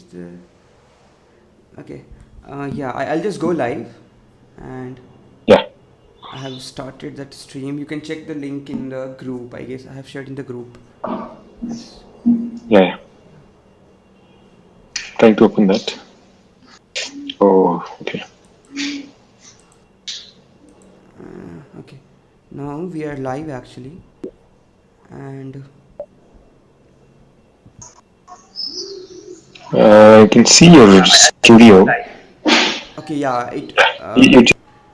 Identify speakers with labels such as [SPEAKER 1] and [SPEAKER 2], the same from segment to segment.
[SPEAKER 1] is there? Okay. Yeah, I'll just go live, and
[SPEAKER 2] Yeah.
[SPEAKER 1] I have started that stream. You can check the link in the group. I guess I have shared in the group. Yes.
[SPEAKER 2] Yeah. Yeah. Trying to open that. Oh, okay.
[SPEAKER 1] Okay. Now we are live actually, and
[SPEAKER 2] I can see your studio.
[SPEAKER 1] okay. Yeah. It.
[SPEAKER 2] You,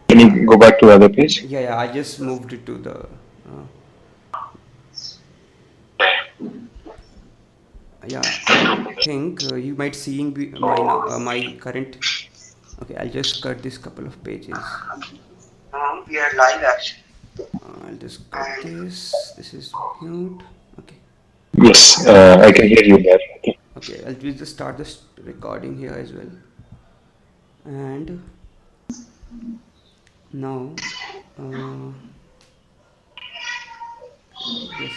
[SPEAKER 2] can you go back to the other page?
[SPEAKER 1] Yeah. I just moved it to the. Yeah. I think you might seeing my current. Okay. I'll just cut this couple of pages.
[SPEAKER 2] We are live actually.
[SPEAKER 1] I'll just cut this. This is mute. Okay.
[SPEAKER 2] Yes, I can hear you there. Okay.
[SPEAKER 1] Okay. I'll just start this recording here as well. And now, uh, yes.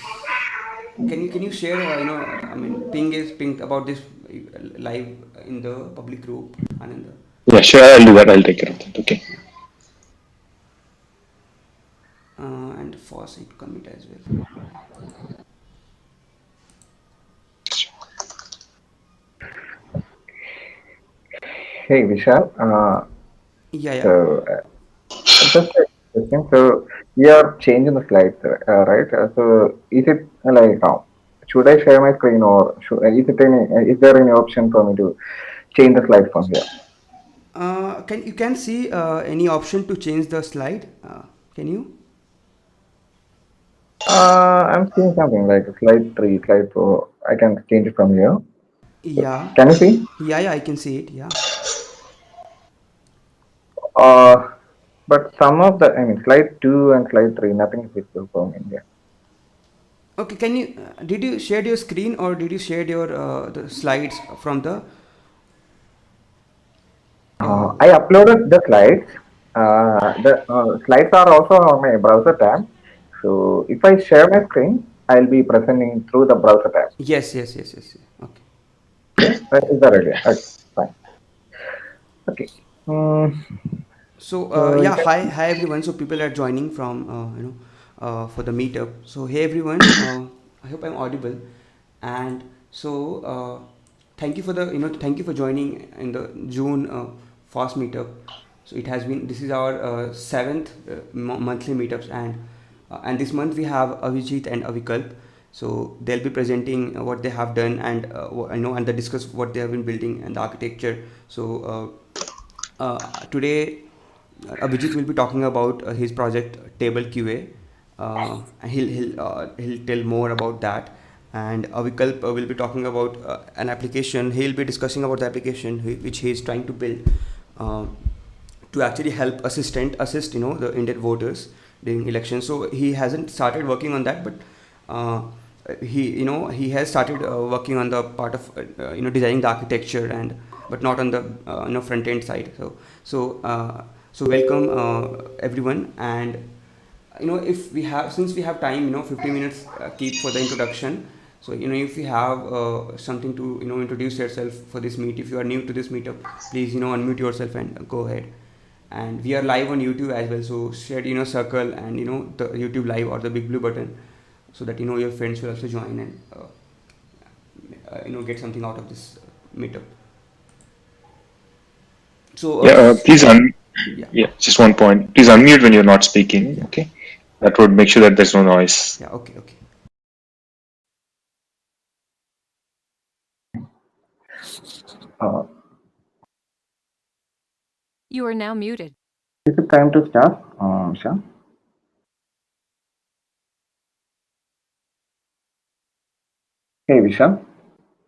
[SPEAKER 1] Can you share? I mean, ping about this live in the public group, Anand.
[SPEAKER 2] Yeah, sure. I'll do that. I'll take care of that. Okay.
[SPEAKER 1] Yeah. And FOSS commit as well.
[SPEAKER 3] Hey Vishal,
[SPEAKER 1] Yeah, yeah.
[SPEAKER 3] so just a question. So we are changing the slides, right? So is it like should I share my screen or is there any option for me to change the slide from here?
[SPEAKER 1] Can you can see any option to change the slide? Can you?
[SPEAKER 3] I'm seeing something like slide 3, slide 4. I can change it from here. So,
[SPEAKER 1] Yeah.
[SPEAKER 3] can you see?
[SPEAKER 1] Yeah, I can see it. Yeah.
[SPEAKER 3] Uh, but some of the, I mean, slide 2 and slide 3, nothing is visible for me here.
[SPEAKER 1] Okay. Can you? Did you share your screen or did you share your the slides from the?
[SPEAKER 3] I uploaded the slides. The slides are also on my browser tab. So if I share my screen, I'll be presenting through the browser tab.
[SPEAKER 1] Yes. Okay.
[SPEAKER 3] Is that ready? Okay, fine. Okay.
[SPEAKER 1] So
[SPEAKER 3] So you
[SPEAKER 1] yeah,
[SPEAKER 3] can.
[SPEAKER 1] hi everyone. So people are joining from for the meetup. So hey everyone, I hope I'm audible. And so thank you for thank you for joining in the June FOSS Meetup. So it has been, this is our seventh monthly meetups, and this month we have Abhijith and Avikalp. So they'll be presenting what they have done, and and they discuss what they have been building and the architecture. So today Abhijit will be talking about his project tableQA. He'll tell more about that, and Avikalp will be talking about an application. He'll be discussing about the application which he is trying to build uh, to actually help assist the Indian voters during elections. So he hasn't started working on that, but uh, he has started working on the part of designing the architecture, and but not on the front end side. So welcome everyone. And if we have, since we have time, 15 minutes keep for the introduction. So if you have something to introduce yourself for this meet, if you are new to this meetup, please unmute yourself and go ahead. And we are live on YouTube as well, so share circle and the YouTube live or the big blue button, so that your friends will also join and get something out of this meetup. So
[SPEAKER 2] Please
[SPEAKER 1] yeah.
[SPEAKER 2] yeah, just one point. Please unmute when you're not speaking. Okay. That would make sure that there's no noise.
[SPEAKER 1] Yeah. Okay.
[SPEAKER 4] You are now muted.
[SPEAKER 3] Is it time to start, Vishal? Hey Vishal.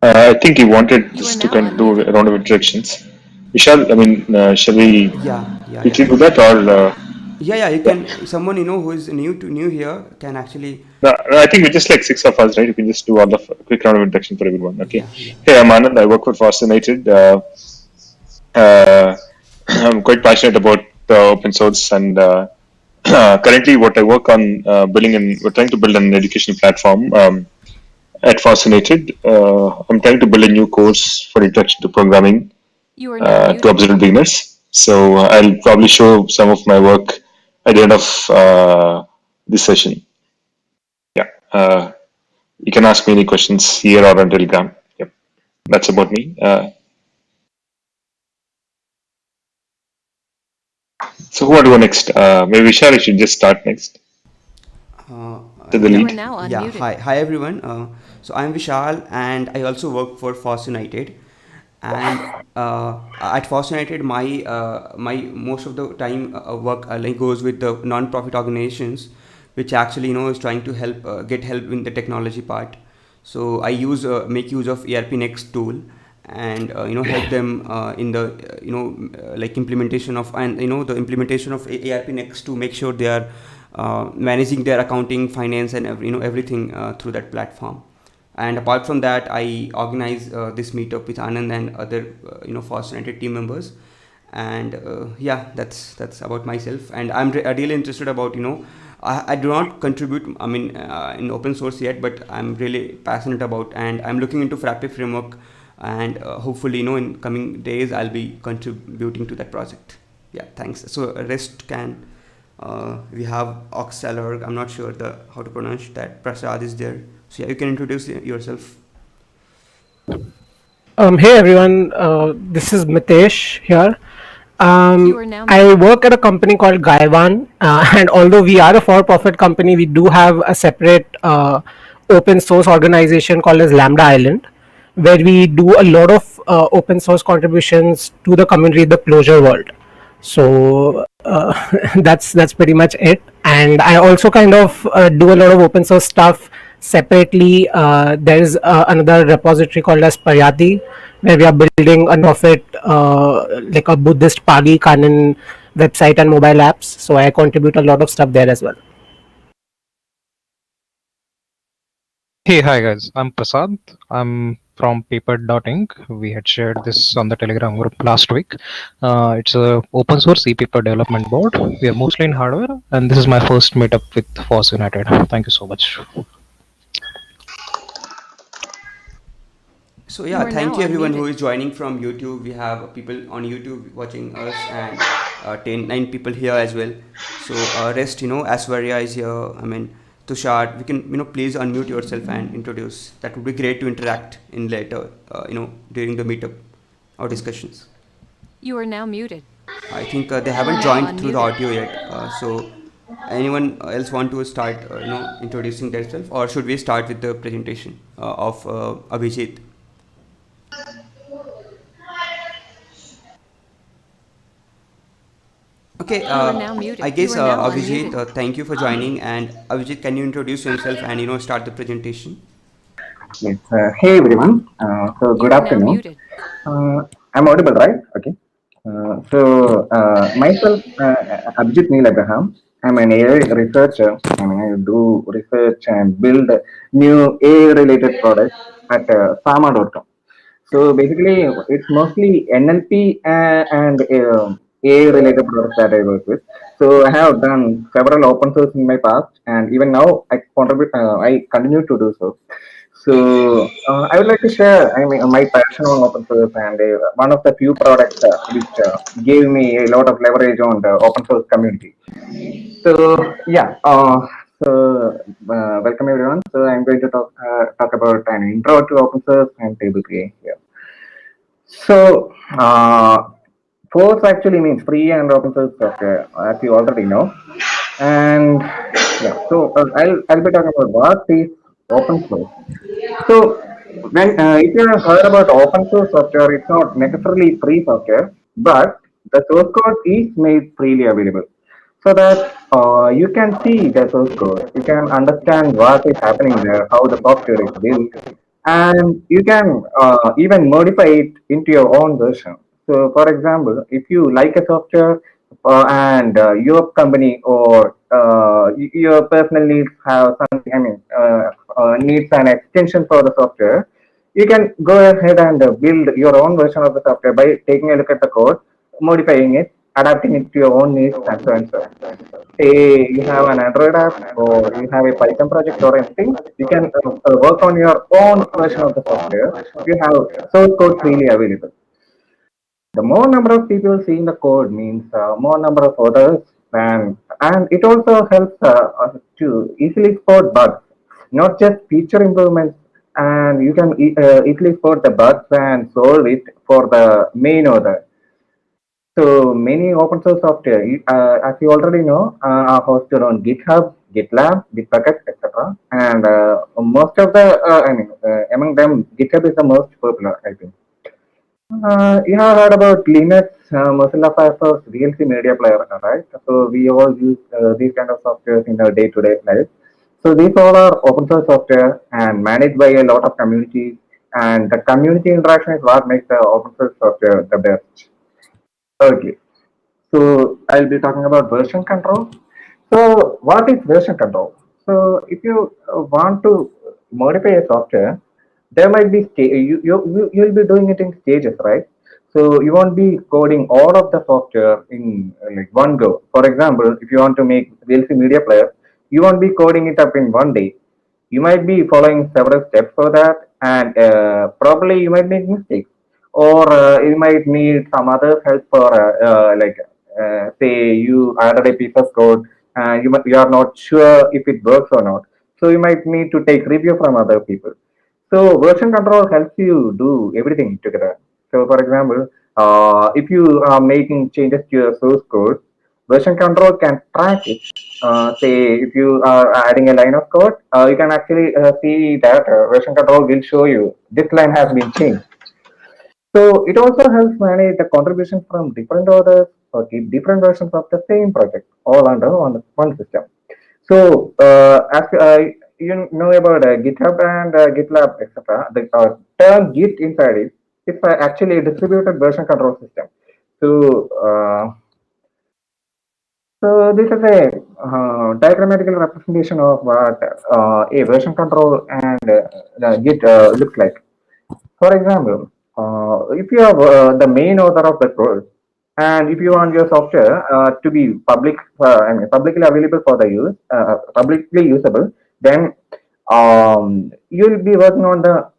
[SPEAKER 2] I think he wanted
[SPEAKER 4] You are
[SPEAKER 2] us to
[SPEAKER 4] now
[SPEAKER 2] kind of do
[SPEAKER 4] unmuted.
[SPEAKER 2] a round of introductions. Vishal, I mean, shall we
[SPEAKER 1] Yeah.
[SPEAKER 2] quickly do that, or?
[SPEAKER 1] Yeah, you
[SPEAKER 2] Yeah.
[SPEAKER 1] can. Someone who is new here can actually.
[SPEAKER 2] No, I think we're just like six of us, right? You can just do all the quick round of introduction for everyone. Okay.
[SPEAKER 1] Yeah.
[SPEAKER 2] Hey, I'm Anand. I work for FOSS United. I'm quite passionate about open source, and currently, what I work on building, and we're trying to build an educational platform at FOSS United. I'm trying to build a new course for introduction to programming
[SPEAKER 4] You are now
[SPEAKER 2] to
[SPEAKER 4] muted.
[SPEAKER 2] observable beginners. So I'll probably show some of my work at the end of this session. Yeah. You can ask me any questions here or on Telegram. Yep. That's about me. So who want to go next? Maybe Vishal, should just start next.
[SPEAKER 1] Uh,
[SPEAKER 2] To the
[SPEAKER 1] yeah,
[SPEAKER 4] You are
[SPEAKER 2] lead.
[SPEAKER 4] now
[SPEAKER 1] yeah.
[SPEAKER 4] unmuted.
[SPEAKER 1] Hi everyone. So I'm Vishal, and I also work for FOSS United. And at FOSS United, my most of the time work like goes with the non-profit organizations, which actually is trying to help get help in the technology part. So I use make use of ERP Next tool, and help them in the like implementation of, and the implementation of ERP Next to make sure they are managing their accounting, finance, and everything through that platform. And apart from that, I organize this meetup with Anand and other FOSS United team members. And yeah, that's about myself. And I'm really interested about I do not contribute, I mean, in open source yet, but I'm really passionate about, and I'm looking into Frappe framework, and hopefully in coming days I'll be contributing to that project. Yeah, thanks. So rest can we have Oxalorg, I'm not sure how to pronounce that. Prasad is there, so yeah, you can introduce yourself.
[SPEAKER 5] Hey everyone, this is Mitesh here.
[SPEAKER 4] You are now
[SPEAKER 5] I
[SPEAKER 4] muted.
[SPEAKER 5] work at a company called Gaiwan, and although we are a for-profit company, we do have a separate open source organization called as Lambda Island, where we do a lot of open source contributions to the community, the closure world. So that's pretty much it. And I also kind of do a lot of open source stuff separately. There is another repository called as Paryati, where we are building a non-profit like a Buddhist Pali Kanan website and mobile apps. So I contribute a lot of stuff there as well.
[SPEAKER 6] Hey, hi guys. I'm Prasad. I'm from Paper.inc. We had shared this on the Telegram group last week. It's a open source e-paper development board. We are mostly in hardware, and this is my first meetup with FOSS United. Thank you so much.
[SPEAKER 1] So
[SPEAKER 4] You
[SPEAKER 1] yeah,
[SPEAKER 4] are
[SPEAKER 1] thank
[SPEAKER 4] now
[SPEAKER 1] you everyone who
[SPEAKER 4] unmuted.
[SPEAKER 1] is joining from YouTube. We have people on YouTube watching us, and 9 people here as well. So rest, Aswarya is here. I mean, Tushar, we can please unmute yourself and introduce. That would be great to interact in later, during the meetup or discussions.
[SPEAKER 4] You are now muted.
[SPEAKER 1] I think they
[SPEAKER 4] You are
[SPEAKER 1] haven't
[SPEAKER 4] now
[SPEAKER 1] joined through the
[SPEAKER 4] unmuted.
[SPEAKER 1] audio yet. So anyone else want to start, introducing themselves, or should we start with the presentation of Abhijith? Okay,
[SPEAKER 4] You are now
[SPEAKER 1] I
[SPEAKER 4] muted. You
[SPEAKER 1] guess
[SPEAKER 4] are now
[SPEAKER 1] Abhijit,
[SPEAKER 4] unmuted.
[SPEAKER 1] thank you for joining. And Abhijit, can you introduce yourself and start the presentation?
[SPEAKER 3] Yes. Hey everyone. So good
[SPEAKER 4] You are now
[SPEAKER 3] afternoon.
[SPEAKER 4] muted.
[SPEAKER 3] I'm audible, right? Okay. Myself, Abhijith Neil Abraham. I'm an AI researcher. I mean, I do research and build new AI-related products at Saama.com. So basically, it's mostly NLP and AI-related products that I work with. So I have done several open source in my past, and even now I contribute. I continue to do so. So I would like to share, I mean, my passion on open source, and one of the few products which gave me a lot of leverage on the open source community. So yeah, welcome everyone. So I'm going to talk about an intro to open source and tableQA here. So FOSS actually means free and open source software, as you already know. And yeah, so I'll be talking about what is open source. So when if you have heard about open source software, it's not necessarily free software, but the source code is made freely available, so that you can see the source code, you can understand what is happening there, how the software is built, and you can even modify it into your own version. So, for example, if you like a software and your company or your personal needs have something, I mean, needs an extension for the software, you can go ahead and build your own version of the software by taking a look at the code, modifying it, adapting it to your own needs, and so and so. say you have an Android app or you have a Python project or anything, you can work on your own version of the software. You have source code freely available. The more number of people seeing the code means more number of others, and it also helps us to easily spot bugs, not just feature improvements. And you can easily spot the bugs and solve it for the main author. So many open source software, as you already know, are hosted on GitHub, GitLab, Bitbucket, etc. And most of the, among them, GitHub is the most popular, I think. You have heard about Linux, Mozilla Firefox, VLC media player, right? So we all use these kind of software in our day-to-day life. So these all are open source software and managed by a lot of communities. And the community interaction is what makes the open source software the best. Okay. So I'll be talking about version control. So what is version control? So if you want to modify a software, there might be you'll be doing it in stages, right? So you won't be coding all of the software in like one go. For example, if you want to make VLC media player, you won't be coding it up in one day. You might be following several steps for that, and probably you might make mistakes, or you might need some other help for say you added a piece of code and you are not sure if it works or not. So you might need to take review from other people. So version control helps you do everything together. So for example, if you are making changes to your source code, version control can track it. Say if you are adding a line of code, you can actually see that version control will show you this line has been changed. So it also helps manage the contributions from different authors or keep different versions of the same project all under one system. So as you know about GitHub and GitLab, etc., the term Git inside it is actually a distributed version control system. So this is a diagrammatical representation of what a version control and Git looks like. For example, if you are the main author of the code, and if you want your software to be publicly available for the use, publicly usable, then you'll be working on the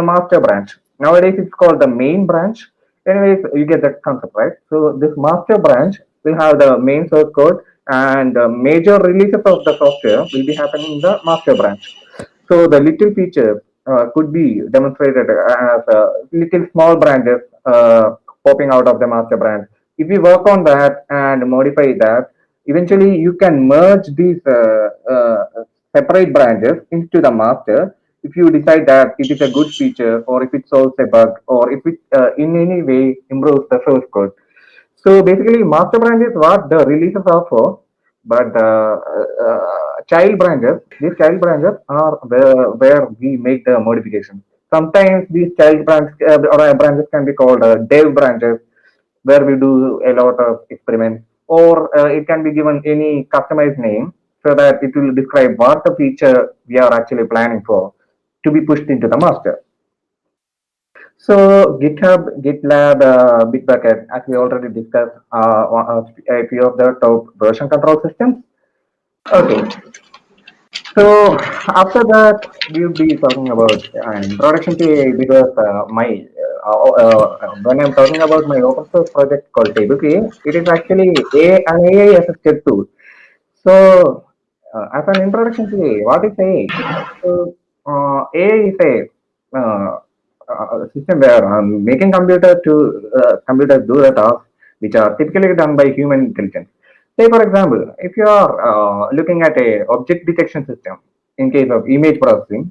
[SPEAKER 3] master branch. Nowadays, it's called the main branch. Anyways, you get that concept, right? So this master branch will have the main source code, and major releases of the software will be happening in the master branch. So the little features could be demonstrated as little small branches popping out of the master branch. If you work on that and modify that, eventually you can merge these separate branches into the master if you decide that it is a good feature, or if it solves a bug, or if it in any way improves the source code. So basically, master branch is what the releases are for, but these child branches are where we make the modifications. Sometimes these branches can be called dev branches, where we do a lot of experiments, or it can be given any customized name so that it will describe what the feature we are actually planning for to be pushed into the master. So GitHub, GitLab, Bitbucket, as we already discussed, a few of the top version control systems. Okay. So after that, we'll be talking about an introduction to AI, because when I'm talking about my open source project called tableQA, it is actually an AI assisted tool. So as an introduction to AI, what is AI? So AI is a system where making computers do the tasks which are typically done by human intelligence. Say, for example, if you are looking at a object detection system in case of image processing,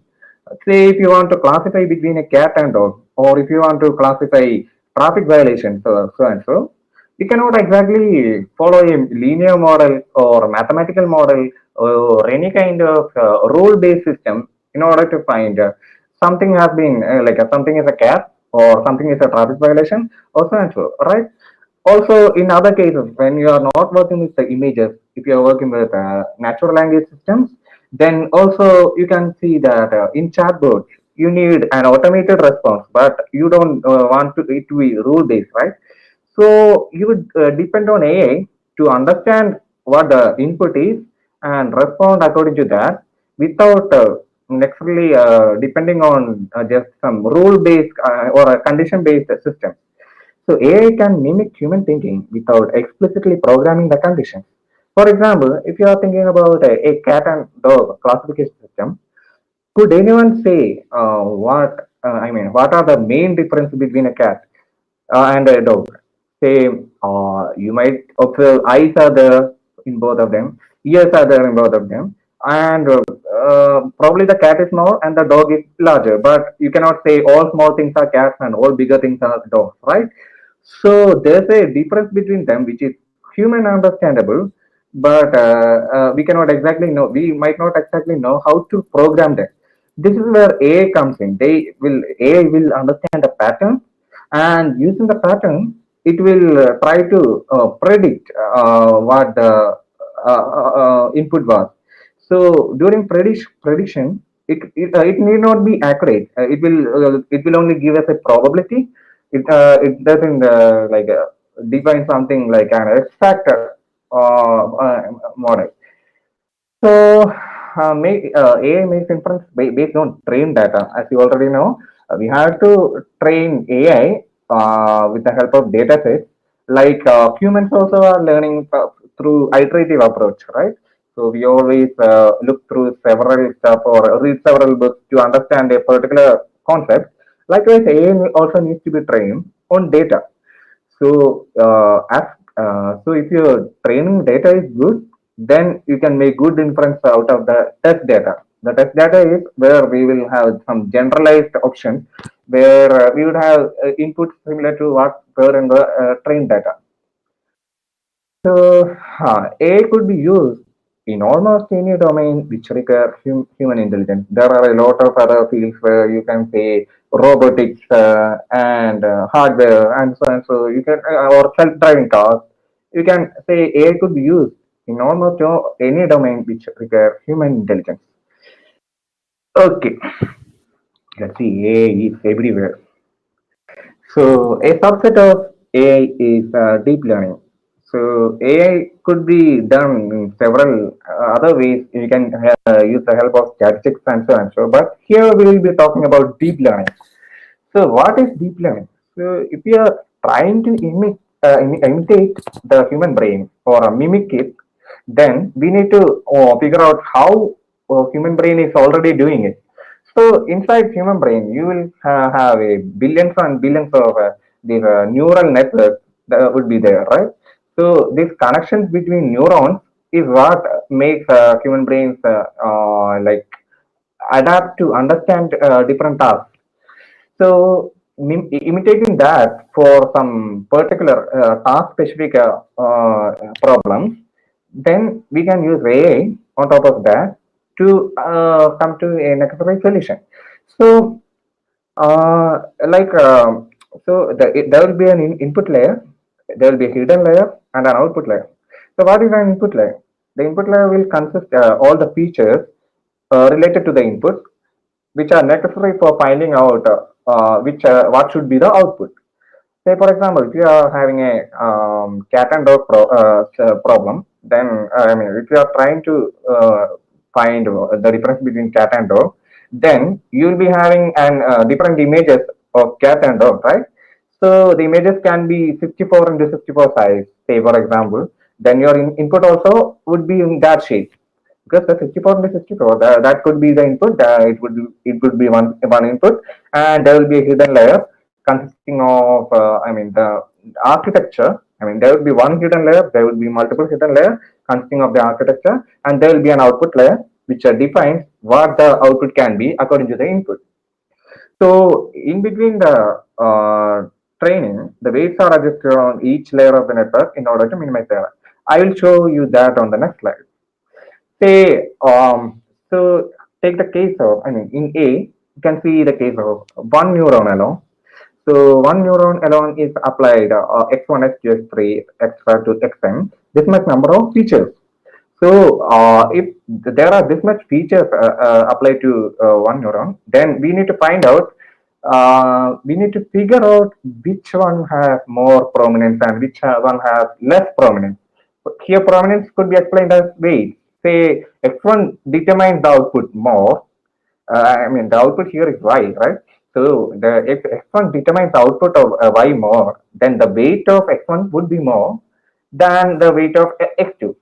[SPEAKER 3] say if you want to classify between a cat and dog, or if you want to classify traffic violations, so and so, you cannot exactly follow a linear model or mathematical model or any kind of rule-based system in order to find something has been something is a cat or something is a traffic violation or so and so, right? Also, in other cases, when you are not working with the images, if you are working with natural language systems, then also you can see that in chatbots, you need an automated response, but you don't want it to be rule based, right? So you would depend on AI to understand what the input is and respond according to that without necessarily depending on just some rule-based or a condition-based system. So AI can mimic human thinking without explicitly programming the conditions. For example, if you are thinking about a cat and dog classification system, could anyone say what are the main difference between a cat and a dog? Say, you might observe eyes are there in both of them, ears are there in both of them, and probably the cat is small and the dog is larger. But you cannot say all small things are cats and all bigger things are dogs, right? So there's a difference between them, which is human understandable, but we cannot exactly know. We might not exactly know how to program that. This is where AI comes in. AI will understand the pattern, and using the pattern, it will try to predict what the input was. So during prediction, it need not be accurate. It will only give us a probability. It doesn't define something like an X factor model. So, AI makes inference based on trained data. As you already know, we have to train AI with the help of data sets. Like humans also are learning through iterative approach, right? So we always look through several stuff or read several books to understand a particular concept. Likewise, AI also needs to be trained on data. So, so if your training data is good, then you can make good inference out of the test data. The test data is where we will have some generalized options where we would have inputs similar to what were in the trained data. So, AI could be used in almost any domain which require human intelligence. There are a lot of other fields where you can say robotics and hardware and so on. So you can or self-driving cars. You can say AI could be used in almost any domain which require human intelligence. Okay, let's see. AI is everywhere. So a subset of AI is deep learning. So AI could be done in several other ways. You can use the help of statistics and so on. So, but here we will be talking about deep learning. So what is deep learning? So if you are trying to imitate the human brain or mimic it, then we need to figure out how human brain is already doing it. So inside human brain, you will have a billions and billions of these neural networks that would be there, right? So these connections between neurons is what makes human brains like adapt to understand different tasks. So imitating that for some particular task-specific problems, then we can use AI on top of that to come to a necessary solution. So, like, there will be an input layer, there will be a hidden layer, and an output layer. So, what is an input layer? The input layer will consist all the features related to the input, which are necessary for finding out what should be the output. Say, for example, if you are having a cat and dog problem, then if you are trying to find the difference between cat and dog, then you will be having different images of cat and dog, right? So the images can be 64 into 64 size, say for example. Then your input also would be in that shape because the 64 into 64 that could be the input. It could be one input, and there will be a hidden layer consisting of the architecture. There will be one hidden layer, there will be multiple hidden layers consisting of the architecture, and there will be an output layer which defines what the output can be according to the input. So in between the training, the weights are adjusted on each layer of the network in order to minimize the error. I will show you that on the next slide. Say, so take the case of, in A, you can see the case of one neuron alone. So one neuron alone is applied x1, x2, x3, x5 to xn, this much number of features. So if there are this much features applied to one neuron, then we need to find out, we need to figure out which one has more prominence and which one has less prominence. Here, provenance could be explained as weight. Say x1 determines the output more. The output here is y, right? So the if x1 determines the output of y more, then the weight of x1 would be more than the weight of x2.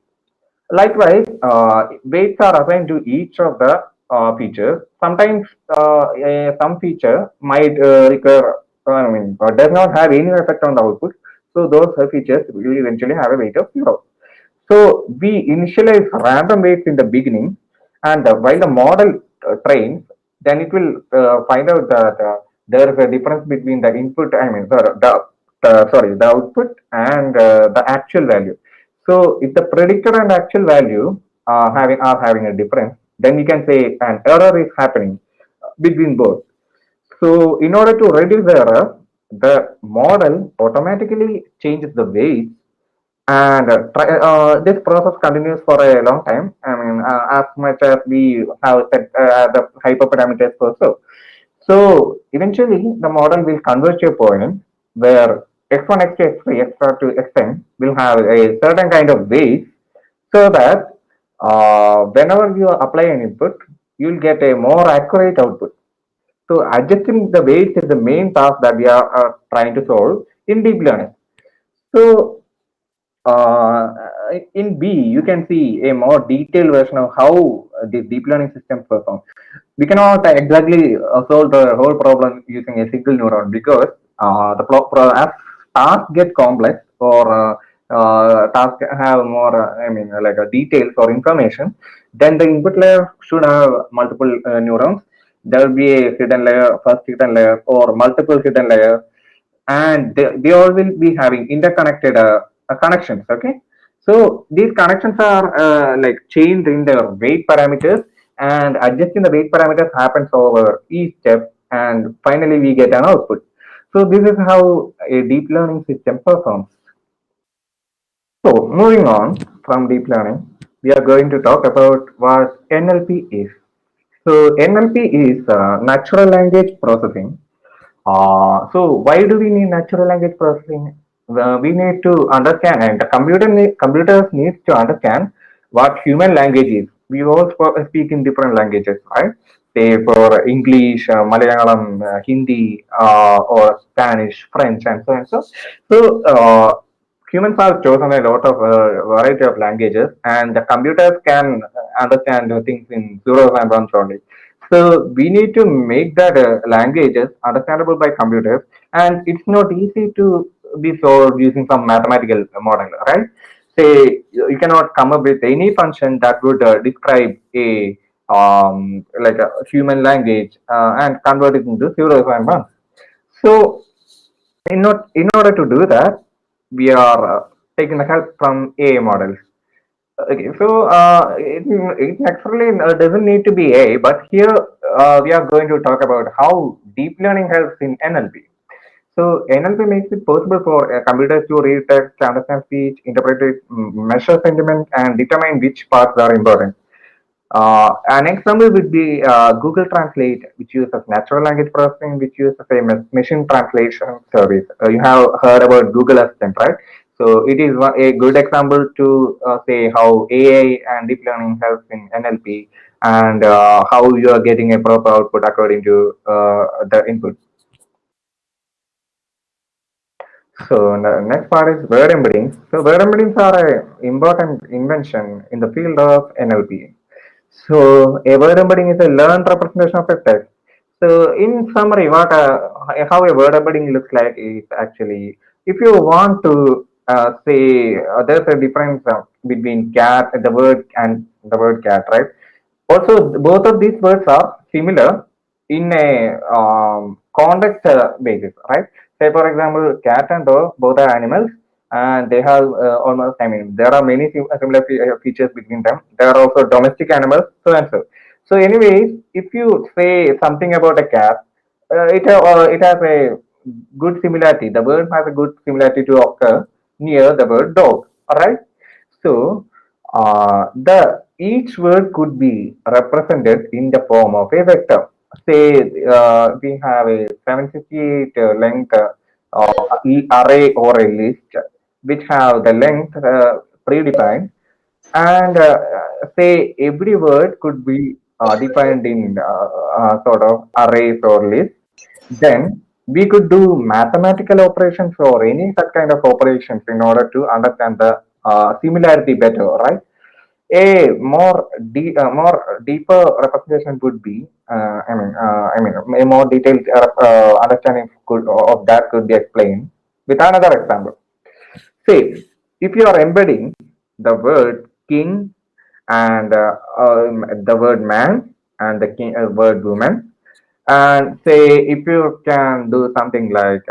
[SPEAKER 3] Likewise, weights are assigned to each of the features. Sometimes some feature might does not have any effect on the output. So those features will eventually have a weight of 0. So we initialize random weights in the beginning, and while the model trains, then it will find out that there is a difference between the input. The output and the actual value. So if the predicted and actual value are having a difference, then we can say an error is happening between both. So in order to reduce the error, the model automatically changes the weight, and this process continues for a long time. As much as we have set the hyperparameters also. So eventually, the model will converge to a point where x1, x2, x3, x2 to xn will have a certain kind of weight, so that whenever you apply an input, you will get a more accurate output. So adjusting the weights is the main task that we are trying to solve in deep learning. So in B, you can see a more detailed version of how the deep learning system performs. We cannot exactly solve the whole problem using a single neuron, because as tasks get complex, or tasks have more, details or information, then the input layer should have multiple neurons. There will be a hidden layer, first hidden layer, or multiple hidden layers, and they all will be having interconnected connections. Okay, so these connections are changed in their weight parameters, and adjusting the weight parameters happens over each step, and finally we get an output. So this is how a deep learning system performs. So moving on from deep learning, we are going to talk about what NLP is. So NLP is natural language processing. So why do we need natural language processing? We need to understand, and the computers needs to understand what human language is. We all speak in different languages, right? Say for English, Malayalam, Hindi, or Spanish, French, and so and so. So humans have chosen a lot of variety of languages, and the computers can understand things in zeros and ones only. So we need to make that languages understandable by computers, and it's not easy to be solved using some mathematical model, right? Say you cannot come up with any function that would describe a like a human language and convert it into zeros and ones. So in order to do that, we are taking the help from AI models. Okay, so it actually doesn't need to be A, but here we are going to talk about how deep learning helps in NLP. So NLP makes it possible for computers to read text, understand speech, interpret it, measure sentiment, and determine which parts are important. An example would be Google Translate, which uses natural language processing, which uses a machine translation service. You have heard about Google Assistant, right? So it is a good example to say how AI and deep learning helps in NLP, and how you are getting a proper output according to the input. So the next part is word embeddings. So word embeddings are an important invention in the field of NLP. So a word embedding is a learned representation of a text. So in summary, what how a word embedding looks like is actually, if you want to say there's a difference between cat, the word, and the word cat, right? Also, both of these words are similar in a context basis, right? Say, for example, cat and dog both are animals, and they have almost, there are many similar features between them. There are also domestic animals, so and so. So, anyways, if you say something about a cat, it has a good similarity. The word has a good similarity to occur near the word dog. All right. So the each word could be represented in the form of a vector. Say we have a 768 length array or a list which have the length predefined, and say every word could be defined in sort of arrays or lists. Then we could do mathematical operations or any such kind of operations in order to understand the similarity better, right? A more deeper representation would be, a more detailed understanding of that could be explained with another example. Say, if you are embedding the word king and the word man and the word woman, and say if you can do something like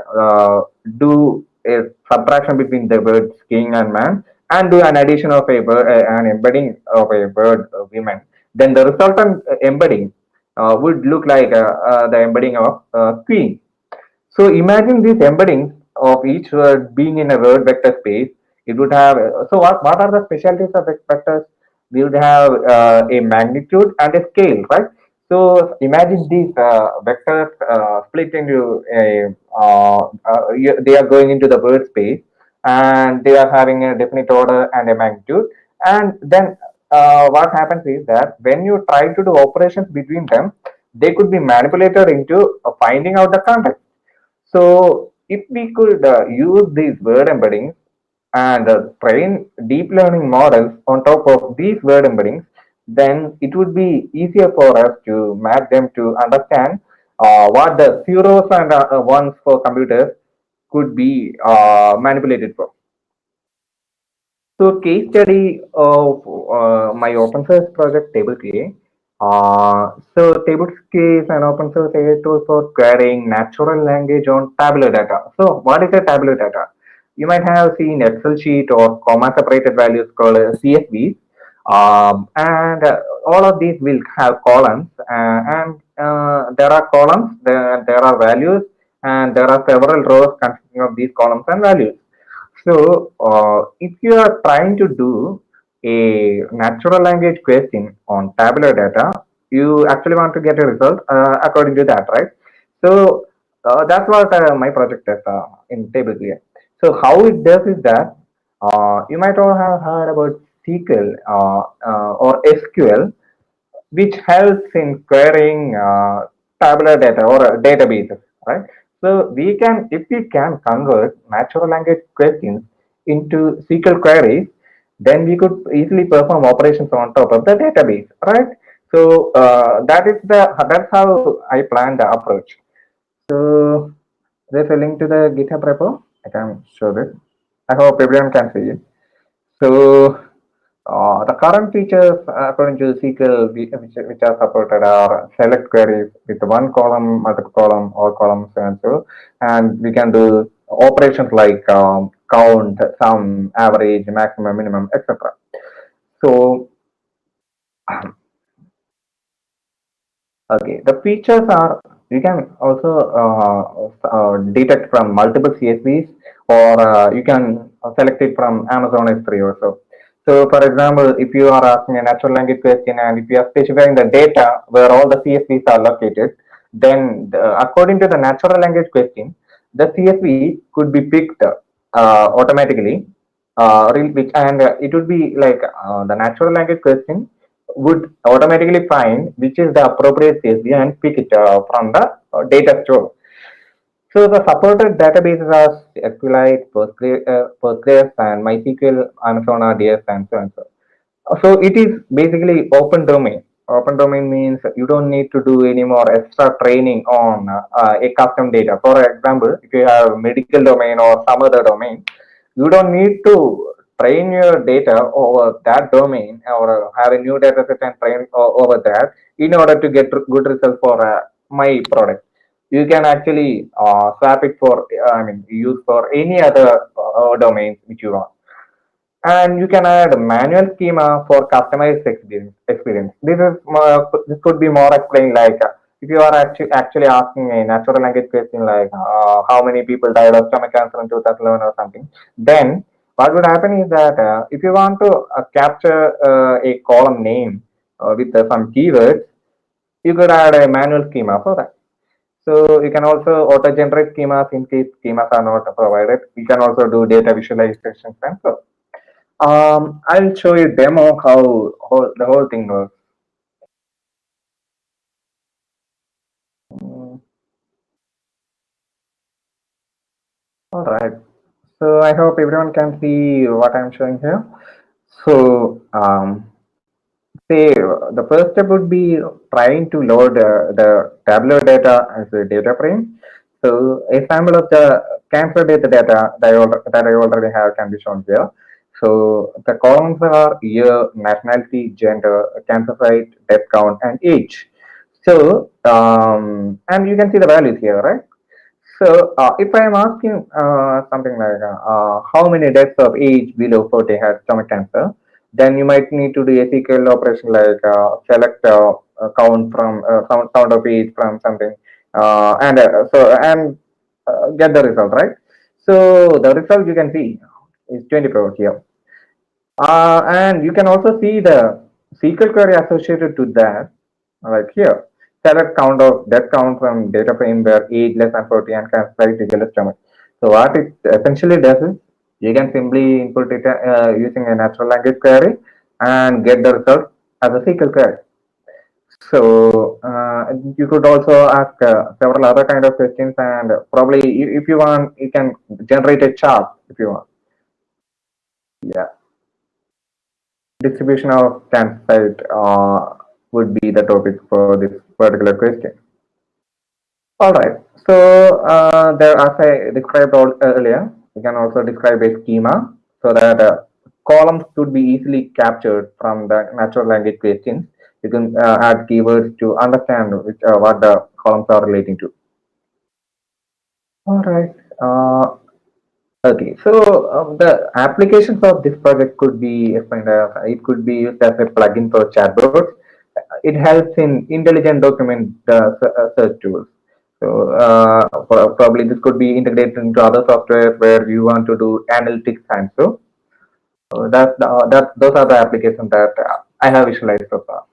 [SPEAKER 3] do a subtraction between the words king and man and do an addition of a word, an embedding of a word women, then the resultant embedding would look like the embedding of queen. So imagine these embeddings of each word being in a word vector space. It would have, so what are the specialties of vectors? We would have a magnitude and a scale, right? So imagine these vectors split into a, they are going into the word space and they are having a definite order and a magnitude. And then what happens is that when you try to do operations between them, they could be manipulated into finding out the context. So if we could use these word embeddings and train deep learning models on top of these word embeddings, then it would be easier for us to map them to understand what the zeros and ones for computers could be manipulated for. So case study of my open source project tableQA. So tableQA is an open source AI tool for querying natural language on tabular data. So what is a tabular data? You might have seen Excel sheet or comma separated values called CSVs. And all of these will have columns and there are columns, there are values, and there are several rows consisting of these columns and values. So, if you are trying to do a natural language question on tabular data, you actually want to get a result according to that, right? So, that's what my project is in tableQA. So, how it does is that you might all have heard about SQL or SQL, which helps in querying tabular data or databases, right? So we can, if we can convert natural language questions into SQL queries, then we could easily perform operations on top of the database, right? So that's how I plan the approach. So there's a link to the GitHub repo. I can show this. I hope everyone can see it. So the current features according to SQL which are supported are select queries with one column, multiple column, or columns, and so. And we can do operations like count, sum, average, maximum, minimum, etc. So, okay, the features are you can also detect from multiple CSVs, or you can select it from Amazon S3 or so. So, for example, if you are asking a natural language question and if you are specifying the data where all the CSVs are located, then according to the natural language question, the CSV could be picked automatically, and it would be like the natural language question would automatically find which is the appropriate CSV and pick it from the data store. So the supported databases are SQLite, Postgres, and MySQL, Amazon RDS, and so on. So it is basically open domain. Open domain means you don't need to do any more extra training on a custom data. For example, if you have medical domain or some other domain, you don't need to train your data over that domain or have a new data set and train over that in order to get good results for my product. You can actually swap it for, use for any other domains which you want. And you can add a manual schema for customized experience. This could be more explained like if you are actually asking a natural language question like how many people died of stomach cancer in 2011 or something, then what would happen is that if you want to capture a column name with some keywords, you could add a manual schema for that. So you can also auto-generate schemas in case schemas are not provided. You can also do data visualizations and so. I'll show you demo how the whole thing works. All right. So I hope everyone can see what I'm showing here. So say the first step would be trying to load the tabular data as a data frame. So a sample of the cancer data that I already have can be shown here. So the columns are year, nationality, gender, cancer site, death count, and age. So and you can see the values here, right? So, if I am asking something like how many deaths of age below 40 had stomach cancer, then you might need to do a SQL operation like select count from count of age from something, and get the result, right? So the result you can see is 24 here. And you can also see the SQL query associated to that, like here. Select count of death count from data frame where age less than 40 and can slice equal to stomach. So what it essentially does is you can simply input it using a natural language query and get the result as a SQL query. So you could also ask several other kind of questions, and probably if you want, you can generate a chart if you want. Yeah. Distribution of campsite would be the topic for this particular question. All right. So there, as I described earlier, you can also describe a schema so that columns could be easily captured from the natural language questions. You can add keywords to understand what the columns are relating to. All right. Okay, so the applications of this project could be explained as it could be used as a plugin for chatbots. It helps in intelligent document search tools. So probably this could be integrated into other software where you want to do analytics and so. Those are the applications that I have visualized so far.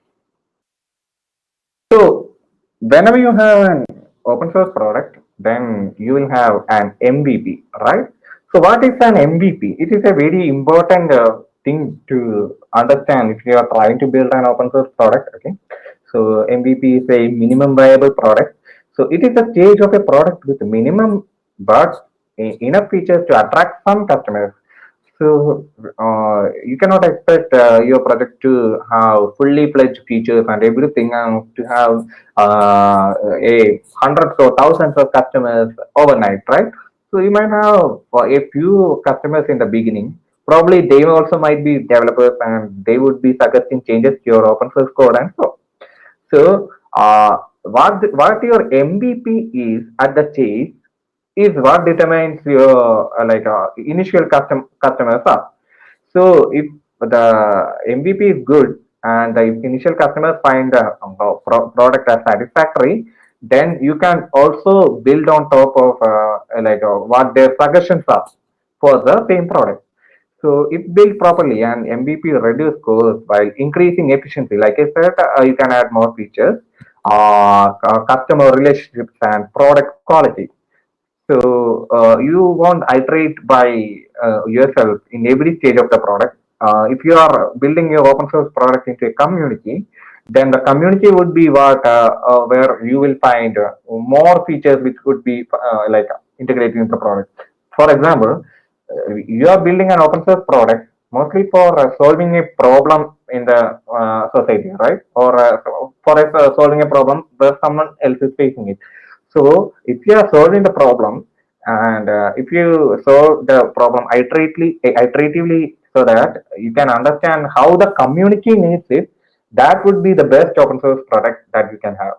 [SPEAKER 3] So whenever you have an open source product, then you will have an MVP, right? So what is an MVP? It is a very important thing to understand if you are trying to build an open source product. Okay, so MVP is a minimum viable product. So it is a stage of a product with minimum but enough features to attract some customers. So you cannot expect your project to have fully fledged features and everything, and to have a hundreds or thousands of customers overnight, right? So you might have a few customers in the beginning. Probably they also might be developers, and they would be suggesting changes to your open source code and so. So what your MVP is at the stage is what determines your initial customers are. So if the MVP is good and the initial customers find the product as satisfactory, then you can also build on top of what their suggestions are for the same product. So if built properly and MVP reduce costs while increasing efficiency, like I said, you can add more features, customer relationships and product quality. So you won't iterate by yourself in every stage of the product. If you are building your open source product into a community, then the community would be what where you will find more features which could be integrated into the product. For example, you are building an open source product mostly for solving a problem in the society, right? Or for solving a problem where someone else is facing it. So if you are solving the problem, and if you solve the problem iteratively so that you can understand how the community needs it, that would be the best open source product that you can have.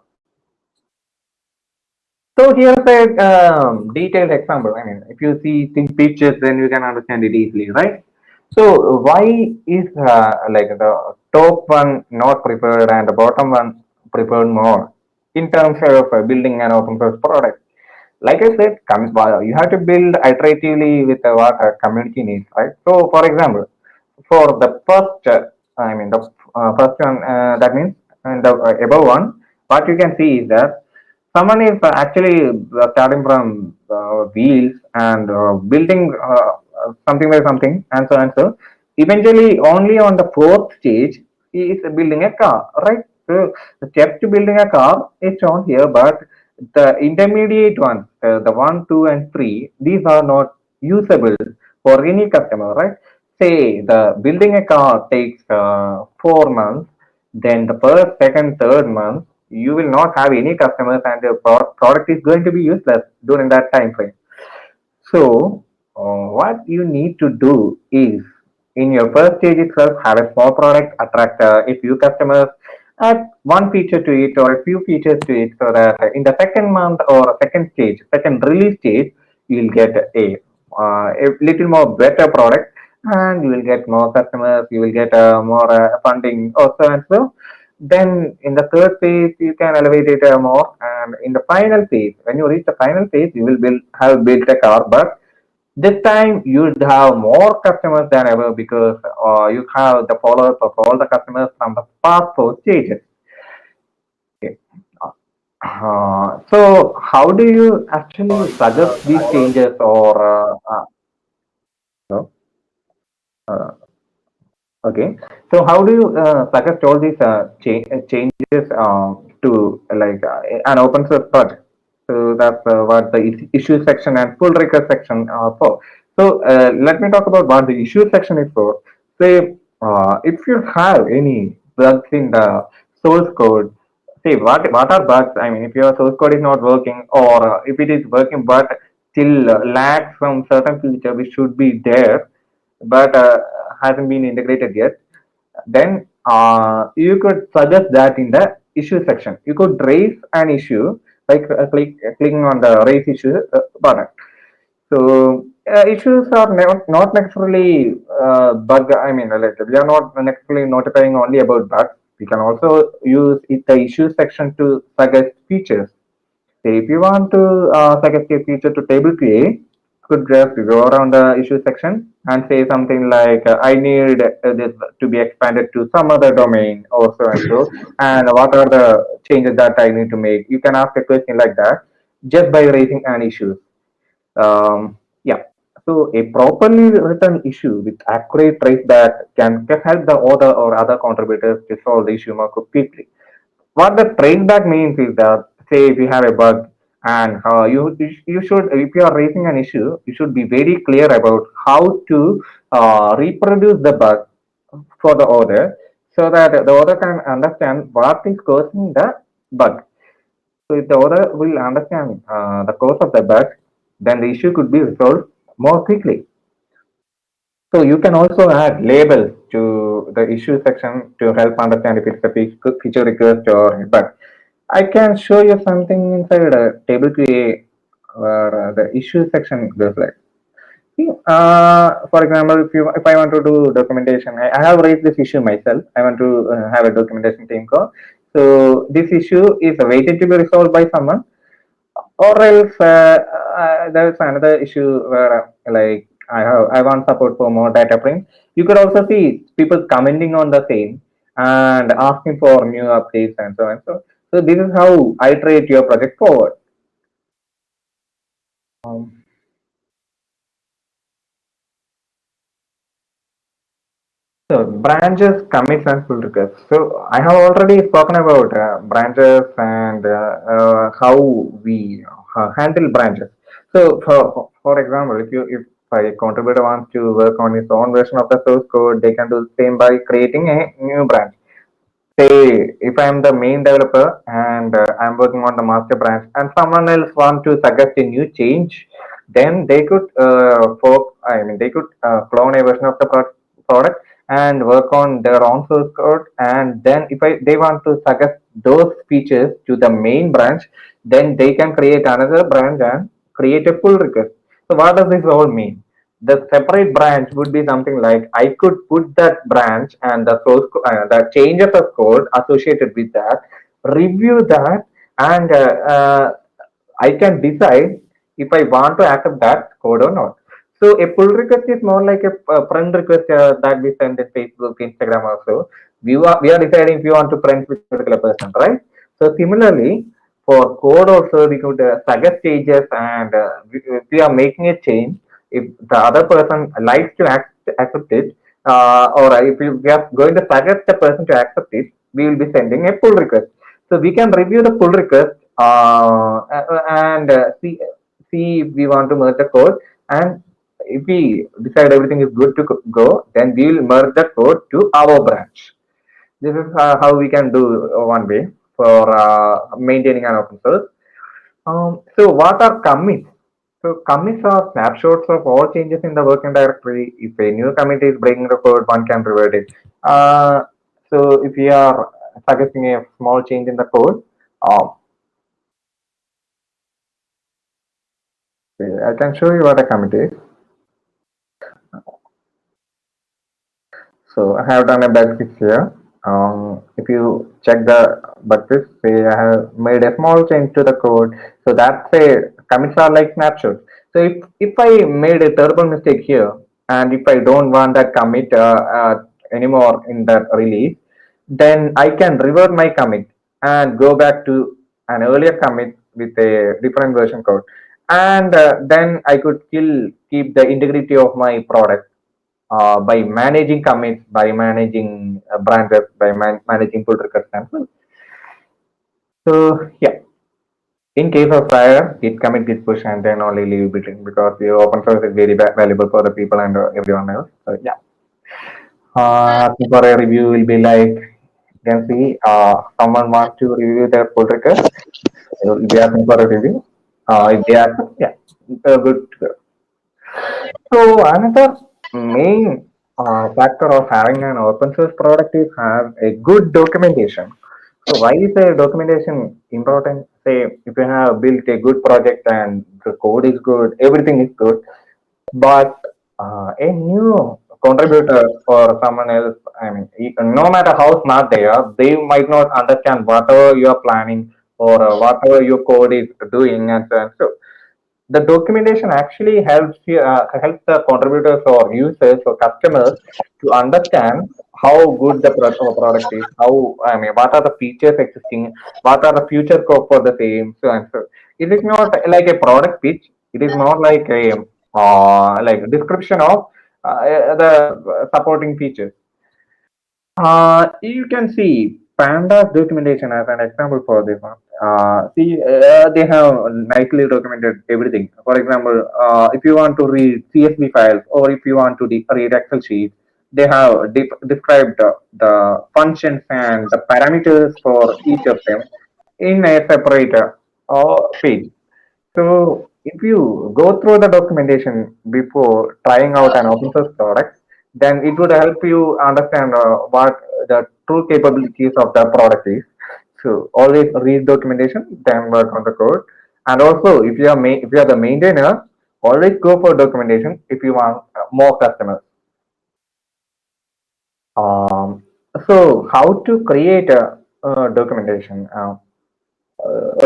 [SPEAKER 3] So here's a detailed example. I mean, if you see think pictures, then you can understand it easily, right? So why is the top one not preferred and the bottom one preferred more in terms of building an open source product? Like I said, you have to build iteratively with what a community needs, right? So, for example, for the first, the first one, that means the above one, what you can see is that someone is actually starting from wheels and building something by something and so and so. eventually only on the fourth stage he is building a car, right? So the step to building a car is shown here, but the intermediate ones, the 1, 2, and 3, these are not usable for any customer, right? Say the building a car takes 4 months, then the first, second, third month, you will not have any customers and the product is going to be useless during that time frame. So, what you need to do is in your first stage itself, have a small product, attract a few customers, add one feature to it or a few features to it so that in the second month or second stage, second release stage, you'll get a little more better product and you will get more customers, you will get more funding also and so. Then in the third phase, you can elevate it more. And in the final phase, when you reach the final phase, you will have built a car, but this time you would have more customers than ever because you have the followers of all the customers from the past four stages. Okay. So how do you actually suggest these changes or no? Okay, so how do you suggest all these changes to an open source project? So that's what the issue section and pull request section are for. So let me talk about what the issue section is for. Say if you have any bugs in the source code, say what are bugs? I mean, if your source code is not working or if it is working but still lacks some certain feature which should be there but hasn't been integrated yet, then you could suggest that in the issue section. You could raise an issue like clicking on the raise issue button. So issues are not necessarily bug. I mean, we are not necessarily notifying only about bugs. We can also use the issue section to suggest features. Say if you want to suggest a feature to tableQA, could just go around the issue section and say something like, I need this to be expanded to some other domain or so and so, and what are the changes that I need to make? You can ask a question like that just by raising an issue. Yeah. So a properly written issue with accurate trace that can help the author or other contributors to solve the issue more quickly. What the traceback means is that, say, if you have a bug and you should, if you are raising an issue, you should be very clear about how to reproduce the bug for the author so that the author can understand what is causing the bug. So if the author will understand the cause of the bug, then the issue could be resolved more quickly. So you can also add labels to the issue section to help understand if it's a feature request or a bug. I can show you something inside a tableQA where the issue section goes like. For example, if I want to do documentation, I have raised this issue myself. I want to have a documentation team call. So this issue is waiting to be resolved by someone, or else there's another issue where like I want support for more data print. You could also see people commenting on the same and asking for new updates and so on. So this is how I iterate your project forward. So branches, commits, and pull requests. So I have already spoken about branches and how we handle branches. So for example, if a contributor wants to work on his own version of the source code, they can do the same by creating a new branch. Say if I'm the main developer and I'm working on the master branch, and someone else want to suggest a new change, then they could they could clone a version of the product and work on their own source code. And then if they want to suggest those features to the main branch, then they can create another branch and create a pull request. So what does this all mean? The separate branch would be something like I could put that branch and the source the changes of code associated with that, review that, and I can decide if I want to accept that code or not. So a pull request is more like a friend request that we send in Facebook, Instagram also. We are deciding if you want to friend with a particular person, right? So similarly, for code also we could suggest changes, and if we are making a change, if the other person likes to accept it, or if we are going to suggest the person to accept it, we will be sending a pull request. So we can review the pull request and see if we want to merge the code. And if we decide everything is good to go, then we will merge the code to our branch. This is how we can do one way for maintaining an open source. So what are commits? So commits are snapshots of all changes in the working directory. If a new commit is breaking the code, one can revert it. So if we are suggesting a small change in the code, I can show you what a commit is. So I have done a bug fix here. If you check the bug fix, say I have made a small change to the code. So that's a commits are like snapshots. So if I made a terrible mistake here, and if I don't want that commit anymore in the release, then I can revert my commit and go back to an earlier commit with a different version code. And then I could still keep the integrity of my product by managing commits, by managing branches, by managing pull request samples. So yeah, in case of fire, git commit, git push, and then only leave between, because the open source is very valuable for the people and everyone else. So yeah, for a review will be like, you can see someone wants to review their pull request. They will be asking for a review. If they are, yeah, good to go. So another main factor of having an open source product is have a good documentation. So why is a documentation important? Say if you have built a good project and the code is good, everything is good, but a new contributor or someone else, I mean, no matter how smart they are, they might not understand whatever you are planning or whatever your code is doing, and so on. So the documentation actually helps you helps the contributors or users or customers to understand how good the product is, how, I mean, what are the features existing, what are the future scope for the same, so and so. It is not like a product pitch, it is not like a like description of the supporting features. You can see Panda's documentation as an example for this one. They have nicely documented everything. For example, if you want to read CSV files or if you want to read Excel sheets, they have described the functions and the parameters for each of them in a separate page. So if you go through the documentation before trying out an open source product, then it would help you understand what the true capabilities of the product is. So always read documentation, then work on the code. And also, if you are if you are the maintainer, always go for documentation if you want more customers. So how to create a documentation?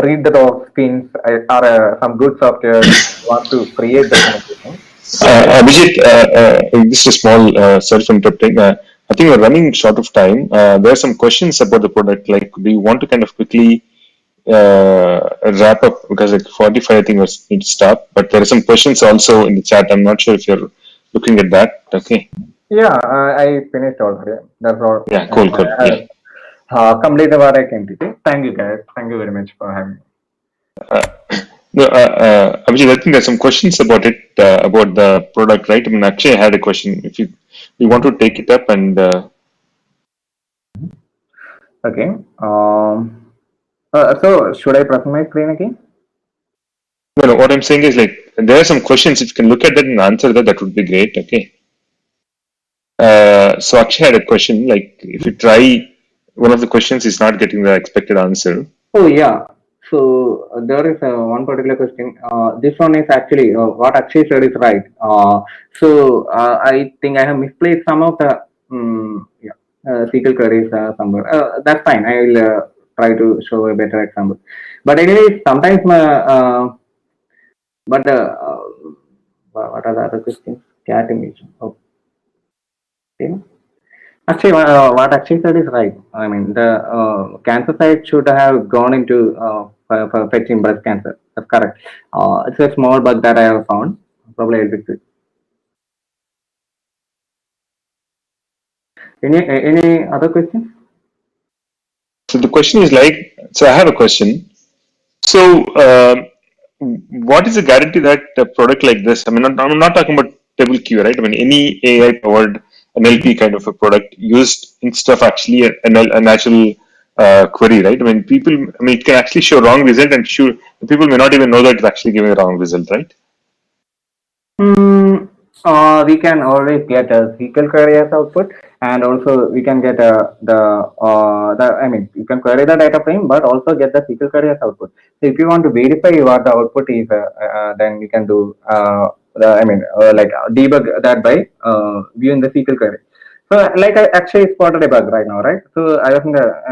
[SPEAKER 3] Read the docs, pins, are some good software want to create documentation.
[SPEAKER 2] Abhijit, this is a small self-interrupting. I think we're running short of time. There are some questions about the product. Like, do you want to kind of quickly wrap up? Because like 45, I think we need to stop. But there are some questions also in the chat. I'm not sure if you're looking at that. Okay.
[SPEAKER 3] Yeah, I finished already. That's all.
[SPEAKER 2] Yeah, cool. Yeah.
[SPEAKER 3] Complete what I came to say. Thank you, guys. Thank you very much for having me.
[SPEAKER 2] No, Abhijit, I think there's some questions about it, about the product, right? I mean, actually, I had a question. If you want to take it up and.
[SPEAKER 3] Okay. So should I present my screen again?
[SPEAKER 2] No. What I'm saying is like there are some questions. If you can look at that and answer that, that would be great. Okay. So actually, I had a question. Like, if you try one of the questions is not getting the expected answer.
[SPEAKER 3] Oh yeah. So there is one particular question. This one is actually what Akshay said is right. I think I have misplaced some of the SQL queries somewhere. That's fine. I will try to show a better example. But anyway, sometimes what are the other questions? Cat image. Okay. Actually, what Akshay said is right. I mean, the cancer site should have gone into for fetching breast cancer. That's correct. It's a small bug that I have found. Probably I'll fix it. Any other questions?
[SPEAKER 2] So the question is like, so I have a question. So, what is the guarantee that a product like this? I mean, I'm not talking about tableQA, right? I mean, any AI-powered NLP kind of a product used instead of actually a natural query, right? I mean, it can actually show wrong result, and people may not even know that it's actually giving a wrong result, right?
[SPEAKER 3] We can always get a SQL query as output, and also we can get I mean, you can query the data frame, but also get the SQL query as output. So if you want to verify what the output is, then you can do debug that by viewing the SQL query. So like I actually spotted a bug right now, right? So I was in the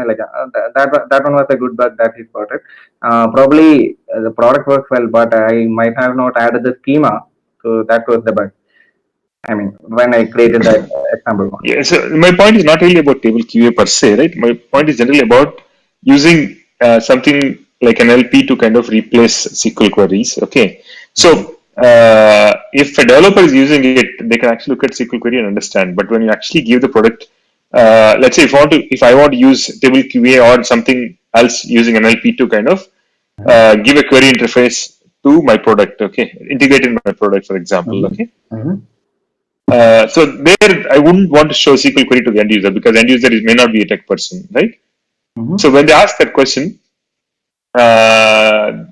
[SPEAKER 3] that one was a good bug that he spotted. Probably the product works well, but I might have not added the schema, so that was the bug. I mean, when I created that example one.
[SPEAKER 2] Yeah. So my point is not really about table QA per se, right? My point is generally about using something like an LP to kind of replace SQL queries. Okay. So if a developer is using it, they can actually look at SQL query and understand. But when you actually give the product, let's say if I want to use table QA or something else using an LP to kind of give a query interface to my product, okay, integrate in my product, for example, okay. So there, I wouldn't want to show SQL query to the end user because end user may not be a tech person, right? So when they ask that question, the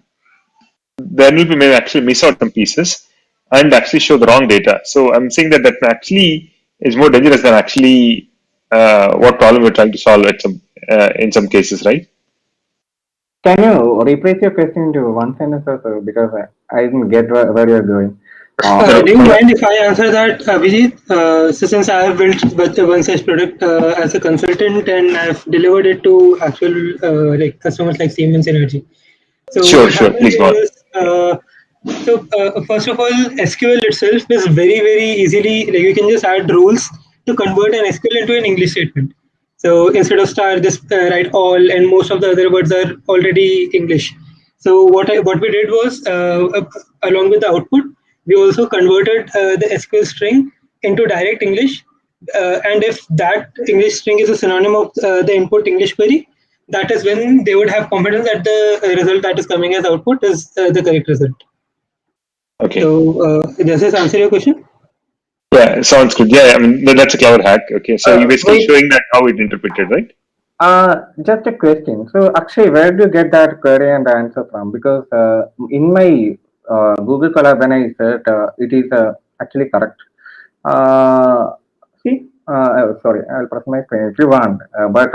[SPEAKER 2] NLP may actually miss out some pieces and actually show the wrong data. So I'm saying that actually is more dangerous than actually what problem we're trying to solve in some cases, right?
[SPEAKER 3] Can you rephrase your question into one sentence or so? Because I didn't get where you're going.
[SPEAKER 7] Do you mind if I answer that, Abhijit? So since I have built one such product as a consultant and I've delivered it to actual like customers like Siemens Energy. So
[SPEAKER 2] Sure,
[SPEAKER 7] what happens
[SPEAKER 2] please go on.
[SPEAKER 7] is, first of all, SQL itself is very easily, like you can just add rules to convert an SQL into an English statement. So instead of star, just write all, and most of the other words are already English. So what we did was, along with the output, we also converted the SQL string into direct English. And if that English string is a synonym of the input English query, that is when they would have confidence that the result that is coming as output is the correct result.
[SPEAKER 2] Okay.
[SPEAKER 7] So does this answer your question?
[SPEAKER 2] Yeah, sounds good. Yeah, I mean that's a clever hack. Okay, so you're basically showing that how it interpreted, right?
[SPEAKER 3] Just a question. So actually, where do you get that query and the answer from? Because in my Google Colab, when I search, it is actually correct. Sorry, I'll press my screen if you want. But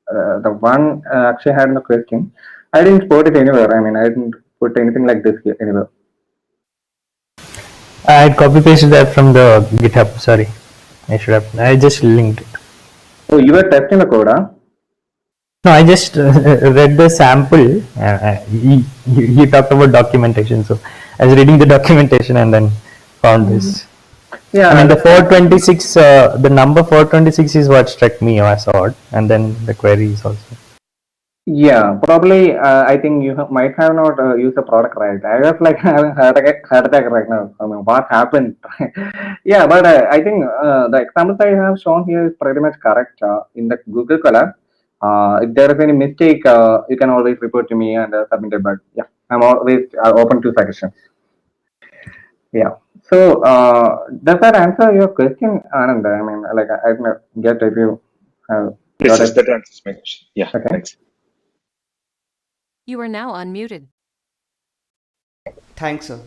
[SPEAKER 3] the one actually had no question. I didn't put it anywhere. I mean, I didn't put anything like this here anywhere.
[SPEAKER 8] I had copy pasted that from the GitHub. Sorry, I just linked it.
[SPEAKER 3] Oh, you were testing the code, huh?
[SPEAKER 8] No, I just read the sample. You talked about documentation, so I was reading the documentation and then found this.
[SPEAKER 3] Yeah,
[SPEAKER 8] I mean the 426, the number 426 is what struck me as odd, and then the query is also.
[SPEAKER 3] Yeah, probably. I think you might have not used the product right. I was like having heart attack right now. I mean, what happened? Yeah, but I think the examples I have shown here is pretty much correct in the Google Colab. If there is any mistake, you can always report to me and submit it. But yeah, I'm always open to suggestions. Yeah. So does that answer your question, Anand? I mean, like I can get if you have.
[SPEAKER 2] Yes, that answers my question. Yeah,
[SPEAKER 3] okay.
[SPEAKER 2] Thanks.
[SPEAKER 4] You are now unmuted.
[SPEAKER 1] Thanks, sir.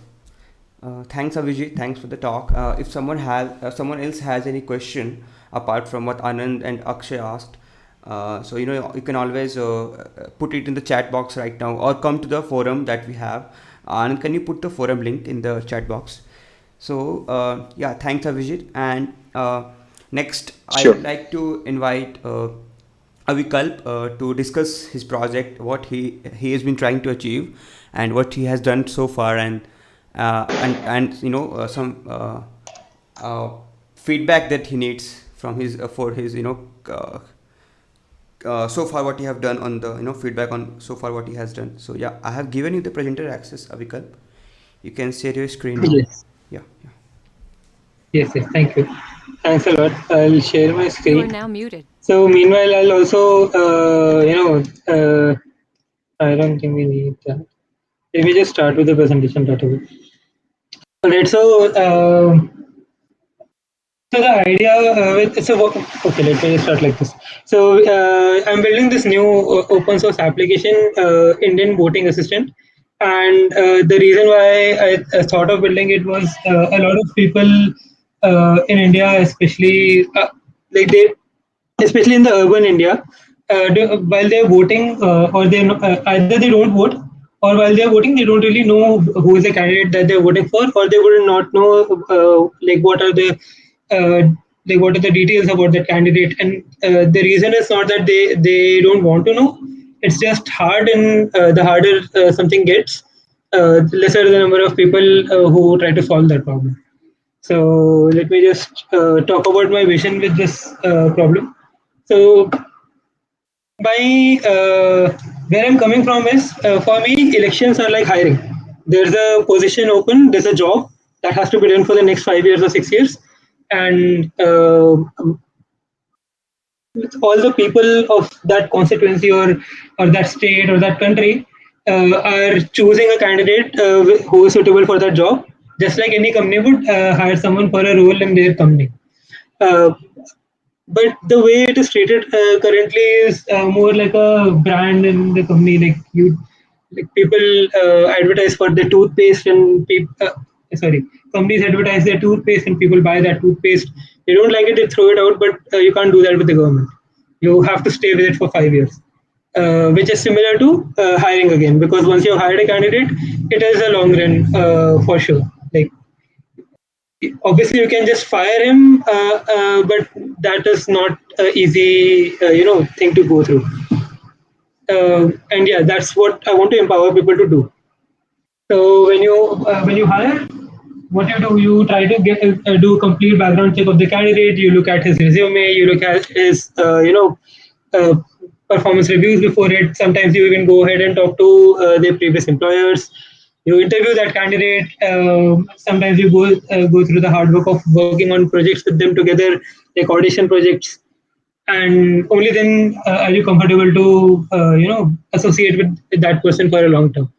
[SPEAKER 1] Thanks, Abhijit. Thanks for the talk. If someone else has any question apart from what Anand and Akshay asked, so you can always put it in the chat box right now, or come to the forum that we have. Anand, can you put the forum link in the chat box? So yeah, thanks, Abhijit. And next,
[SPEAKER 2] Sure.
[SPEAKER 1] I would like to invite Avikalp to discuss his project, what he has been trying to achieve, and what he has done so far, and some feedback that he needs from his for his so far what he have done on the feedback on so far what he has done. So yeah, I have given you the presenter access, Avikalp. You can share your screen now.
[SPEAKER 7] Yes.
[SPEAKER 1] Yeah.
[SPEAKER 7] Yes, thank you. Thanks a lot. I'll share my
[SPEAKER 4] You are
[SPEAKER 7] screen.
[SPEAKER 4] now muted.
[SPEAKER 7] So meanwhile, I'll also, I don't think we need that. Let me just start with the presentation right away. All right. So the idea okay, let me just start like this. So I'm building this new open source application, Indian Voting Assistant, and the reason why I thought of building it was a lot of people in India, especially like they especially in the urban India, while they're voting, or they either they don't vote, or while they're voting, they don't really know who is the candidate that they're voting for, or they would not know like uh, what are the details about the candidate. And the reason is not that they don't want to know; it's just hard, and the harder something gets, lesser the number of people who try to solve that problem. So let me just talk about my vision with this problem. So my where I'm coming from is, for me elections are like hiring. There's a position open, there's a job that has to be done for the next 5 years or 6 years, and all the people of that constituency, or that state or that country are choosing a candidate who is suitable for that job, just like any company would hire someone for a role in their company. Uh, but the way it is treated currently is more like a brand in the company. Like people advertise for the toothpaste, and companies advertise their toothpaste, and people buy that toothpaste. They don't like it, they throw it out. But you can't do that with the government. You have to stay with it for 5 years, which is similar to hiring again. Because once you've hired a candidate, it is a long run for sure. Like obviously you can just fire him, but that is not an easy thing to go through. And yeah, that's what I want to empower people to do. So when you hire, what you do, you try to get do a complete background check of the candidate. You look at his resume, you look at his uh, performance reviews before it. Sometimes you even go ahead and talk to their previous employers. You interview that candidate. Sometimes you go through the hard work of working on projects with them together, like audition projects, and only then are you comfortable to associate with that person for a long term.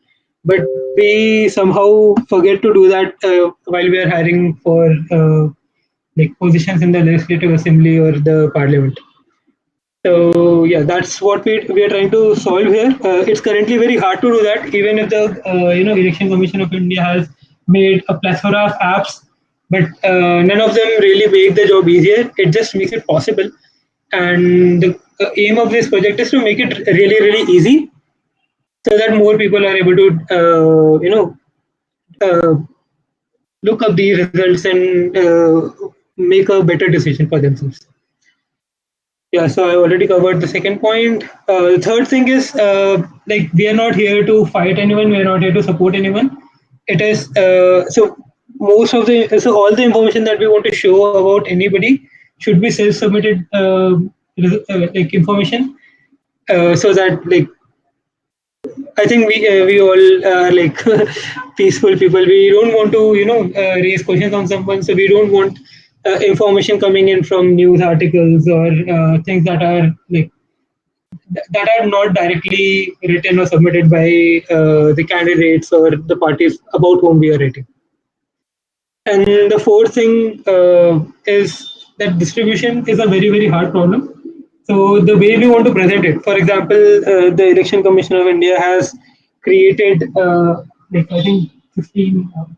[SPEAKER 7] But we somehow forget to do that while we are hiring for like positions in the legislative assembly or the parliament. So yeah, that's what we are trying to solve here. It's currently very hard to do that, even if the Election Commission of India has made a plethora of apps, but none of them really make the job easier. It just makes it possible, and the aim of this project is to make it really easy, so that more people are able to uh, look up these results and make a better decision for themselves. Yeah, so I already covered the second point. The third thing is, like, we are not here to fight anyone. We are not here to support anyone. It is so all the information that we want to show about anybody should be self-submitted like information, so that like I think we all are like peaceful people. We don't want to raise questions on someone, so we don't want information coming in from news articles or things that are like that are not directly written or submitted by the candidates or the parties about whom we are writing. And the fourth thing is that distribution is a very hard problem. So the way we want to present it, for example, the Election Commission of India has created like I think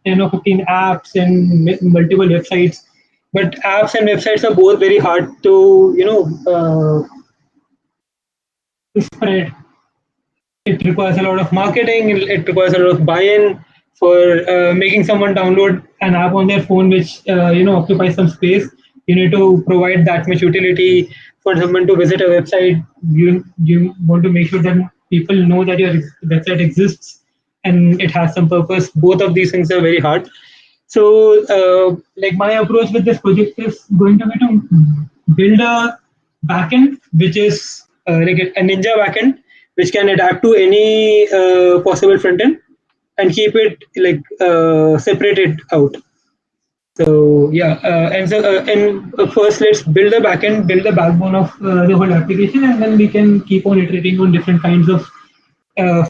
[SPEAKER 7] 10 or 15 apps and multiple websites. But apps and websites are both very hard to spread. It requires a lot of marketing. It requires a lot of buy-in for making someone download an app on their phone, which occupies some space. You need to provide that much utility for someone to visit a website. You want to make sure that people know that your website exists and it has some purpose. Both of these things are very hard. So, like my approach with this project is going to be to build a backend, which is like a Ninja backend, which can adapt to any possible front end and keep it like separated out. So yeah, first let's build the backend, build the backbone of the whole application, and then we can keep on iterating on different kinds of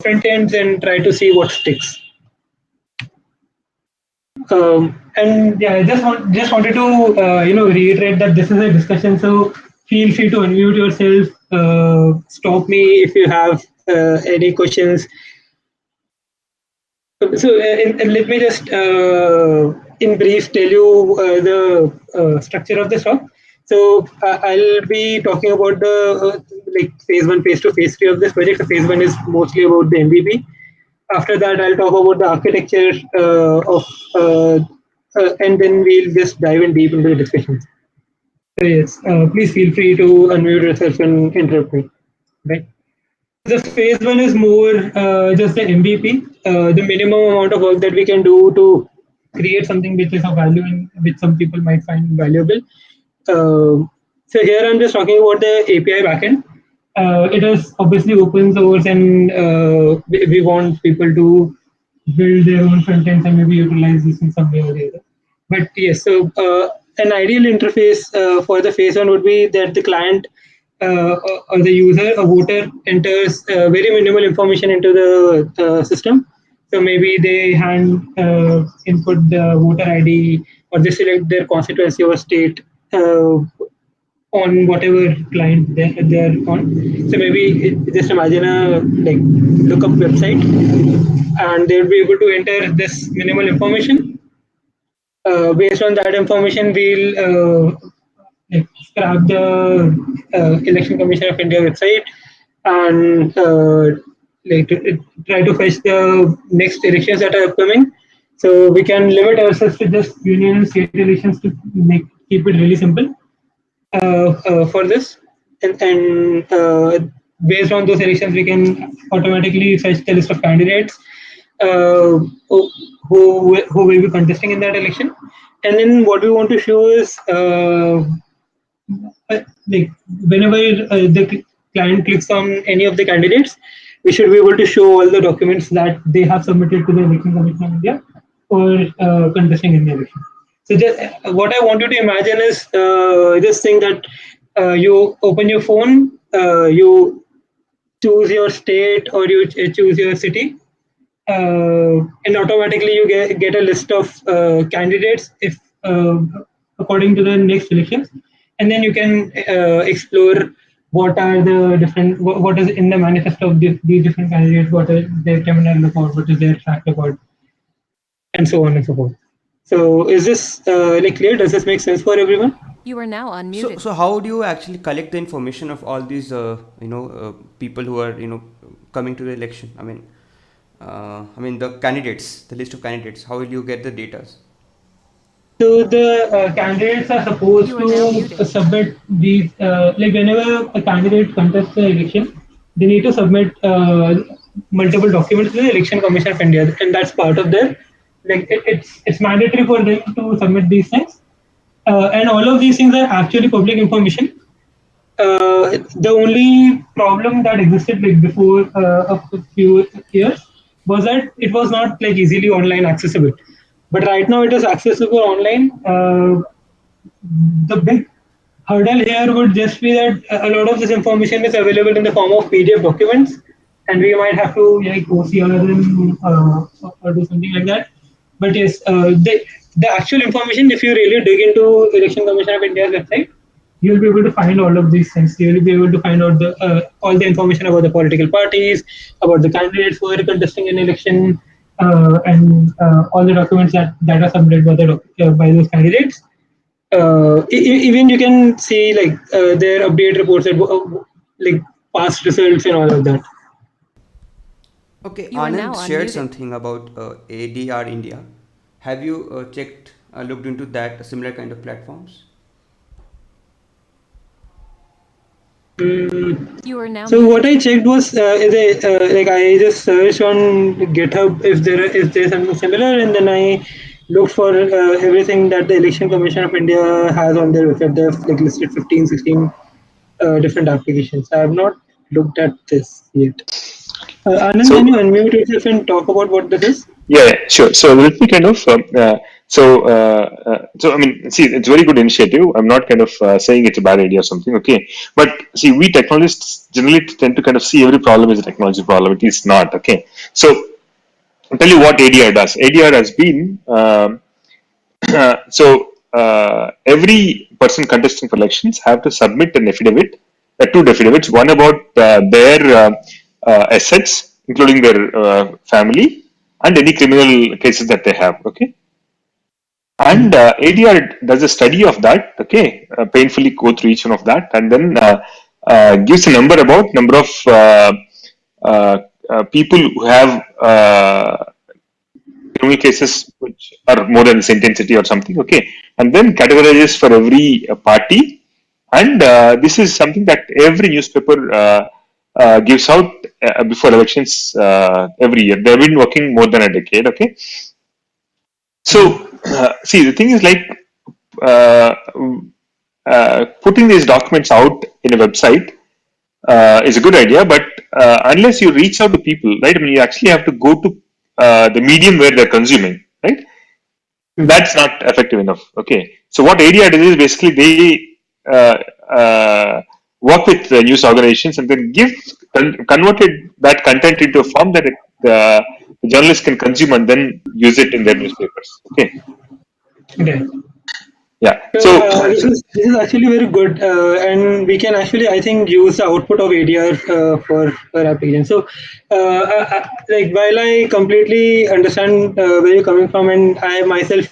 [SPEAKER 7] front ends and try to see what sticks. And yeah, I just wanted to reiterate that this is a discussion, so feel free to unmute yourself, stop me if you have any questions. So let me just in brief tell you the structure of this talk. So I'll be talking about the like phase 1, phase 2, phase 3 of this project. So phase 1 is mostly about the MVP. After that, I'll talk about the architecture and then we'll just dive in deep into the discussion. So yes, please feel free to unmute yourself and interrupt me. Right. The phase 1 is more just the MVP, the minimum amount of work that we can do to create something which is of value and which some people might find valuable. So here I'm just talking about the API backend. It is obviously open source, and we want people to build their own front ends and maybe utilize this in some way or the other. But yes, so an ideal interface for the phase 1 would be that the client or the user, a voter, enters very minimal information into the system. So maybe they hand input the voter ID, or they select their constituency or state on whatever client they're on. So maybe just imagine a like lookup website, and they'll be able to enter this minimal information. Based on that information, we'll scrap the Election Commission of India website and try to fetch the next elections that are upcoming. So we can limit ourselves to just union and state elections to keep it really simple for this. And based on those elections, we can automatically fetch the list of candidates who will be contesting in that election. And then what we want to show is like whenever the client clicks on any of the candidates, we should be able to show all the documents that they have submitted to the Election Commission of India or contesting in the election. So just, what I want you to imagine is this thing that you open your phone, you choose your state or you choose your city, and automatically you get a list of candidates if according to the next elections, and then you can explore what are the different what is in the manifesto of these different candidates, what is their criminal record, what is their track record, and so on and so forth. So is this like clear? Does this make sense for everyone?
[SPEAKER 4] You are now unmuted.
[SPEAKER 1] So how do you actually collect the information of all these people who are coming to the election? I mean the candidates, the list of candidates. How will you get the data?
[SPEAKER 7] So the candidates are supposed to submit these like whenever a candidate contests the election, they need to submit multiple documents to the Election Commission of India, and that's part of their it's mandatory for them to submit these things. And all of these things are actually public information. The only problem that existed before a few years was that it was not easily online accessible. But right now it is accessible online. The big hurdle here would just be that a lot of this information is available in the form of PDF documents, and we might have to OCR them or do something like that. But yes, the actual information, if you really dig into Election Commission of India's website, you'll be able to find all of these things. You'll be able to find out all the information about the political parties, about the candidates who are contesting an election, and all the documents that are submitted by those candidates. Even you can see their update reports, past results and all of that.
[SPEAKER 1] Okay, Anand shared something about ADR India. Have you looked into that similar kind of platforms?
[SPEAKER 4] You are now.
[SPEAKER 7] So what I checked was I just searched on GitHub if there's something similar, and then I looked for everything that the Election Commission of India has on their website. They've listed 15, 16 different applications. I have not looked at this yet. Anand, can you unmute yourself and talk about what this is?
[SPEAKER 2] Yeah, sure. So let me kind of So I mean, see, it's a very good initiative. I'm not kind of saying it's a bad idea or something, okay? But see, we technologists generally tend to kind of see every problem as a technology problem. It is not, okay? So I'll tell you what ADR does. ADR has been every person contesting for elections have to submit an affidavit, two affidavits, one about their assets, including their family, and any criminal cases that they have, okay? And ADR does a study of that, okay, painfully go through each one of that, and then gives a number of people who have criminal cases which are more than this intensity or something, okay, and then categorizes for every party, and this is something that every newspaper gives out before elections every year. They've been working more than a decade, okay. So see, the thing is like putting these documents out in a website is a good idea, but unless you reach out to people, right? I mean, you actually have to go to the medium where they're consuming, right? That's not effective enough. Okay, so what ADR does is basically they work with the news organizations and then converted that content into a form that the journalists can consume and then use it in their newspapers. Okay.
[SPEAKER 7] Okay.
[SPEAKER 2] Yeah.
[SPEAKER 7] So this is actually very good, and we can actually, I think, use the output of ADR for application. So, like, while I completely understand where you're coming from, and I myself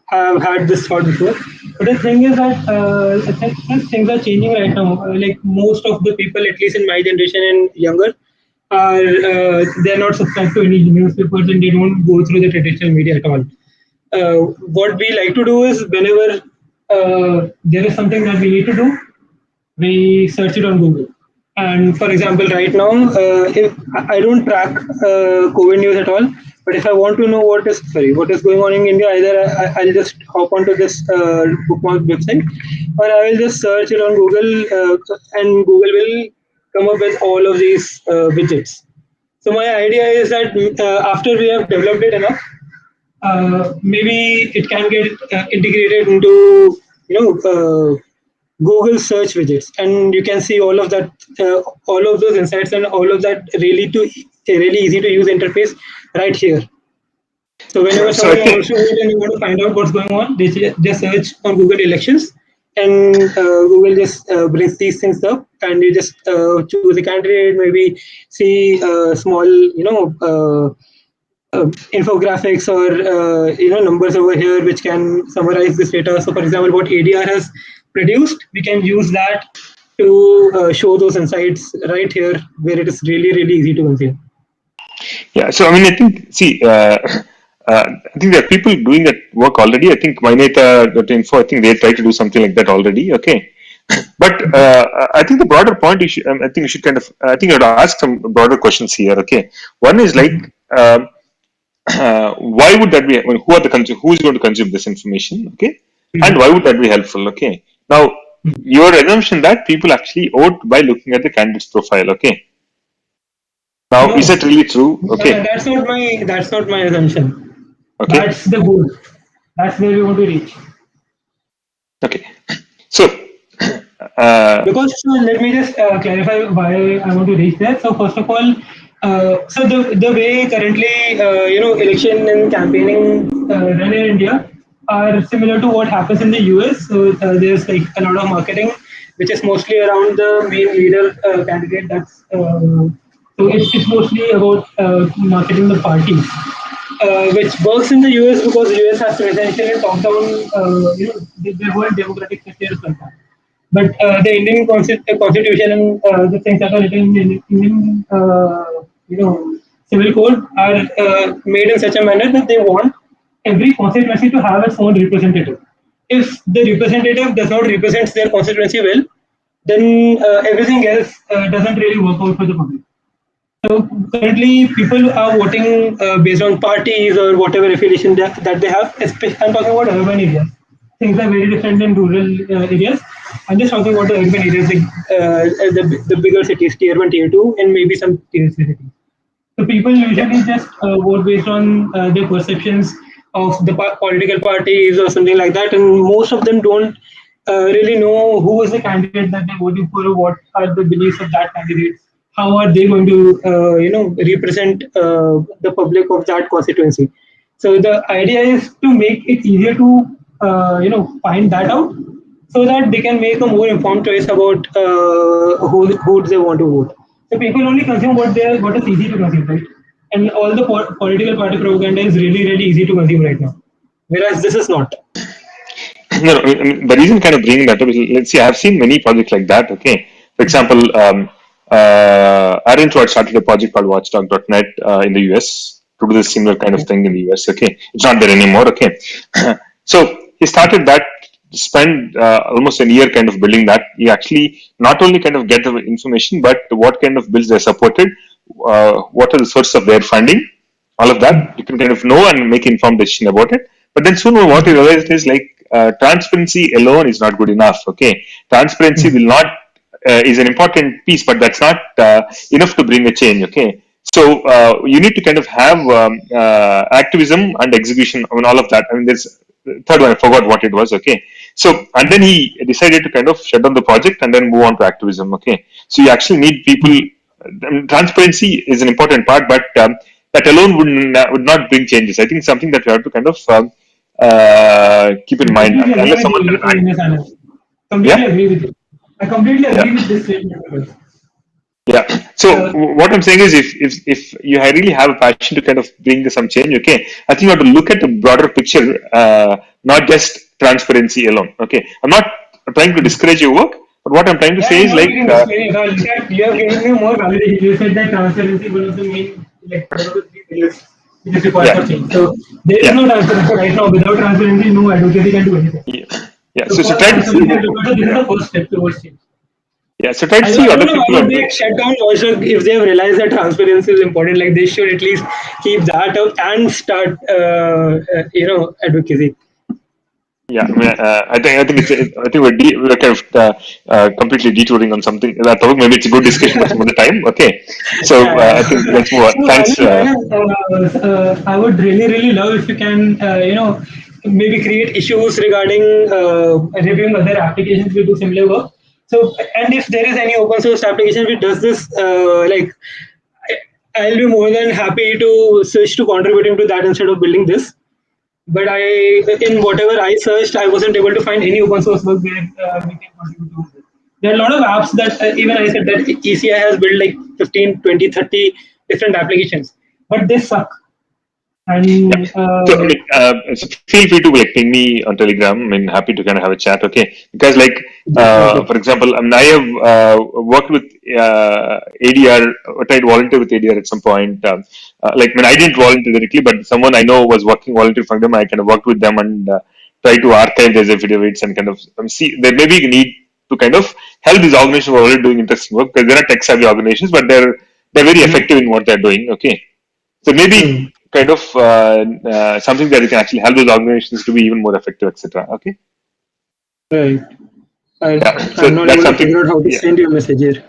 [SPEAKER 7] have had this thought before, but the thing is that things are changing right now. Like most of the people, at least in my generation and younger, are they're not subscribed to any newspapers and they don't go through the traditional media at all. What we like to do is whenever there is something that we need to do, we search it on Google. And for example, right now, if I don't track COVID news at all, but if I want to know what is going on in India, either I'll just hop onto this bookmark website, or I will just search it on Google, and Google will come up with all of these widgets. So my idea is that after we have developed it enough, maybe it can get integrated into Google search widgets, and you can see all of that, all of those insights, and all of that really easy to use interface right here. So whenever somebody wants to read and you want to find out what's going on, they just search on Google Elections, and Google just brings these things up, and you just choose a candidate, maybe see small, infographics or numbers over here which can summarize this data. So for example, what ADR has produced, we can use that to show those insights right here where it is really easy to consume.
[SPEAKER 2] Yeah, so I mean, I think, see, I think there are people doing that work already. I think myneta.info, I think they try to do something like that already. Okay, but I think the broader point I think you should kind of, I think you have to ask some broader questions here. Okay, one is like, why would that be? I mean, who is going to consume this information? Okay, and why would that be helpful? Okay, now your assumption that people actually vote by looking at the candidate's profile. Okay. Now, is that really true? Okay.
[SPEAKER 7] That's not my assumption.
[SPEAKER 2] Okay.
[SPEAKER 7] That's the goal. That's where we want to reach.
[SPEAKER 2] Okay. So,
[SPEAKER 7] because let me just clarify why I want to reach there. So first of all, so the way currently election and campaigning run in India are similar to what happens in the US. So there's like a lot of marketing, which is mostly around the main leader candidate. That's so it's mostly about marketing the parties, which works in the US because the US has presidential and top-down, their whole democratic structure is like that. But the Indian constitution and the things that are written in Indian, civil code are made in such a manner that they want every constituency to have its own representative. If the representative does not represent their constituency well, then everything else doesn't really work out for the public. So currently, people are voting based on parties or whatever affiliation that they have. I'm talking about urban areas. Things are very different in rural areas. I'm just talking about the urban areas, like the bigger cities, tier 1, tier 2, and maybe some tier 3 cities. So people usually just vote based on their perceptions of the political parties or something like that, and most of them don't really know who is the candidate that they're voting for, or what are the beliefs of that candidate, how are they going to represent the public of that constituency. So the idea is to make it easier to find that out, so that they can make a more informed choice about who they want to vote. So people only consume what is easy to consume, right? And all the political party propaganda is really easy to consume right now, whereas this is not.
[SPEAKER 2] No, I mean, the reason kind of bringing that up is, let's see, I've seen many projects like that. Okay, for example, Arya started a project called Watchdog.net in the US to do this similar kind of thing in the US. Okay, it's not there anymore. Okay, so he started that, spent almost a year kind of building that. He actually not only kind of get the information, but what kind of bills they supported, what are the sources of their funding, all of that you can kind of know and make informed decision about it. But then soon what he realized is like transparency alone is not good enough. Okay, transparency will not is an important piece, but that's not enough to bring a change. Okay, so you need to kind of have activism and execution. I mean, all of that. I mean, there's third one. I forgot what it was. Okay, so and then he decided to kind of shut down the project and then move on to activism. Okay, so you actually need people. Transparency is an important part, but that alone would not bring changes. I think something that we have to kind of keep in mind. Unless someone
[SPEAKER 7] completely agree with you. I completely agree with this statement.
[SPEAKER 2] Yeah. So what I'm saying is, if you really have a passion to kind of bring some change, okay, I think you have to look at the broader picture, not just transparency alone. Okay, I'm not trying to discourage your work, but what I'm trying to say is like
[SPEAKER 7] you have given me more validation. You said that transparency is one of the main one of the 3 pillars which is required for change. So there is no transparency right now. Without transparency, no advocacy can do anything.
[SPEAKER 2] Yeah. So try to see.
[SPEAKER 7] This is the first step towards change.
[SPEAKER 2] Yeah, so try to see other people.
[SPEAKER 7] How would they shut down Watchdog if they have realized that transparency is important? Like they should at least keep that up and start, advocacy.
[SPEAKER 2] Yeah, I mean, I think we're kind of completely detouring on something. I thought maybe it's a good discussion for some other time. Okay, so I think let's move on. Thanks.
[SPEAKER 7] I would really love if you can, maybe create issues regarding reviewing other applications which do similar work. So, and if there is any open source application which does this, I'll be more than happy to switch to contributing to that instead of building this. But in whatever I searched, I wasn't able to find any open source work where we can contribute to it. There are a lot of apps that even I said that ECI has built like 15, 20, 30 different applications, but they suck. And
[SPEAKER 2] so feel free to ping me on Telegram. I mean, happy to kind of have a chat. Okay, because for example, I have worked with ADR, tried to volunteer with ADR at some point. I didn't volunteer directly, but someone I know was working volunteer for them. I kind of worked with them and tried to archive their affidavits and kind of see there may be a need to kind of help these organizations who are already doing interesting work, because they're not tech-savvy organizations, but they're very effective in what they're doing. Okay, so maybe kind of something that you can actually help those organizations to be even more effective, etc. Okay.
[SPEAKER 7] Right.
[SPEAKER 2] So
[SPEAKER 7] I'm not able to figure out how to send you a message here.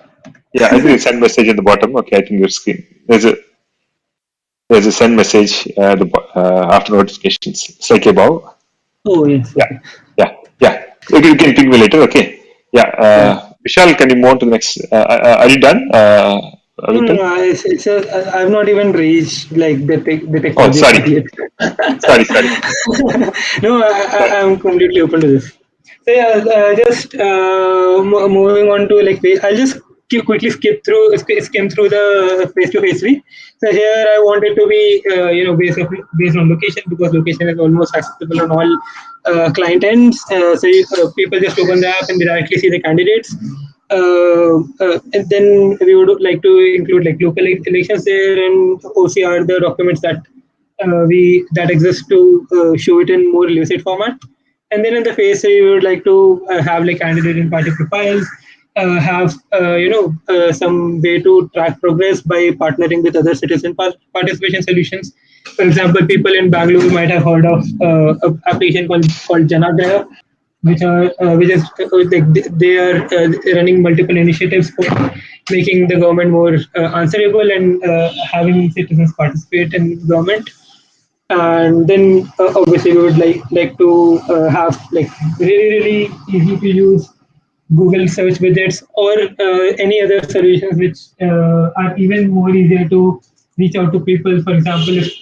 [SPEAKER 2] Yeah, I think you send message at the bottom. Okay, I think your screen there's a send message after notifications. It's like above.
[SPEAKER 7] Oh yes.
[SPEAKER 2] Yeah. You can ping me later. Okay. Yeah. Vishal, can you move on to the next? Are you done?
[SPEAKER 7] No, I've not even reached like the technology.
[SPEAKER 2] Oh, sorry. Sorry.
[SPEAKER 7] No, I'm completely open to this. So yeah, just moving on to I'll just quickly skim through the face-to-face week. So here I wanted to be based on location, because location is almost accessible on all client ends. So people just open the app and directly see the candidates. And then we would like to include local elections there, and OCR the documents that that exist to show it in more lucid format. And then in the phase we would like to have candidate and party profiles, have some way to track progress by partnering with other citizen participation solutions. For example, people in Bangalore might have heard of an application called Janagrah, which is they are running multiple initiatives for making the government more answerable and having citizens participate in government. And then obviously we would like to have like really easy to use Google search widgets or any other solutions which are even more easier to reach out to people. For example, if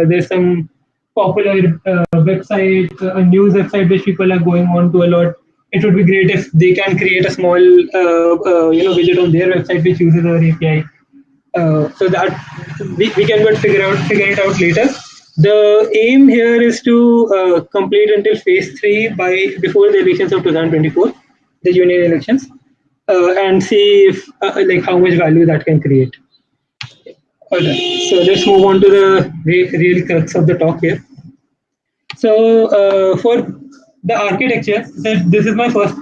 [SPEAKER 7] there's some popular website, a news website which people are going on to a lot, it would be great if they can create a small widget on their website which uses our API. So that we can but figure it out later. The aim here is to complete until phase 3 by before the elections of 2024, the union elections, and see if like how much value that can create. Alright, so let's move on to the real crux of the talk here. So for the architecture, this is my first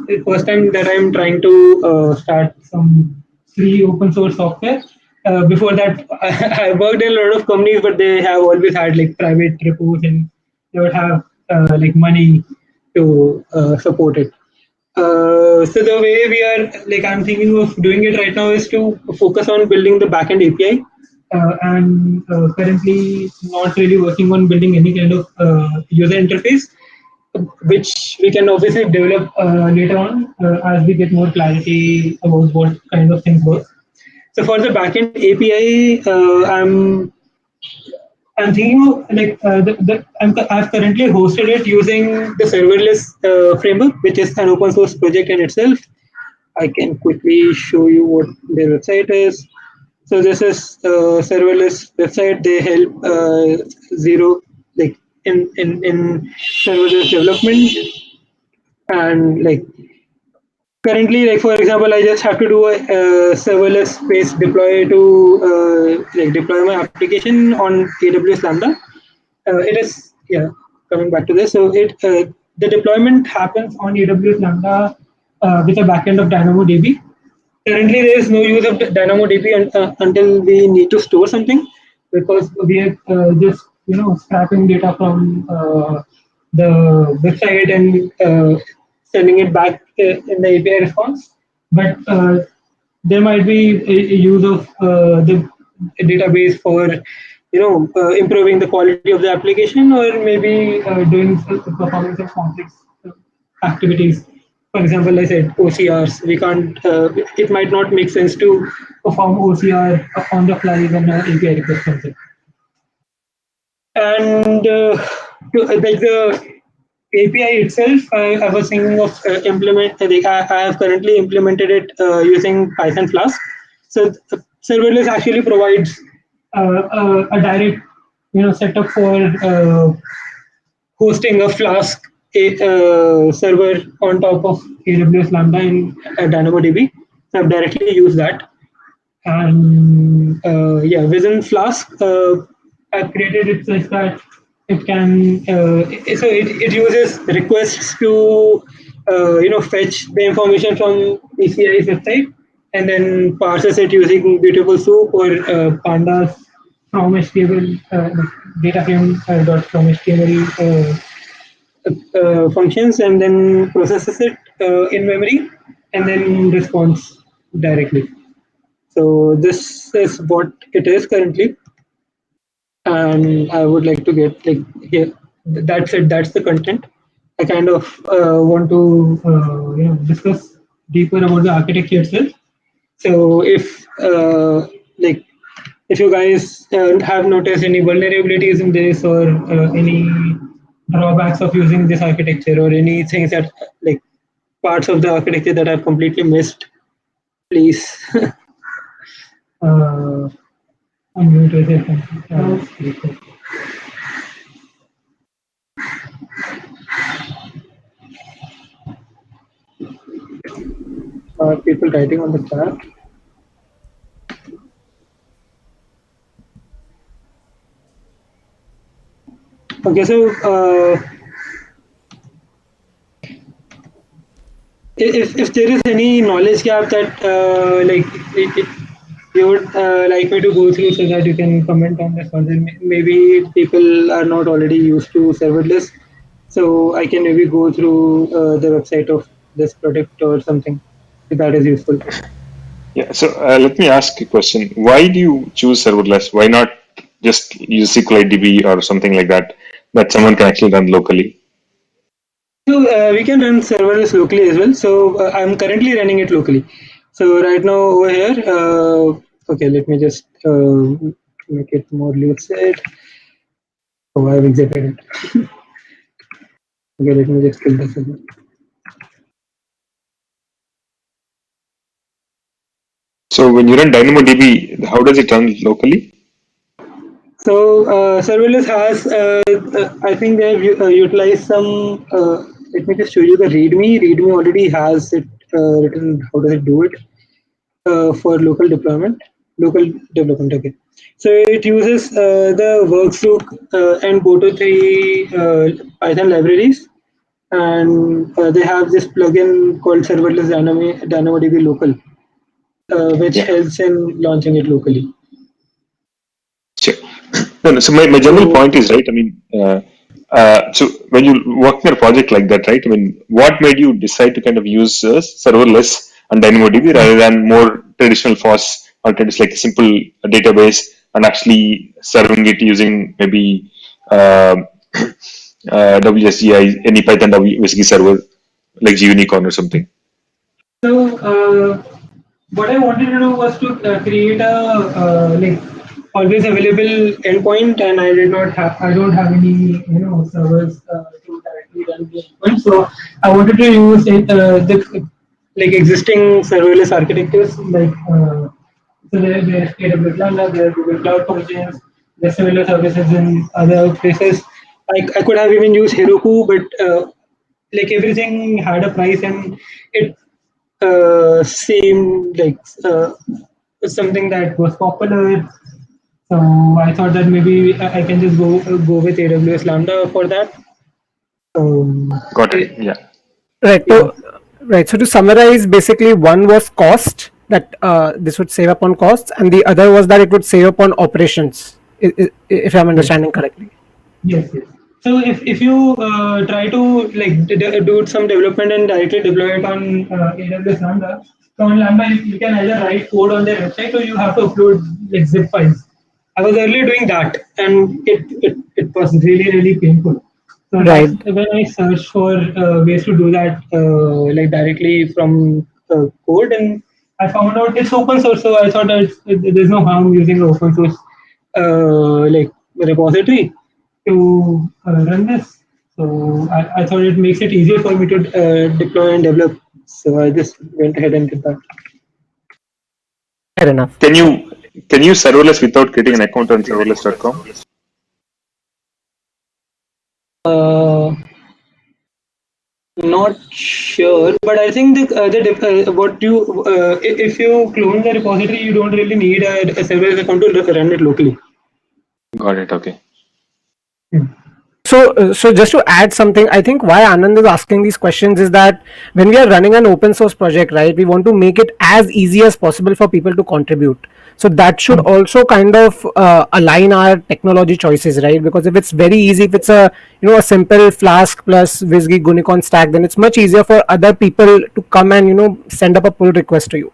[SPEAKER 7] time that I'm trying to start some free open source software. Before that, I worked in a lot of companies, but they have always had like private repos and they would have like money to support it. So the way we are like I'm thinking of doing it right now is to focus on building the backend API, and currently not really working on building any kind of user interface, which we can obviously develop later on as we get more clarity about what kind of things work. So for the backend API, I'm thinking of like I've currently hosted it using the serverless framework, which is an open source project in itself. I can quickly show you what their website is. So this is serverless website. They help zero like in serverless development, and like currently, like for example, I just have to do a serverless space deploy to like deploy my application on AWS Lambda. It is coming back to this. So the deployment happens on AWS Lambda with a backend of DynamoDB. Currently, there is no use of DynamoDB until we need to store something, because we are just scrapping data from the website and sending it back in the API response. But there might be a use of the database for improving the quality of the application, or maybe doing performing some complex activities. For example, I said OCRs. We can't. It might not make sense to perform OCR on the fly when an API request comes in. And like the API itself, I was thinking of implement. I have currently implemented it using Python Flask. So serverless actually provides a direct setup for hosting a Flask server on top of AWS Lambda in DynamoDB. So I've directly used that. And within Flask, I've created it such that it can, it uses requests to, fetch the information from PCI's website and then parses it using Beautiful Soup or Pandas from HTML, data frame dot from HTML functions, and then processes it in memory and then responds directly. So this is what it is currently, and I would like to get like here. That's it. That's the content. I kind of want to discuss deeper about the architecture itself. So if if you guys have noticed any vulnerabilities in this, or any drawbacks of using this architecture, or any things that like parts of the architecture that I've completely missed, please. Unmute yourself. People writing on the chat. Okay, so if there is any knowledge gap that you would like me to go through, so that you can comment on this one, maybe people are not already used to serverless, so I can maybe go through the website of this product or something, if that is useful.
[SPEAKER 2] Yeah, so let me ask a question. Why do you choose serverless? Why not just use SQLite DB or something like that? that someone can actually run locally?
[SPEAKER 7] So we can run serverless locally as well. So I'm currently running it locally. So right now over here, okay, let me just make it more lucid. Oh, I've exited it. Okay, let me just kill this again.
[SPEAKER 2] So when you run DynamoDB, how does it run locally?
[SPEAKER 7] So serverless has, I think they have utilized some. Let me just show you the README. README already has it written. How does it do it for local deployment? Local development. Okay. So it uses the workflow and Boto3 Python libraries, and they have this plugin called serverless DynamoDB local, which helps in launching it locally.
[SPEAKER 2] Sure. No, so my general point is, right, I mean, so when you work in a project like that, right, I mean, what made you decide to kind of use serverless and DynamoDB rather than more traditional FOSS alternatives like a simple database and actually serving it using maybe WSGI, any Python WSGI server like GUnicorn or something?
[SPEAKER 7] So what I wanted to do was to create a like always available endpoint, and I don't have any servers to directly run the endpoint. So I wanted to use the like existing serverless architectures like so there's AWS Lambda, there's Google Cloud Functions, there's similar services in other places. I could have even used Heroku, but like everything had a price, and it seemed like something that was popular. So I thought that maybe I can just go with AWS Lambda for that.
[SPEAKER 2] Got it. Yeah.
[SPEAKER 5] Right. So, right. So to summarize, basically, one was cost, that this would save up on costs, and the other was that it would save up on operations, if I'm understanding correctly.
[SPEAKER 7] Yes, yes. So if you try to like do some development and directly deploy it on AWS Lambda, so on Lambda you can either write code on their website or you have to upload like zip files. I was earlier doing that, and it was really painful. So
[SPEAKER 5] Right.
[SPEAKER 7] that's when I searched for ways to do that like directly from code, and I found out it's open source. So I thought that there's no harm using the open source like repository to run this. So I thought it makes it easier for me to deploy and develop. So I just went ahead and did that.
[SPEAKER 5] Fair enough.
[SPEAKER 2] Can you serverless without creating an account on serverless.com?
[SPEAKER 7] Not sure, but I think what you if you clone the repository, you don't really need a serverless account to run it locally.
[SPEAKER 2] Got it. Okay.
[SPEAKER 5] So just to add something, I think why Anand is asking these questions is that when we are running an open source project, right, we want to make it as easy as possible for people to contribute. So that should also kind of align our technology choices, right? Because if it's very easy, if it's a a simple Flask plus WSGI Unicorn stack, then it's much easier for other people to come and send up a pull request to you.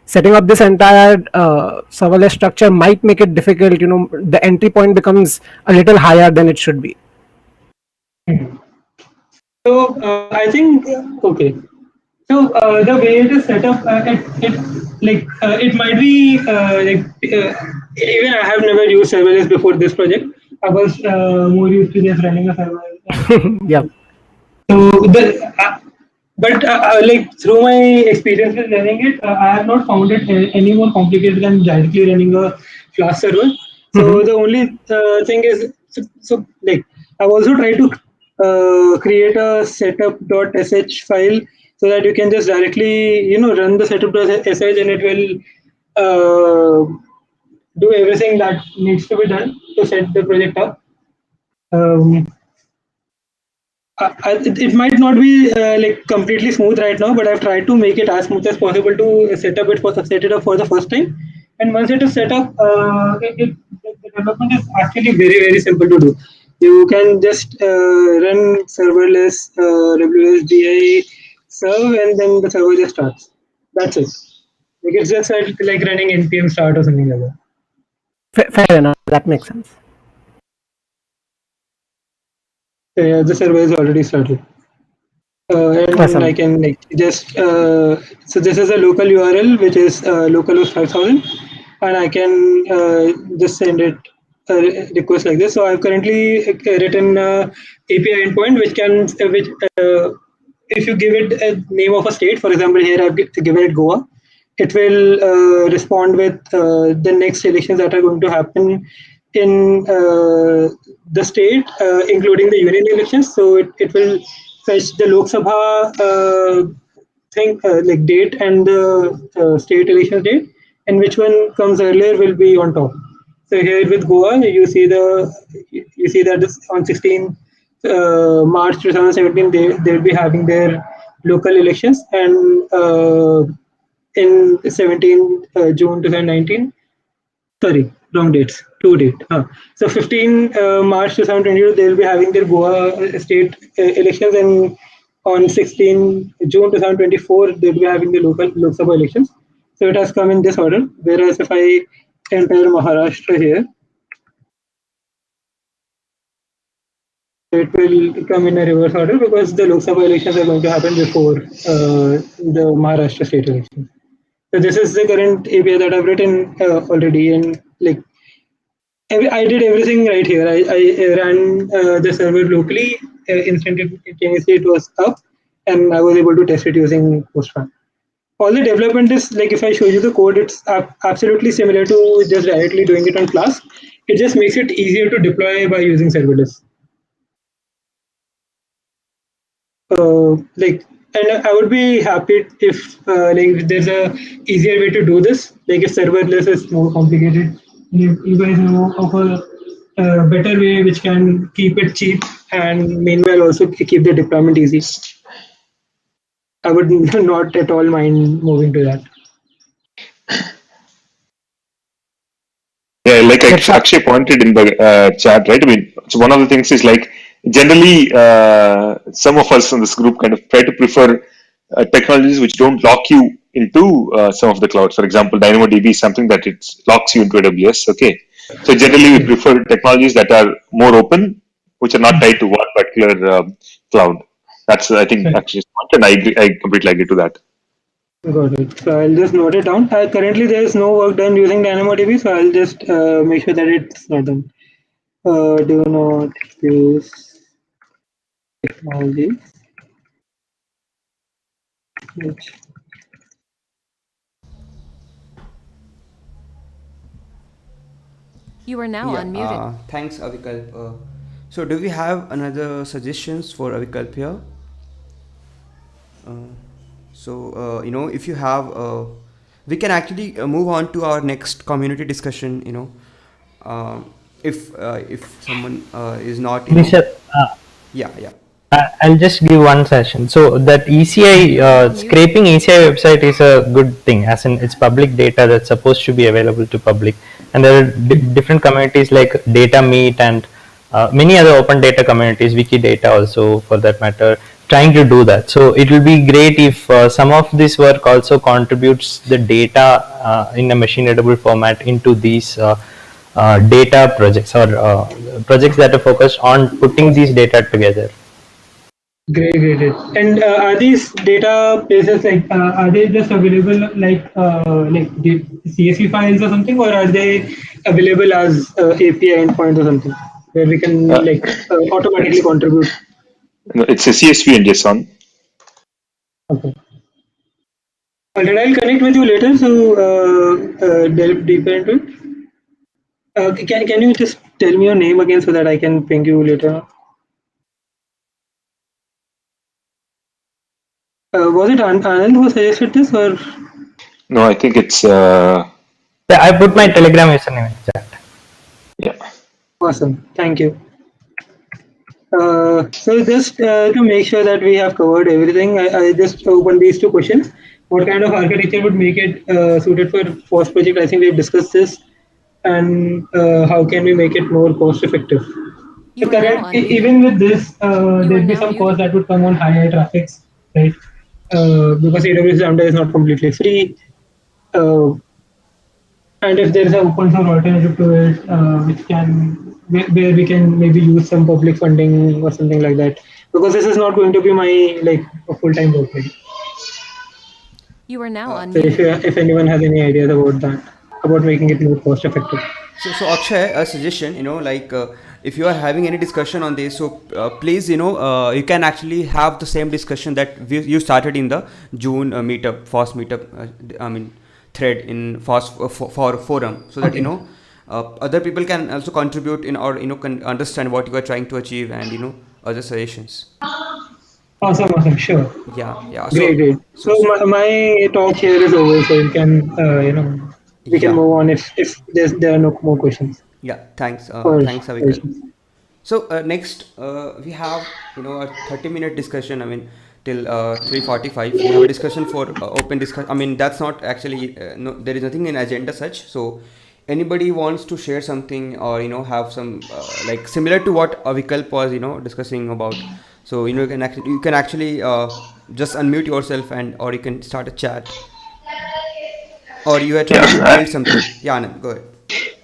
[SPEAKER 5] Setting up this entire serverless structure might make it difficult. The entry point becomes a little higher than it should be.
[SPEAKER 7] So I think okay. So the way it is set up, it might be even I have never used serverless before this project. I was more used to just running a server.
[SPEAKER 5] Yeah.
[SPEAKER 7] So but like through my experience with running it, I have not found it any more complicated than directly running a Flask server. So the only thing is, so like I've also tried to create a setup.sh file so that you can just directly run the setup.sh and it will do everything that needs to be done to set the project up. It might not be like completely smooth right now, but I've tried to make it as smooth as possible to set it up for the first time. And once it is set up, the development is actually very simple to do. You can just run serverless WSGI serve, and then the server just starts. That's it. Like it's just like running npm start or something like that.
[SPEAKER 5] Fair enough. That makes sense.
[SPEAKER 7] Yeah, the server is already started. And
[SPEAKER 5] Awesome.
[SPEAKER 7] I can like just so this is a local URL which is localhost 5000, and I can just send it a request like this. So I've currently written API endpoint which can which if you give it a name of a state, for example, here I've given it Goa, it will respond with the next elections that are going to happen in the state, including the union elections. So it will fetch the Lok Sabha thing, like date and the state election date, and which one comes earlier will be on top. So here with Goa, you see that this on 16th March 2017 they'll be having their local elections, and in 17th June 2019. Sorry, wrong dates. Two date. So 15 March 2022, they will be having their Goa state elections, and on 16 June 2024, they will be having the local Lok Sabha elections. So it has come in this order. Whereas if I enter Maharashtra here, it will come in a reverse order because the Lok Sabha elections are going to happen before the Maharashtra state elections. So this is the current API that I've written already, and like I did everything right here. I ran the server locally, instantaneously it was up, and I was able to test it using Postman. All the development is like if I show you the code, it's absolutely similar to just directly doing it on Flask. It just makes it easier to deploy by using serverless. Like, and I would be happy if like there's a easier way to do this. Like if serverless is more complicated, you guys know of a better way which can keep it cheap and meanwhile also keep the deployment easy. I would not at all mind moving to that.
[SPEAKER 2] Yeah, like Akshay pointed in the chat, right? I mean, so one of the things is like generally some of us in this group kind of try to prefer technologies which don't lock you into some of the clouds. For example, DynamoDB is something that it locks you into AWS. Okay, so generally we prefer technologies that are more open, which are not tied to one particular cloud. That's I think Akshay's point, and I agree. I completely agree to that.
[SPEAKER 7] Got it. So I'll just note it down. Currently, there is no work done using DynamoDB, so I'll just make sure that it's not done. Do not use technology which
[SPEAKER 4] You are now unmuted.
[SPEAKER 1] Thanks, Avikalp. So, do we have another suggestions for Avikalp here? You know, if you have, we can actually move on to our next community discussion. You know, if someone is not.
[SPEAKER 8] Vishal,
[SPEAKER 1] Yeah.
[SPEAKER 8] I'll just give one session. So that ECI scraping ECI website is a good thing, as in it's public data that's supposed to be available to public, and there are different communities like DataMeet and many other open data communities, Wikidata also for that matter, trying to do that. So it will be great if some of this work also contributes the data in a machine readable format into these data projects or projects that are focused on putting these data together.
[SPEAKER 7] Great. And are these databases like are they just available like the CSV files or something, or are they available as API endpoints or something where we can automatically contribute?
[SPEAKER 2] No, it's a CSV and JSON.
[SPEAKER 7] Okay. Alright, I'll connect with you later to delve deeper into it. Can you just tell me your name again so that I can ping you later? Was it Anand who suggested this, or?
[SPEAKER 2] No, I think it's.
[SPEAKER 8] Yeah, I put my Telegram username in chat.
[SPEAKER 2] Yeah.
[SPEAKER 7] Awesome. Thank you. So just to make sure that we have covered everything, I just opened these two questions. What kind of architecture would make it suited for FOSS project? I think we've discussed this. And how can we make it more cost effective? Even with this, there'd be some cost that would come on higher traffics, right? Because AWS Lambda is not completely free. And if there is an open source alternative to it, which can where we can maybe use some public funding or something like that, because this is not going to be my like a full-time work. Right?
[SPEAKER 4] You are now
[SPEAKER 7] So
[SPEAKER 4] unmuted.
[SPEAKER 7] if anyone has any ideas about that, about making it more cost effective.
[SPEAKER 1] So Akshay, a suggestion, like if you are having any discussion on this, so please, you can actually have the same discussion that you started in the June meetup, FOSS meetup, thread in FOSS for forum, so that,
[SPEAKER 7] Okay.
[SPEAKER 1] other people can also contribute in, or, can understand what you are trying to achieve, and, other suggestions.
[SPEAKER 7] Awesome, sure.
[SPEAKER 1] Yeah.
[SPEAKER 7] Great. So my talk here is over, so you can we can
[SPEAKER 1] Yeah.
[SPEAKER 7] move on if there are no more questions.
[SPEAKER 1] Yeah, thanks.
[SPEAKER 7] Or
[SPEAKER 1] Thanks, Avikalp. So next, we have, a 30-minute discussion. Till 3:45, we have a discussion for open discussion. That's not actually no. There is nothing in agenda such. So anybody wants to share something, or, have some like similar to what Avikalp was, discussing about. So, you can actually just unmute yourself, and or you can start a chat, or you are trying to
[SPEAKER 2] Yeah,
[SPEAKER 1] build something. Yeah, Anand, go ahead.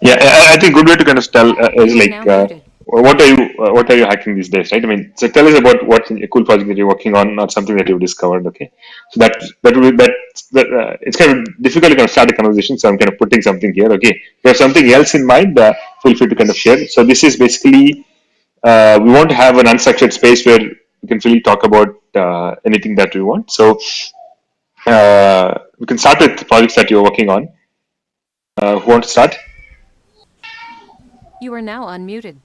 [SPEAKER 2] yeah. I think good way to kind of tell is
[SPEAKER 4] You are
[SPEAKER 2] like
[SPEAKER 4] now muted.
[SPEAKER 2] what are you hacking these days, right? So tell us about what a cool project that you're working on, or something that you've discovered. Okay, so that will be it's kind of difficult to kind of start a conversation. So I'm kind of putting something here. Okay, if you have something else in mind, feel free to kind of share. So this is basically we want to have an unstructured space where we can freely talk about anything that we want. So we can start with projects that you're working on. Who want to start?
[SPEAKER 4] You are now unmuted.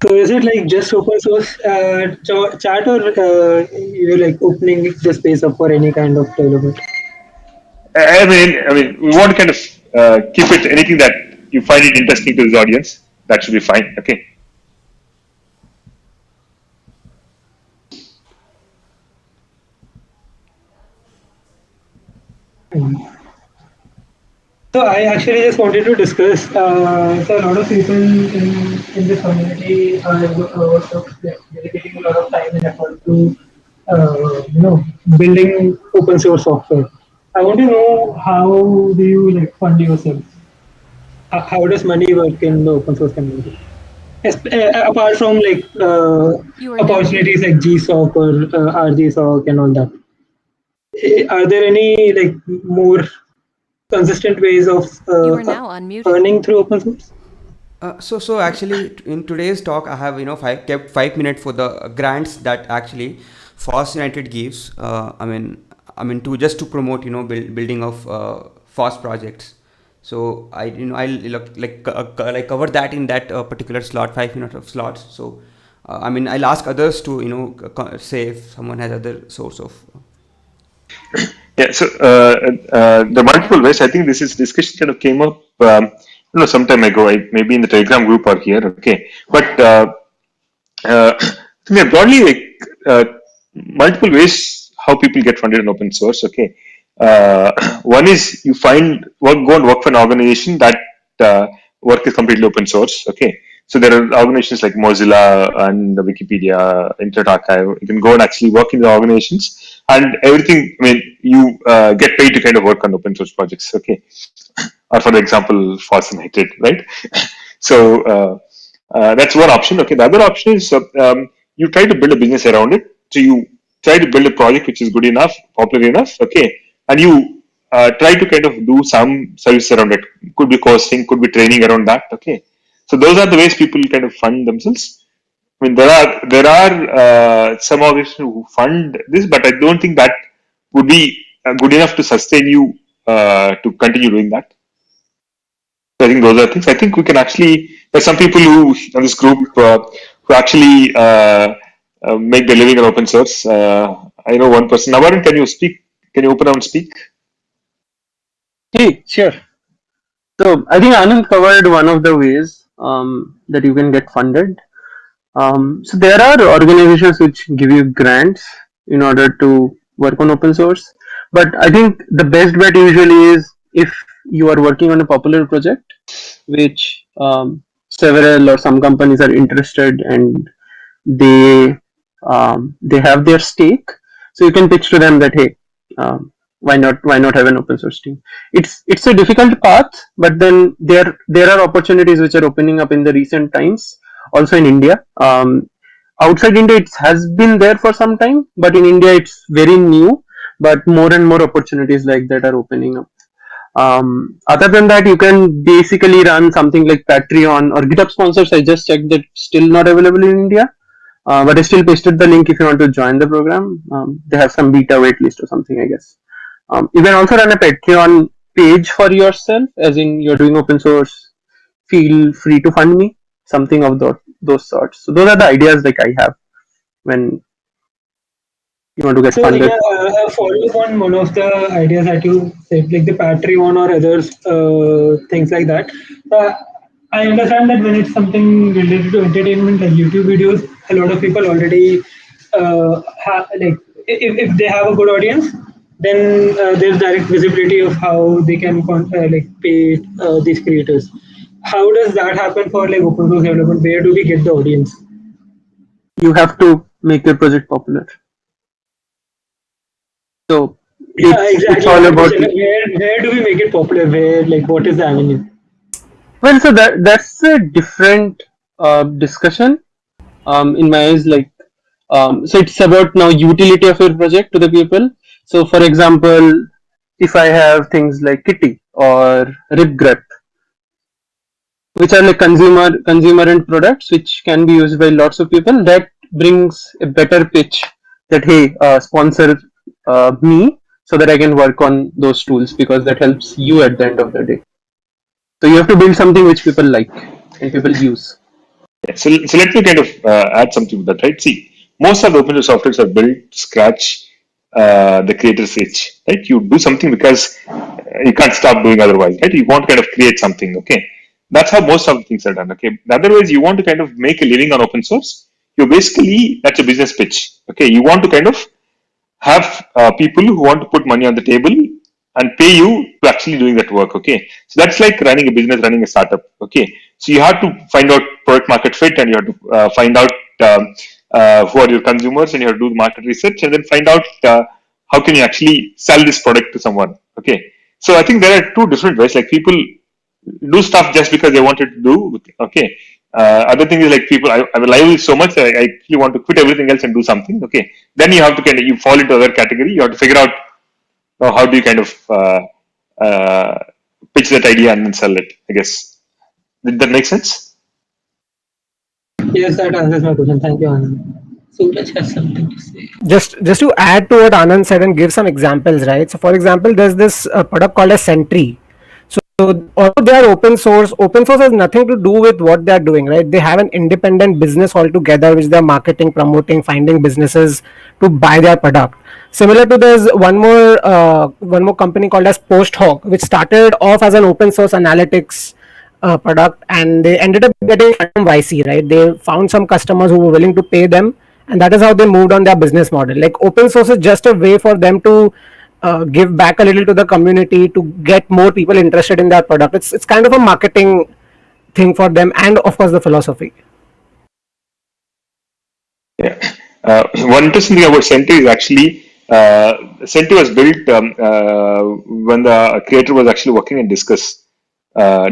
[SPEAKER 7] So is it like just open source chat, or you're like opening the space up for any kind of development?
[SPEAKER 2] We want to kind of keep it anything that you find it interesting to this audience. That should be fine. Okay.
[SPEAKER 7] So I actually just wanted to discuss. So a lot of people in this community are dedicating a lot of time and effort to building open source software. I want to know, how do you like fund yourself? How does money work in the open source community? Apart from like
[SPEAKER 4] You are now
[SPEAKER 7] opportunities
[SPEAKER 4] muted.
[SPEAKER 7] like GSOC or RGSOC and all that. Are there any like more consistent ways of
[SPEAKER 4] You are now unmuted.
[SPEAKER 7] earning through open source?
[SPEAKER 1] So actually, in today's talk, I have, kept 5 minutes for the grants that actually FOSS United gives. To just to promote, building of FOSS projects. So I'll cover that in that particular slot, 5 minutes of slots. So I'll ask others to, say if someone has other source of.
[SPEAKER 2] Yeah. So the multiple ways. I think this discussion kind of came up, some time ago. Maybe in the Telegram group or here. Okay. But broadly, like multiple ways how people get funded in open source. Okay. One is you go and work for an organization that work is completely open source. Okay. So there are organizations like Mozilla and Wikipedia, Internet Archive. You can go and actually work in the organizations, and everything. You get paid to kind of work on open source projects. Okay. Or for example, FOSS United, right? So that's one option. Okay. The other option is you try to build a business around it. So you try to build a project which is good enough, popular enough. Okay. And you try to kind of do some service around it. Could be costing, could be training around that. Okay. So those are the ways people kind of fund themselves. There are some organizations who fund this, but I don't think that would be good enough to sustain you to continue doing that. I think those are things. I think we can actually. There's some people who on this group who actually make their living on open source. I know one person. Navarin, can you speak? Can you open up and speak?
[SPEAKER 9] Hey, sure. So I think Anand covered one of the ways that you can get funded. So there are organizations which give you grants in order to work on open source. But I think the best bet usually is if you are working on a popular project, which several or some companies are interested and they have their stake. So you can pitch to them that, hey, why not have an open source team? It's a difficult path, but then there are opportunities which are opening up in the recent times also in India. Outside India, it has been there for some time, but in India, it's very new. But more and more opportunities like that are opening up. Other than that, you can basically run something like Patreon or GitHub sponsors. I just checked that still not available in India, but I still pasted the link if you want to join the program. They have some beta waitlist or something, I guess. You can also run a Patreon page for yourself, as in you're doing open source. Feel free to fund me, something of those sorts. So those are the ideas like I have when you want to get
[SPEAKER 7] So
[SPEAKER 9] funded.
[SPEAKER 7] yeah, follow up on one of the ideas that you said, like the Patreon or others, things like that. Uh, I understand that when it's something related to entertainment, like YouTube videos, a lot of people already like if they have a good audience, then there's direct visibility of how they can like pay these creators. How does that happen for like open source development? Where do we get the audience?
[SPEAKER 9] You have to make your project popular. So
[SPEAKER 7] Yeah,
[SPEAKER 9] it's
[SPEAKER 7] exactly.
[SPEAKER 9] all
[SPEAKER 7] That
[SPEAKER 9] about.
[SPEAKER 7] question, like, where do we make it popular? Where, like, what is the avenue?
[SPEAKER 9] Well, so that's a different discussion. In my eyes, like, so it's about now utility of your project to the people. So, for example, if I have things like Kitty or RipGrep, which are like consumer end products which can be used by lots of people, that brings a better pitch that hey, sponsor me so that I can work on those tools, because that helps you at the end of the day. So you have to build something which people like and people use.
[SPEAKER 2] Yeah, so let me kind of add something to that, right? See, most of the open source softwares are built to scratch the creator's itch, right? You do something because you can't stop doing otherwise, right? You want to kind of create something, okay? That's how most of the things are done, okay? Otherwise, you want to kind of make a living on open source. You basically, that's a business pitch, okay? You want to kind of have people who want to put money on the table and pay you to actually doing that work, okay? So that's like running a business, running a startup, okay? So you have to find out product market fit, and you have to find out who are your consumers, and you have to do the market research, and then find out how can you actually sell this product to someone, okay? So I think there are two different ways. Like, people do stuff just because they wanted to do, okay? Other thing is like, people, I live so much, I actually want to quit everything else and do something, okay? Then you have to kind of, you fall into other category. You have to figure out how do you kind of pitch that idea and then sell it, I guess. Did that make sense?
[SPEAKER 7] Yes, that answers my question. Thank you, Anand. Suraj has something to say.
[SPEAKER 5] Just to add to what Anand said and give some examples, right? So, for example, there's this product called a Sentry. So, although they are open source has nothing to do with what they are doing, right? They have an independent business altogether, which they are marketing, promoting, finding businesses to buy their product. Similar to, there's one more company called as Posthawk, which started off as an open source analytics product, and they ended up getting from YC, right? They found some customers who were willing to pay them, and that is how they moved on their business model. Like, open source is just a way for them to give back a little to the community, to get more people interested in their product. It's kind of a marketing thing for them, and of course the philosophy.
[SPEAKER 2] Yeah. One interesting thing about Sentry is actually, Sentry was built when the creator was actually working in Discuss.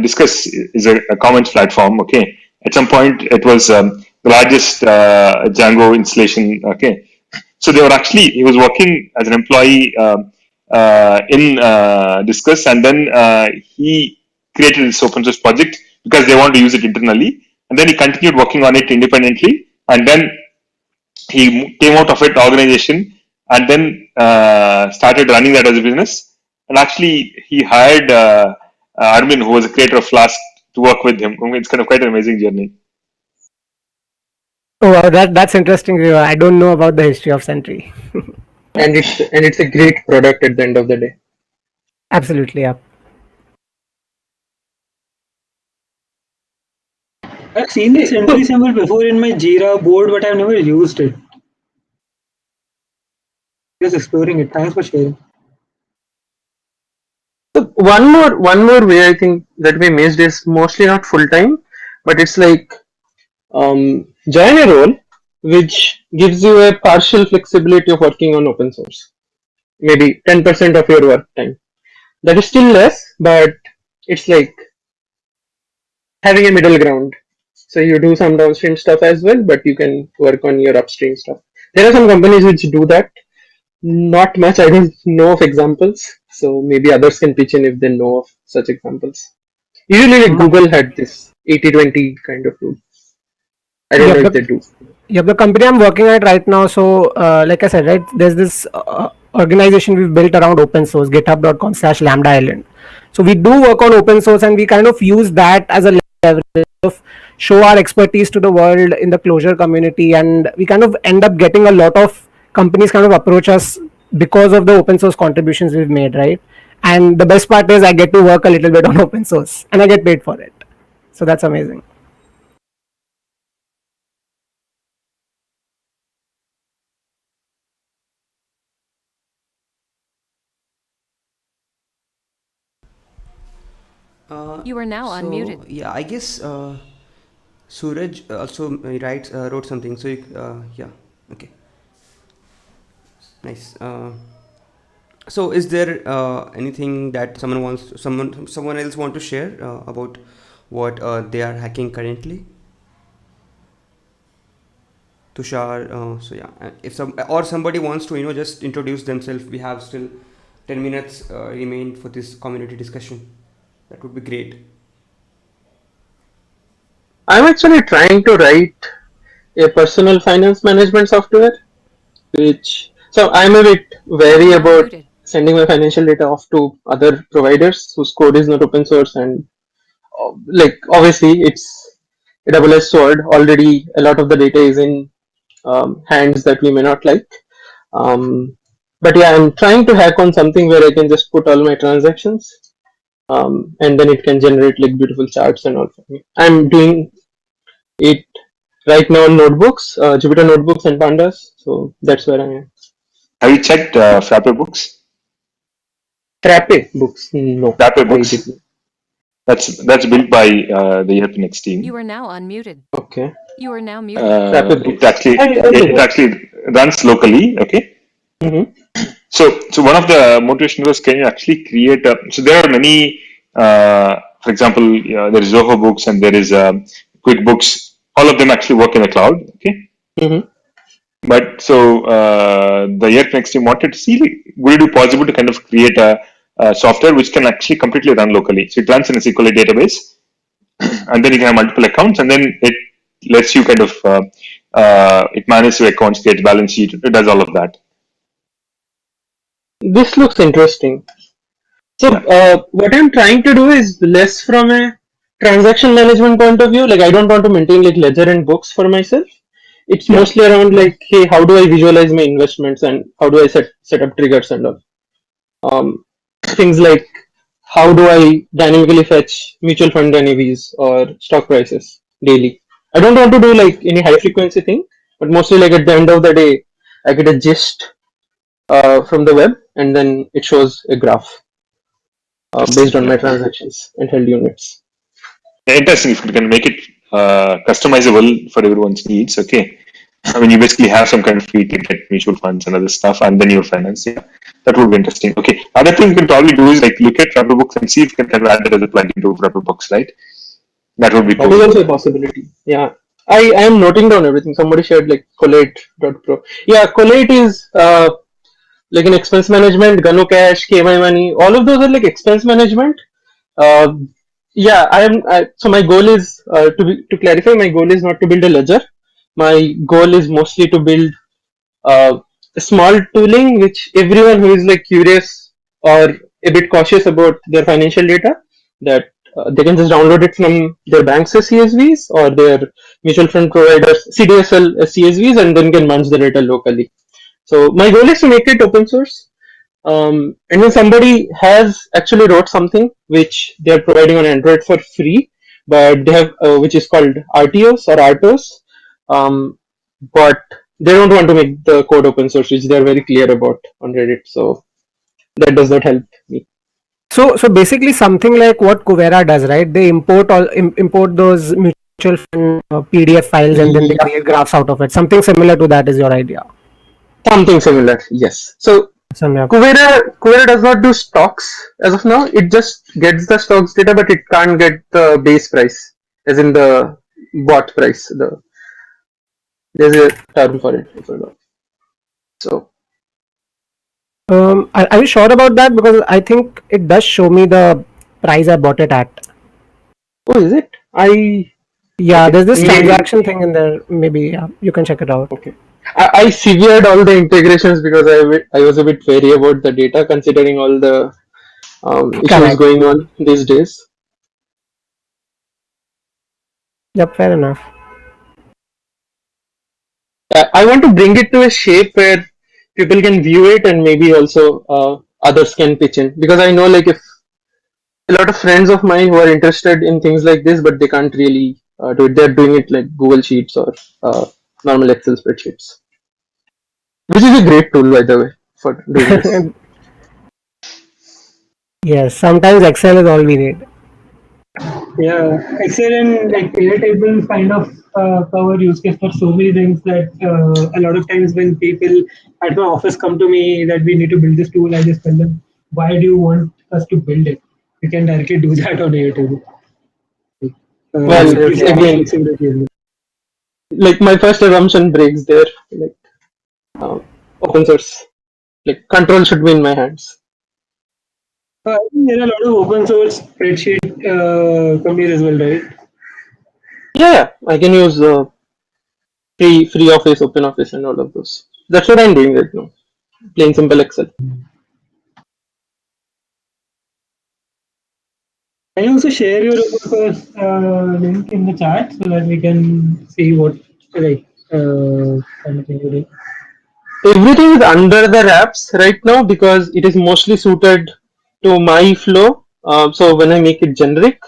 [SPEAKER 2] Discuss is a comments platform, okay? At some point, it was the largest Django installation, okay? So he was working as an employee in Discuss, and then he created this open source project because they want to use it internally. And then he continued working on it independently, and then he came out of it organization, and then started running that as a business. And actually, he hired Armin, who was a creator of Flask, to work with him. I mean, it's kind of quite an amazing journey.
[SPEAKER 5] Oh, wow, that's interesting. I don't know about the history of Sentry.
[SPEAKER 9] And it's a great product at the end of the day.
[SPEAKER 5] Absolutely, yeah.
[SPEAKER 7] I've seen this entry symbol before in my Jira board, but I've never used it. Just exploring it. Thanks for sharing.
[SPEAKER 9] So one more way I think that we missed is mostly not full time, but it's like join a role which gives you a partial flexibility of working on open source, maybe 10% of your work time. That is still less, but it's like having a middle ground. So you do some downstream stuff as well, but you can work on your upstream stuff. There are some companies which do that. Not much. I don't know of examples. So maybe others can pitch in if they know of such examples. Usually, like Google had this 80-20 kind of rule. I don't know if they do.
[SPEAKER 5] Yep, the company I'm working at right now. So, like I said, right, there's this organization we've built around open source, github.com/lambda island. So we do work on open source, and we kind of use that as a leverage of show our expertise to the world in the Clojure community, and we kind of end up getting a lot of companies kind of approach us because of the open source contributions we've made, right? And the best part is I get to work a little bit on open source, and I get paid for it. So that's amazing.
[SPEAKER 4] You are now unmuted.
[SPEAKER 1] Yeah, I guess Suraj also wrote something. So yeah, okay, nice. So is there anything that someone else want to share about what they are hacking currently? Tushar, so yeah, if somebody wants to just introduce themselves, we have still 10 minutes remain for this community discussion. That would be great.
[SPEAKER 9] I'm actually trying to write a personal finance management software, so I'm a bit wary about sending my financial data off to other providers whose code is not open source, and obviously it's a double-edged sword. Already a lot of the data is in hands that we may not like. But yeah, I'm trying to hack on something where I can just put all my transactions. And then it can generate like beautiful charts and all for me. I'm doing it right now on notebooks, Jupyter notebooks and pandas. So that's where I am.
[SPEAKER 2] Have you checked Frappe books?
[SPEAKER 9] Frappe books? No.
[SPEAKER 2] Frappe books. That's built by the ERPNext team.
[SPEAKER 4] You are now unmuted.
[SPEAKER 9] Okay.
[SPEAKER 4] You are now muted.
[SPEAKER 2] It actually runs locally. Okay.
[SPEAKER 9] Mm-hmm.
[SPEAKER 2] So one of the motivation was, can you actually create so there are many, for example, there is Zoho Books and there is QuickBooks. All of them actually work in the cloud. Okay.
[SPEAKER 9] Mm-hmm.
[SPEAKER 2] But so the ERPNext team wanted to see, would it be possible to kind of create a software which can actually completely run locally. So it runs in a SQL database, and then you can have multiple accounts, and then it lets you kind of it manages your accounts, creates balance sheet, it does all of that.
[SPEAKER 9] This looks interesting. So what I'm trying to do is less from a transaction management point of view. Like I don't want to maintain like ledger and books for myself. It's mostly around like, hey, how do I visualize my investments and how do I set up triggers and all. Things like how do I dynamically fetch mutual fund NAVs or stock prices daily. I don't want to do like any high frequency thing, but mostly like at the end of the day, I get a gist from the web, and then it shows a graph based on my transactions and held units.
[SPEAKER 2] Interesting. If you can make it customizable for everyone's needs, okay. I mean, you basically have some kind of fee to get mutual funds and other stuff, and then your finance. Yeah, that would be interesting. Okay. Other thing you can probably do is like look at Frappe Books and see if you can kind of add that as a plugin to Frappe Books, right? That would be cool.
[SPEAKER 9] That is also a possibility. Yeah. I am noting down everything. Somebody shared like Collate.pro. Yeah, Collate is like an expense management, Gano Cash, KMI Money, all of those are like expense management. So my goal is to clarify, my goal is not to build a ledger. My goal is mostly to build a small tooling which everyone who is like curious or a bit cautious about their financial data, that they can just download it from their banks as CSVs or their mutual fund providers CDSL as CSVs, and then can manage the data locally. So my goal is to make it open source. And when somebody has actually wrote something which they are providing on Android for free, but they have which is called RTOs or RTOs, but they don't want to make the code open source, which they are very clear about on Reddit. So that does not help me.
[SPEAKER 5] So basically something like what Kuvera does, right? They import those mutual fund PDF files and then they create graphs out of it. Something similar to that is your idea.
[SPEAKER 9] Something similar, yes. So Kuvera does not do stocks as of now. It just gets the stocks data, but it can't get the base price, as in the bought price. There's a term for it. I forgot. So
[SPEAKER 5] Are you sure about that? Because I think it does show me the price I bought it at.
[SPEAKER 9] oh, is it?
[SPEAKER 5] Yeah,
[SPEAKER 9] Okay.
[SPEAKER 5] there's this
[SPEAKER 9] Maybe-
[SPEAKER 5] transaction thing in there. Maybe you can check it out.
[SPEAKER 9] Okay. I severed all the integrations because I was a bit wary about the data, considering all the issues
[SPEAKER 5] Correct.
[SPEAKER 9] going on these days.
[SPEAKER 5] Yep, fair enough.
[SPEAKER 9] I want to bring it to a shape where people can view it and maybe also others can pitch in, because I know like if a lot of friends of mine who are interested in things like this, but they can't really do it. They're doing it like Google Sheets or normal Excel spreadsheets, which is a great tool, by the way, for doing this.
[SPEAKER 5] Yes, sometimes Excel is all we need.
[SPEAKER 7] Yeah, Excel and like table kind of cover use case for so many things that a lot of times when people at my office come to me that we need to build this tool, I just tell them, why do you want us to build it? We can directly do that on Airtable.
[SPEAKER 9] Well, again, like my first assumption breaks there. Like open source, like control should be in my hands.
[SPEAKER 7] I think there are a lot of open source spreadsheet companies as well, right?
[SPEAKER 9] Yeah, I can use free Office, Open Office, and all of those. That's what I'm doing right now. Plain simple Excel.
[SPEAKER 7] Can you also share your open source link in the chat so that we can see what like kind of thing you do?
[SPEAKER 9] Everything is under the wraps right now because it is mostly suited to my flow. So when I make it generic,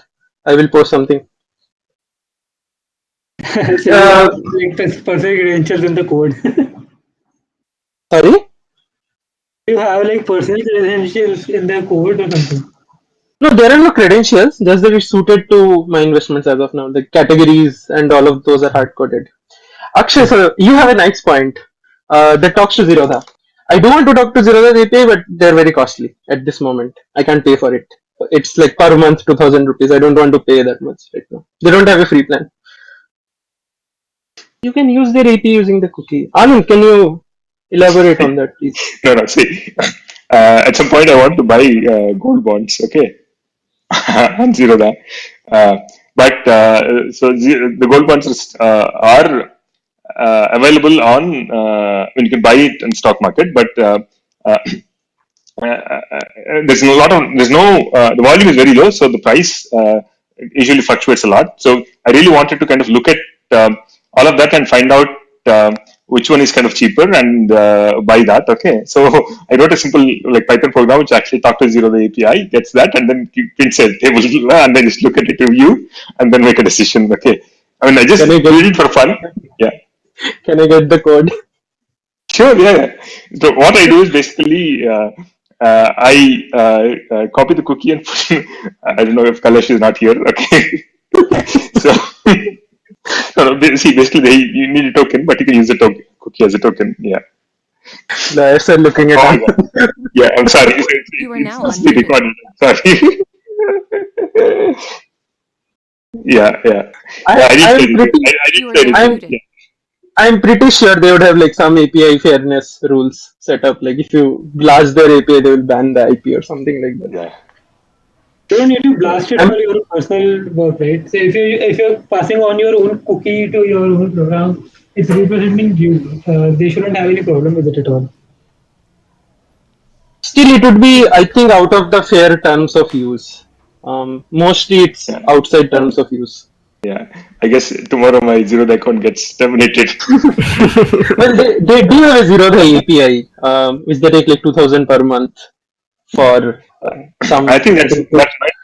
[SPEAKER 9] I will post something.
[SPEAKER 7] So you have like perfect credentials in the code.
[SPEAKER 9] Sorry?
[SPEAKER 7] You have like personal credentials in the code or something.
[SPEAKER 9] No, there are no credentials, just that it's suited to my investments as of now. The categories and all of those are hard coded. Akshay, so you have a nice point that talks to Zerodha. I do want to talk to Zerodha API, but they're very costly at this moment. I can't pay for it. It's like per month 2,000 rupees. I don't want to pay that much right now. They don't have a free plan. You can use their API using the cookie. Anand, can you elaborate on that, please?
[SPEAKER 2] No, see, at some point I want to buy gold bonds, okay, on Zerodha. The gold bonds are available on, when you can buy it in stock market, but there's the volume is very low, so the price usually fluctuates a lot. So I really wanted to kind of look at all of that and find out which one is kind of cheaper and buy that. Okay, so I wrote a simple like Python program which actually talks to the API, gets that, and then prints a table and then just look at it, review, and then make a decision. Okay, I mean I just did it for fun. Yeah.
[SPEAKER 9] Can I get the code?
[SPEAKER 2] Sure, yeah. So what I do is basically I copy the cookie and put in, I don't know if Kailash is not here. Okay, so see, basically you need a token, but you can use the cookie as a token. Yeah.
[SPEAKER 9] The SL looking at
[SPEAKER 2] it. Yeah, I'm sorry.
[SPEAKER 4] You are now
[SPEAKER 2] it's
[SPEAKER 4] unmuted.
[SPEAKER 2] recorded. Sorry. Yeah.
[SPEAKER 9] I'm pretty sure they would have like some API fairness rules set up. Like if you blast their API, they will ban the IP or something like that.
[SPEAKER 2] Yeah.
[SPEAKER 7] You don't need to blast it for your personal work, right? So if you're passing on your own cookie to your own program, it's representing you. They shouldn't have any problem with it at all.
[SPEAKER 9] Still, it would be, I think, out of the fair terms of use. Mostly, it's outside terms of use.
[SPEAKER 2] Yeah, I guess tomorrow my Zerodha account gets terminated.
[SPEAKER 9] Well, they do have a Zerodha API, which they take like 2,000 per month for some.
[SPEAKER 2] I think that's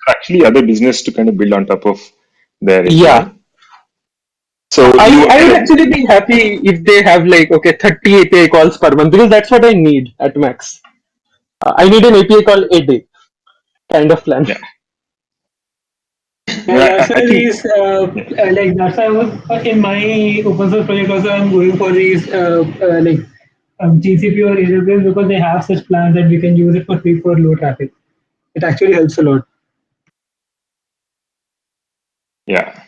[SPEAKER 2] actually other business to kind of build on top of their API.
[SPEAKER 9] Yeah.
[SPEAKER 2] So
[SPEAKER 9] I would actually be happy if they have like 30 API calls per month, because that's what I need at max. I need an API call a day kind of plan.
[SPEAKER 2] Yeah.
[SPEAKER 7] That's why these like that's why I was in my open source project also I'm going for these GCP or AWS because they have such plans that we can use it for free for low traffic. It actually helps a lot.
[SPEAKER 2] Yeah.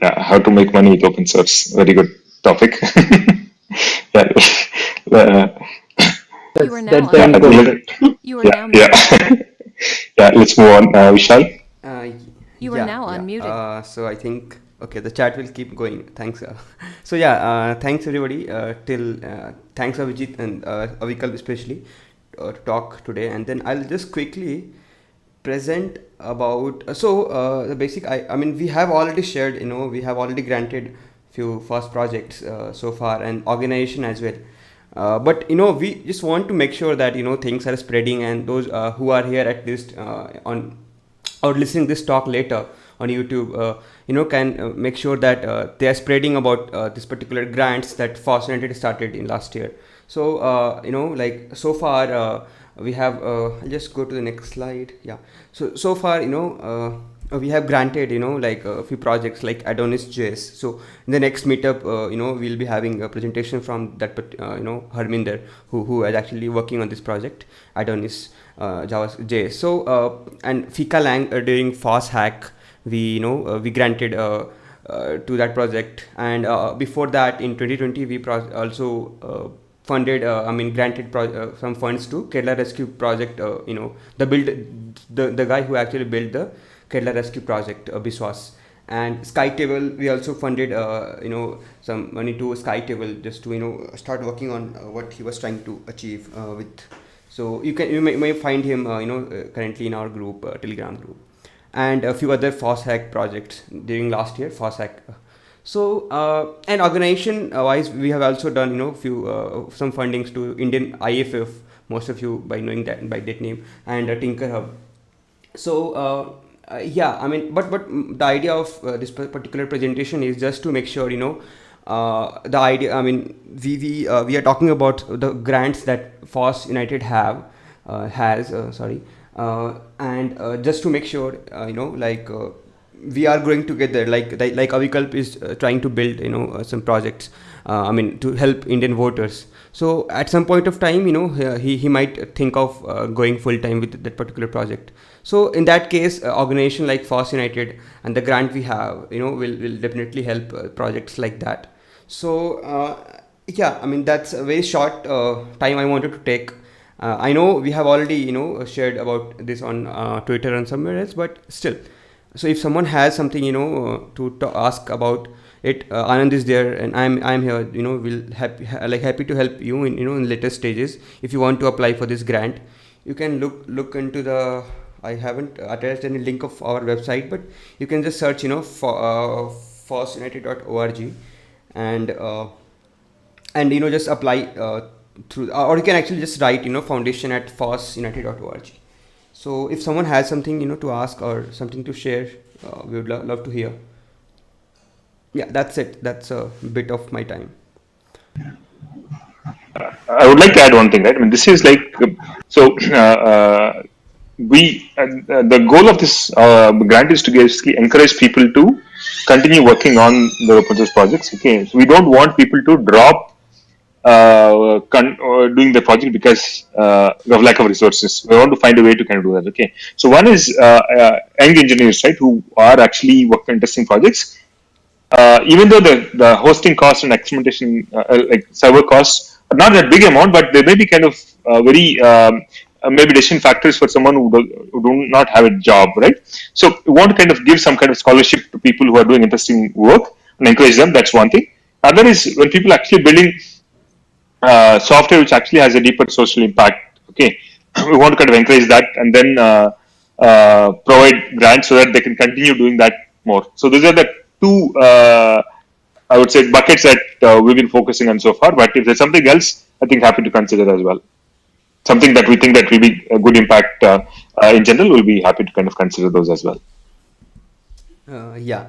[SPEAKER 2] how to make money with open source. Very good topic. Yeah.
[SPEAKER 4] You are now
[SPEAKER 9] That's the end goal.
[SPEAKER 4] unmuted. You are now
[SPEAKER 2] Yeah.
[SPEAKER 4] muted.
[SPEAKER 2] Yeah. Let's move on. Vishal.
[SPEAKER 4] You are now unmuted.
[SPEAKER 1] So I think okay, the chat will keep going. Thanks. So yeah, thanks everybody. Thanks Abhijith and Avikalp especially to talk today, and then I'll just quickly present about the basic. I mean we have already shared. We have already granted few FOSS projects so far and organization as well. But we just want to make sure that things are spreading, and those who are here at least on or listening this talk later on YouTube, can make sure that they are spreading about this particular grants that FOSS United started in last year. So like so far we have. I'll just go to the next slide. Yeah. So far we have granted like a few projects like Adonis.js. So in the next meetup we'll be having a presentation from that Harminder who is actually working on this project Adonis Java.js. So and Fika Lang during FOSS hack we we granted to that project, and before that in 2020 we also funded granted some funds to Kerala Rescue project, the guy who actually built the Kerala Rescue project, Biswas. And SkyTable we also funded some money to SkyTable just to start working on what he was trying to achieve with. So you may find him currently in our group, Telegram group, and a few other FOSS hack projects during last year FOSS hack. So and organization wise we have also done few some fundings to Indian IFF, most of you by knowing that by that name, and Tinker Hub. So yeah, I mean but the idea of this particular presentation is just to make sure the idea, I mean we are talking about the grants that FOSS United has and just to make sure like we are growing together, like Avikalp is trying to build some projects to help Indian voters. So at some point of time he might think of going full time with that particular project. So in that case organization like FOSS United and the grant we have will definitely help projects like that. So yeah, I mean that's a very short time I wanted to take. I know we have already shared about this on Twitter and somewhere else, but still, so if someone has something to ask about it, Anand is there and I'm here. We'll happy to help you in later stages. If you want to apply for this grant, you can look into the. I haven't attached any link of our website, but you can just search for fossunited.org and just apply through, or you can actually just write foundation@fossunited.org. So if someone has something to ask or something to share, we would love to hear. Yeah, that's it. That's a bit of my time.
[SPEAKER 2] I would like to add one thing, right? I mean, this is like the goal of this grant is to basically encourage people to continue working on the open source projects. Okay, so we don't want people to drop doing the project because of lack of resources. We want to find a way to kind of do that. Okay, so one is young engineers, right, who are actually working on interesting projects. Even though the hosting costs and experimentation, like server costs, are not that big amount, but they may be kind of very maybe decision factors for someone who do not have a job, right? So we want to kind of give some kind of scholarship to people who are doing interesting work and encourage them. That's one thing. Other is when people actually building software which actually has a deeper social impact. Okay, we want to kind of encourage that and then provide grants so that they can continue doing that more. So those are the two, I would say, buckets that we've been focusing on so far. But if there's something else, I think happy to consider as well. Something that we think that will be a good impact in general, we'll be happy to kind of consider those as well.
[SPEAKER 1] Yeah.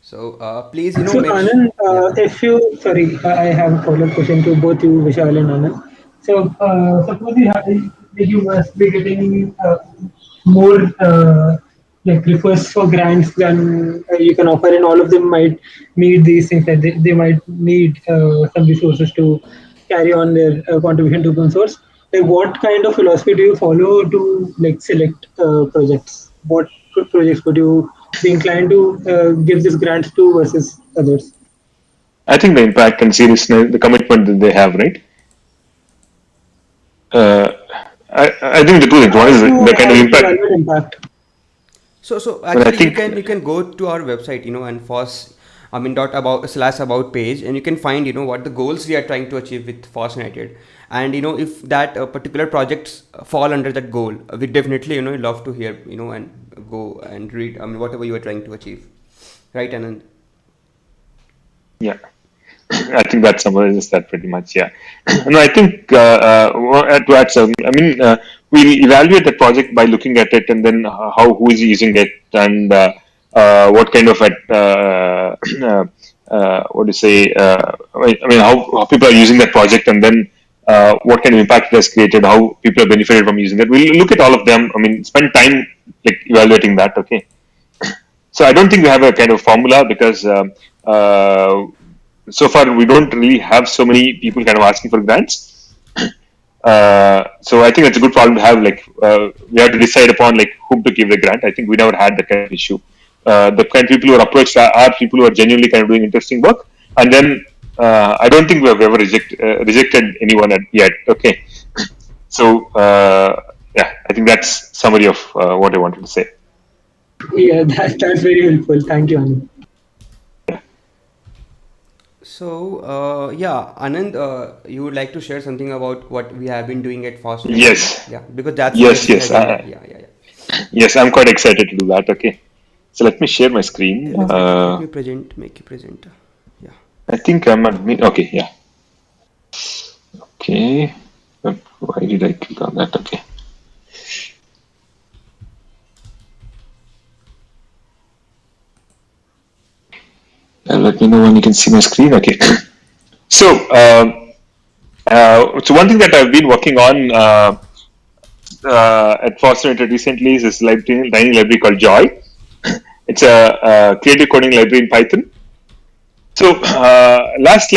[SPEAKER 1] So please,
[SPEAKER 7] So Anand, if you, sorry, I have a follow-up question to both you, Vishal and Anand. So suppose you must be getting more like requests for grants than you can offer, and all of them might need these things. That they might need some resources to carry on their contribution to open source. Like, what kind of philosophy do you follow to like select projects? What projects would you be inclined to give this grant to versus others?
[SPEAKER 2] I think the impact and seriousness, the commitment that they have, right? Uh, I think the two things. One is the kind of
[SPEAKER 7] How to
[SPEAKER 2] impact.
[SPEAKER 7] evaluate impact?
[SPEAKER 1] So
[SPEAKER 2] Well, I
[SPEAKER 1] actually
[SPEAKER 2] think
[SPEAKER 1] you can go to our website, and FOSS, dot about page, and you can find what the goals we are trying to achieve with FOSS United, and if that particular projects fall under that goal, we definitely love to hear and go and read whatever you are trying to achieve, right, Anand?
[SPEAKER 2] yeah. I think that summarizes that pretty much. Yeah. No, I think to add some. We evaluate the project by looking at it, and then who is using it, and what kind of what do you say? How people are using that project, and then what kind of impact it has created, how people have benefited from using it. We look at all of them. Spend time like evaluating that. Okay. So I don't think we have a kind of formula because. So far we don't really have so many people kind of asking for grants. So I think it's a good problem to have. We have to decide upon whom to give the grant. I think we never had that kind of issue. The kind of people who are approached are people who are genuinely kind of doing interesting work. And then I don't think we have ever rejected anyone yet. Okay. So yeah, I think that's summary of what I wanted to say.
[SPEAKER 7] Yeah, that's very helpful. Thank you, Anand.
[SPEAKER 1] So, Anand, you would like to share something about what we have been doing at FOSS?
[SPEAKER 2] Yes.
[SPEAKER 1] Yeah, because that's
[SPEAKER 2] yes.
[SPEAKER 1] Yes,
[SPEAKER 2] I'm quite excited to do that. Okay. So let me share my screen.
[SPEAKER 1] Let me make you present. Yeah.
[SPEAKER 2] I think I'm at me. Okay. Yeah. Okay. Why did I click on that? Okay. Let me know when you can see my screen. Okay. So, so one thing that I've been working on at FOSS United recently is this tiny library called Joy. It's a creative coding library in Python. So, last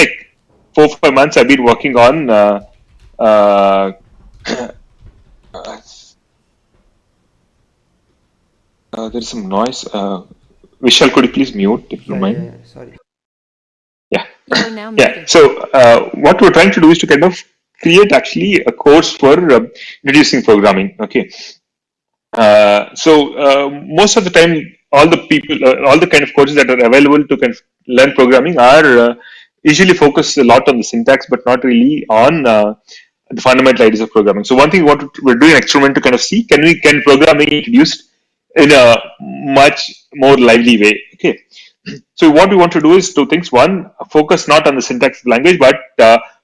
[SPEAKER 2] 4-5 months, I've been working on. There's some noise. Vishal, could you please mute if you don't mind?
[SPEAKER 1] Yeah, sorry.
[SPEAKER 2] Yeah.
[SPEAKER 4] You are now
[SPEAKER 2] Yeah.
[SPEAKER 4] muted.
[SPEAKER 2] So what we're trying to do is to kind of create actually a course for introducing programming. Okay. So most of the time, all the kind of courses that are available to kind of learn programming are usually focused a lot on the syntax, but not really on the fundamental ideas of programming. So one thing we're doing an experiment to kind of see can programming be introduced in a much more lively way. Okay. So what we want to do is two things. One, focus not on the syntax of the language, but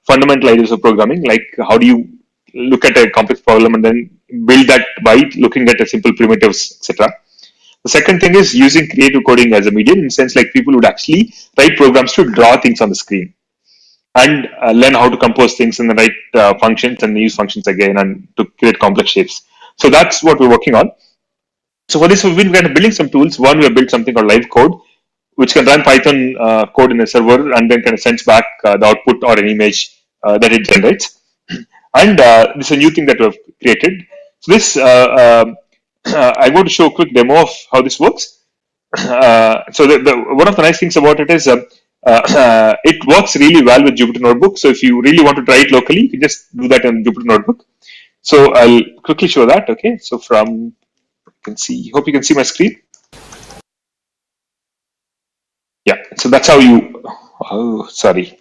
[SPEAKER 2] fundamental ideas of programming, like how do you look at a complex problem and then build that by looking at a simple primitives, etc. The second thing is using creative coding as a medium, in the sense like people would actually write programs to draw things on the screen and learn how to compose things and then write functions and use functions again and to create complex shapes. So that's what we're working on. So for this, we've been kind of building some tools. One, we have built something called Live Code, which can run Python code in a server and then kind of sends back the output or an image that it generates. And this is a new thing that we've created. So this, I'm going to show a quick demo of how this works. So one of the nice things about it is it works really well with Jupyter Notebook. So if you really want to try it locally, you can just do that in Jupyter Notebook. So I'll quickly show that. Okay. So hope you can see my screen. Yeah, so that's how you, oh, sorry.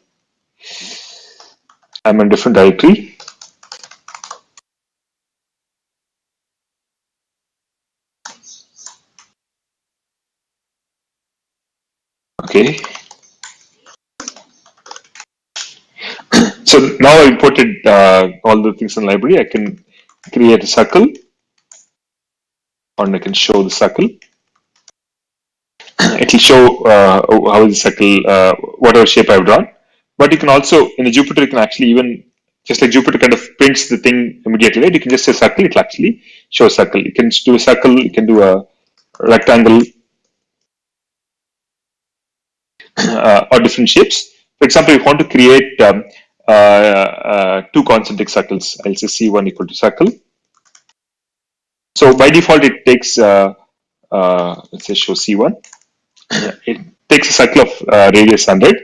[SPEAKER 2] I'm in a different directory. Okay. So now I imported all the things in the library. I can create a circle, and I can show the circle. It will show how the circle, whatever shape I've drawn. But you can also, in the Jupyter, you can actually even, just like Jupyter kind of prints the thing immediately, right? You can just say circle, it will actually show a circle. You can do a circle, you can do a rectangle, or different shapes. For example, if you want to create two concentric circles, I'll say C1 equal to circle. So by default, it takes let's say show C1. It takes a circle of radius 100,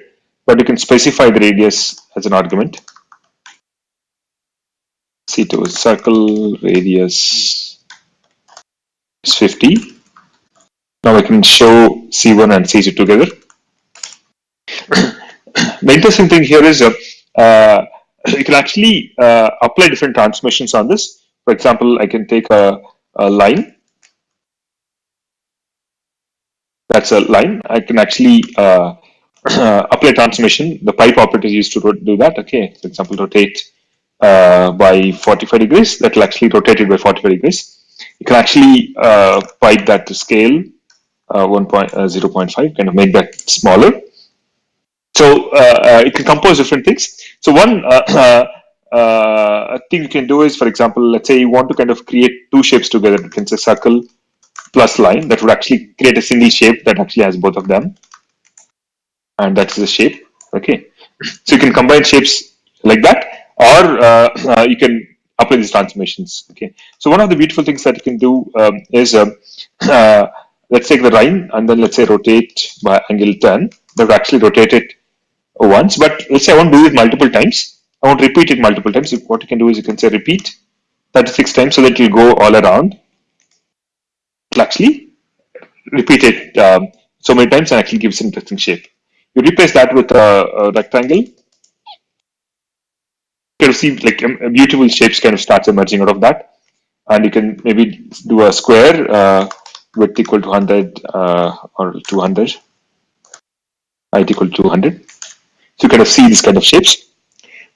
[SPEAKER 2] but you can specify the radius as an argument. C2 is circle radius is 50. Now I can show C1 and C2 together. The interesting thing here is you can actually apply different transformations on this. For example, I can take a line. That's a line. I can actually apply transformation. The pipe operator is used to do that. Okay, for example, rotate by 45 degrees. That will actually rotate it by 45 degrees. You can actually pipe that to scale 0.5, kind of make that smaller. So it can compose different things. So one thing you can do is, for example, let's say you want to kind of create two shapes together. You can say circle plus line. That would actually create a single shape that actually has both of them, and that's the shape. Okay, so you can combine shapes like that, or you can apply these transformations. Okay, so one of the beautiful things that you can do is let's take the line and then let's say rotate by angle 10. That would actually rotate it once, but let's say I want to do it multiple times. I want to repeat it multiple times. What you can do is you can say repeat 36 times, so that it will go all around. It will actually repeat it so many times and actually gives an interesting shape. You replace that with a rectangle. You can see like beautiful shapes kind of starts emerging out of that, and you can maybe do a square width equal to 100 or 200, height equal to 200. So you kind of see these kind of shapes.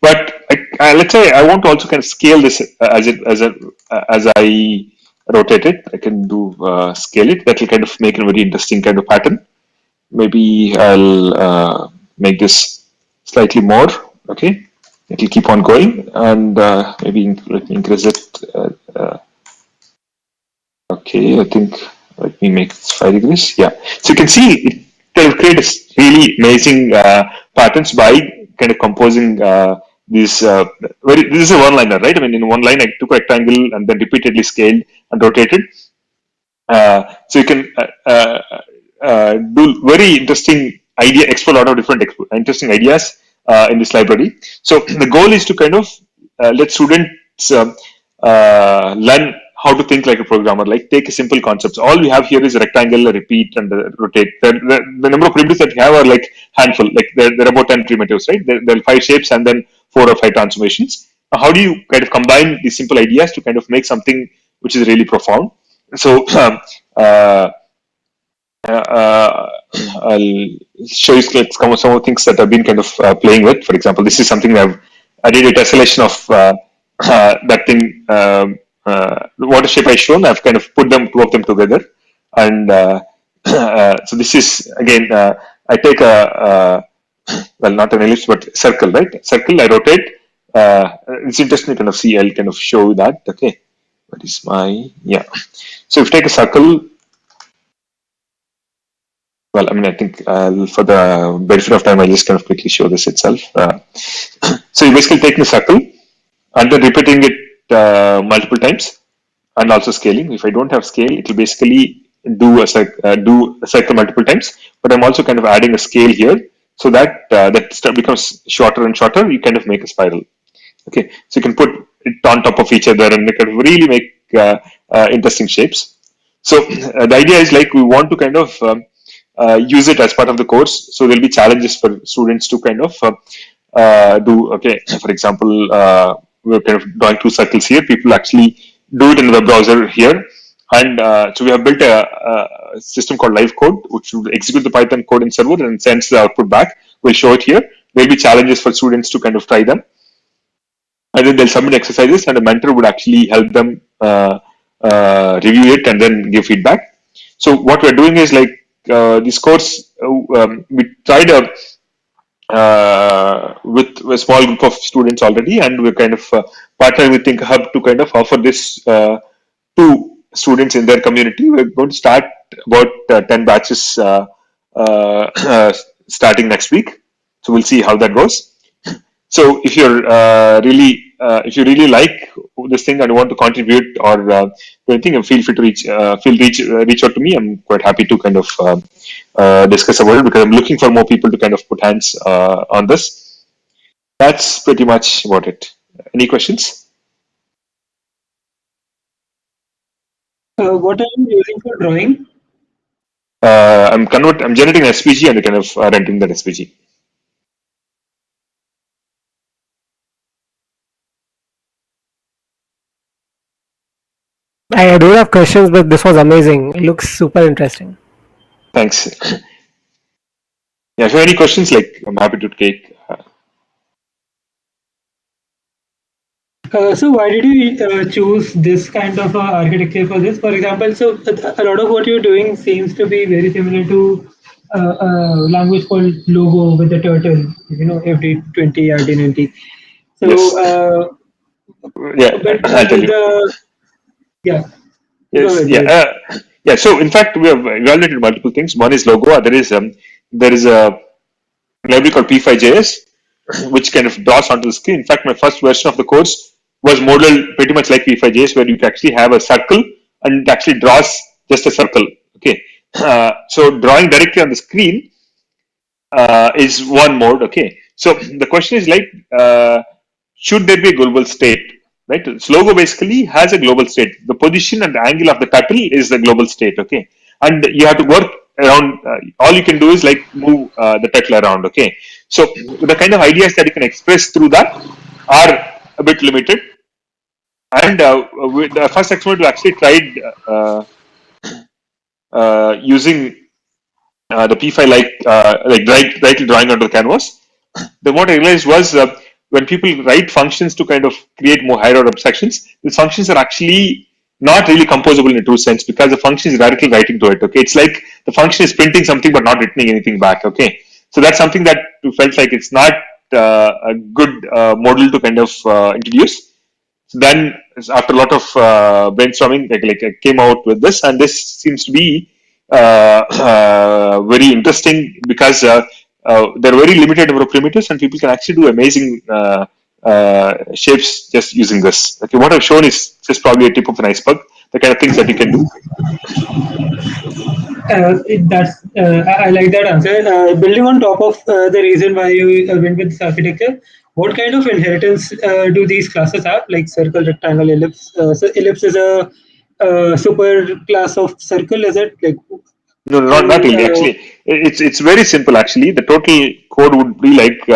[SPEAKER 2] But let's say I want to also kind of scale this as I rotate it. I can do scale it. That will kind of make a very interesting kind of pattern. Maybe I'll make this slightly more. Okay, it will keep on going, and maybe let me increase it. Okay, I think let me make this 5 degrees. Yeah, so you can see it kind of creates really amazing patterns by kind of composing these. This is a one-liner, right? I mean, in one line, I took a rectangle and then repeatedly scaled and rotated. So you can do very interesting idea, explore a lot of different interesting ideas in this library. So the goal is to kind of let students learn how to think like a programmer, like take a simple concepts. All we have here is a rectangle, a repeat, and a rotate. The number of primitives that we have are like handful, like there are about 10 primitives, right? There are 5 shapes and then 4 or 5 transformations. How do you kind of combine these simple ideas to kind of make something which is really profound? So I'll show you some of the things that I've been kind of playing with. For example, this is something I did a tessellation of that thing. The water shape I shown, I've kind of put two of them together, and so this is again I take a well, not an ellipse but circle, right? Circle I rotate. It's interesting to kind of see. I'll kind of show that. Okay, what is my So if you take a circle, well, I mean, I think for the benefit of time, I'll just kind of quickly show this itself. So you basically take the circle and then repeating it multiple times, and also scaling. If I don't have scale, it will basically do a circle multiple times. But I'm also kind of adding a scale here, so that that becomes shorter and shorter. You kind of make a spiral. Okay, so you can put it on top of each other and they can really make interesting shapes. So the idea is like we want to kind of use it as part of the course. So there'll be challenges for students to kind of do. Okay, for example, we're kind of drawing 2 circles here. People actually do it in the web browser here, and so we have built a system called Live Code, which will execute the Python code in server and sends the output back. We'll show it here. There'll be challenges for students to kind of try them, and then they'll submit exercises, and the mentor would actually help them review it and then give feedback. So what we're doing is like this course, we tried with a small group of students already, and we're kind of partnered with ThinkHub to kind of offer this to students in their community. We're going to start about 10 batches starting next week. So we'll see how that goes. So if you're really if you really like this thing and want to contribute or do anything, feel free to reach out to me. I'm quite happy to kind of discuss about it because I'm looking for more people to kind of put hands on this. That's pretty much about it. Any questions?
[SPEAKER 7] What are you using for drawing?
[SPEAKER 2] I'm generating an SVG and kind of rendering that SVG.
[SPEAKER 5] I do have questions, but this was amazing. It looks super interesting.
[SPEAKER 2] Thanks. Yeah, if you have any questions, like I'm happy to take.
[SPEAKER 7] So why did you choose this kind of architecture for this? For example, so a lot of what you're doing seems to be very similar to a language called Logo with the turtle, every 20 RT90. So,
[SPEAKER 2] Yes. Yeah,
[SPEAKER 7] but
[SPEAKER 2] I'll tell you.
[SPEAKER 7] Yeah.
[SPEAKER 2] Yes, yeah. So in fact, we have evaluated multiple things. One is logo. There is a library called P5JS, which kind of draws onto the screen. In fact, my first version of the course was modeled pretty much like P5JS, where you can actually have a circle and it actually draws just a circle. Okay, so drawing directly on the screen is one mode. Okay, so the question is like, should there be a global state? Right, so logo basically has a global state. The position and the angle of the turtle is the global state. Okay, and you have to work around. All you can do is like move the turtle around. Okay, so the kind of ideas that you can express through that are a bit limited. And with the first experiment, we actually tried using the P5 like directly drawing onto the canvas. Then what I realized was when people write functions to kind of create more higher order abstractions, these functions are actually not really composable in a true sense because the function is directly writing to it. Okay, it's like the function is printing something but not returning anything back. Okay, so that's something that we felt like it's not a good model to kind of introduce. So then, after a lot of brainstorming, like I came out with this, and this seems to be very interesting because there are very limited number of primitives, and people can actually do amazing shapes just using this. Okay, what I've shown is just probably a tip of an iceberg. The kind of things that you can do.
[SPEAKER 7] I like that answer. Building on top of the reason why you went with this architecture, what kind of inheritance do these classes have? Like circle, rectangle, ellipse. So ellipse is a super class of circle, is it? Like
[SPEAKER 2] no, not really. Actually, it's very simple. Actually, the total code would be like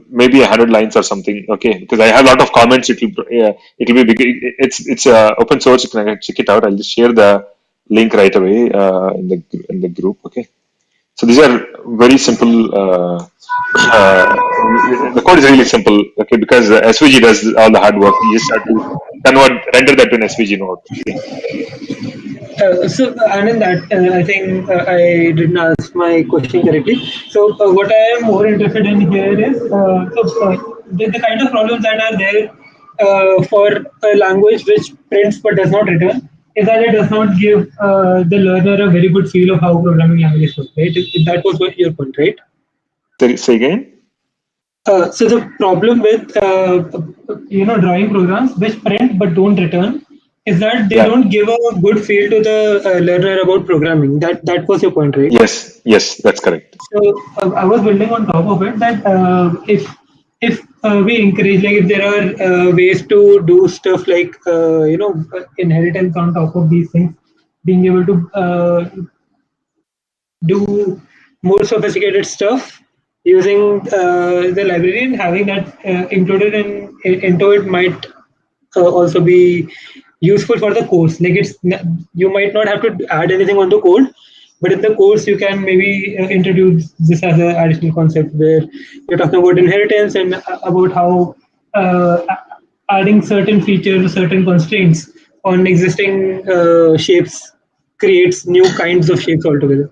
[SPEAKER 2] maybe 100 lines or something. Okay, because I have a lot of comments. It'll be big. It's open source. You can check it out. I'll just share the link right away in the group. Okay, so these are very simple. The code is really simple. Okay, because SVG does all the hard work. You just have to render that to an SVG node. Okay.
[SPEAKER 7] So, Anand, that I think I didn't ask my question correctly. So, what I am more interested in here is the kind of problems that are there for a language which prints but does not return is that it does not give the learner a very good feel of how programming languages work, right? That was what your point, right?
[SPEAKER 2] Say again.
[SPEAKER 7] So the problem with drawing programs which print but don't return is that they don't give a good feel to the learner about programming. That was your point, right?
[SPEAKER 2] Yes, that's correct.
[SPEAKER 7] So I was building on top of it that if we encourage, like if there are ways to do stuff like inheritance on top of these things, being able to do more sophisticated stuff using the library and having that included into it might also be useful for the course. Like you might not have to add anything on the code, but in the course you can maybe introduce this as an additional concept where you're talking about inheritance and about how adding certain features, certain constraints on existing shapes creates new kinds of shapes altogether.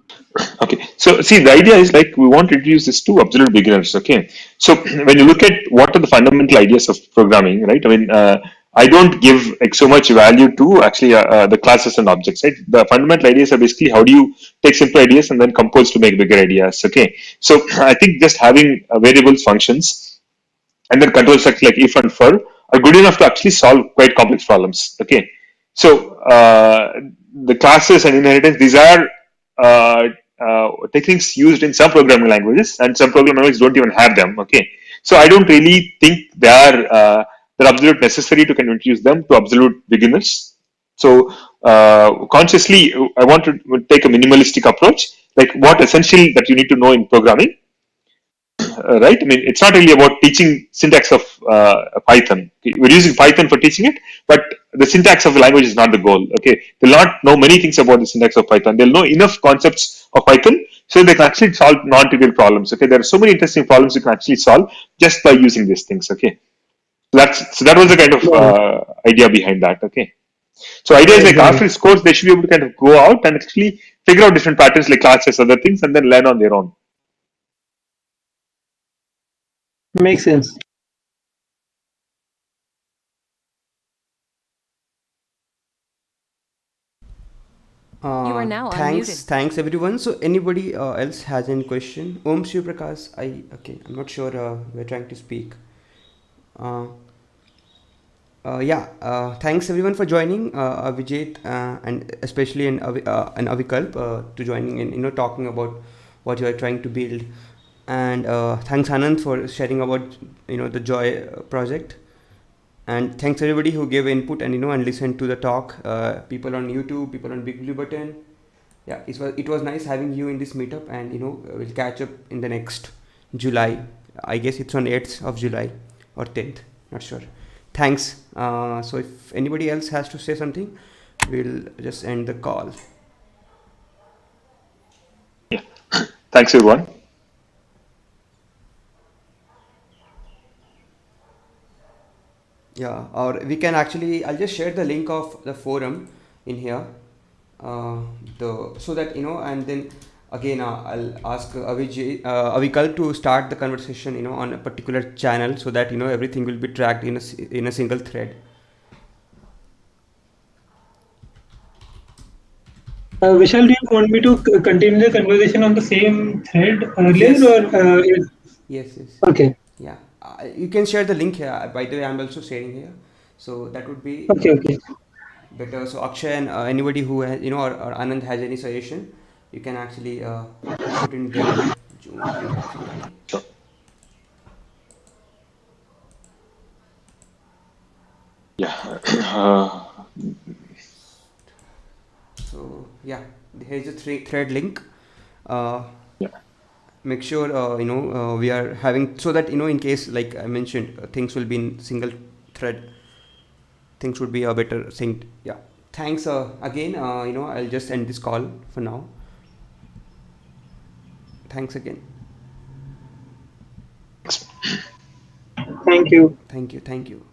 [SPEAKER 2] Okay, so see, the idea is like we want to introduce this to absolute beginners. Okay, so when you look at what are the fundamental ideas of programming, right? I mean, I don't give like so much value to actually the classes and objects, right? The fundamental ideas are basically how do you take simple ideas and then compose to make bigger ideas. Okay, so I think just having variables, functions, and then control structure like if and for are good enough to actually solve quite complex problems. Okay, so the classes and inheritance, these are techniques used in some programming languages, and some programming languages don't even have them. Okay, so I don't really think they're absolute necessary to kind of introduce them to absolute beginners. So consciously, I want to take a minimalistic approach, like what essential that you need to know in programming, right? I mean, it's not really about teaching syntax of Python. We're using Python for teaching it, but the syntax of the language is not the goal. Okay, they'll not know many things about the syntax of Python. They'll know enough concepts of Python so they can actually solve non-trivial problems. Okay, there are so many interesting problems you can actually solve just by using these things. Okay, that was the kind of idea behind that. Okay. So idea is like after this course, they should be able to kind of go out and actually figure out different patterns like classes, other things, and then learn on their own.
[SPEAKER 9] Makes sense.
[SPEAKER 4] You are now
[SPEAKER 1] thanks,
[SPEAKER 4] unmuted.
[SPEAKER 1] Thanks everyone. So anybody else has any question? Om Shiv Prakash, I'm not sure. We're trying to speak. Thanks everyone for joining, Abhijith, and especially and Avikalp to joining in talking about what you are trying to build, and thanks Anand for sharing about the Joy project, and thanks everybody who gave input and and listened to the talk. People on YouTube, people on Big Blue Button. Yeah, it was nice having you in this meetup, and we'll catch up in the next July. I guess it's on 8th of July or 10th, not sure. Thanks. So if anybody else has to say something, we'll just end the call.
[SPEAKER 2] Yeah. Thanks everyone.
[SPEAKER 1] Yeah, or we can actually, I'll just share the link of the forum in here, so that and then again I'll ask Avikalp to start the conversation on a particular channel, so that everything will be tracked in a single thread.
[SPEAKER 7] Vishal, do you want me to continue the conversation on the same thread earlier,
[SPEAKER 1] Yes.
[SPEAKER 7] or
[SPEAKER 1] Yes.
[SPEAKER 7] Okay.
[SPEAKER 1] Yeah, you can share the link here. By the way, I'm also sharing here, so that would be
[SPEAKER 7] Okay.
[SPEAKER 1] better. So Akshay and anybody who has, or Anand has any suggestion, you can actually put in their Zoom link or something.
[SPEAKER 2] Sure. Yeah.
[SPEAKER 1] So yeah, here's a thread link.
[SPEAKER 2] Yeah.
[SPEAKER 1] Make sure we are having, so that in case, like I mentioned, things will be in single thread. Things would be a better synced. Yeah. Thanks again. I'll just end this call for now. Thanks again.
[SPEAKER 7] Thank you.
[SPEAKER 1] Thank you.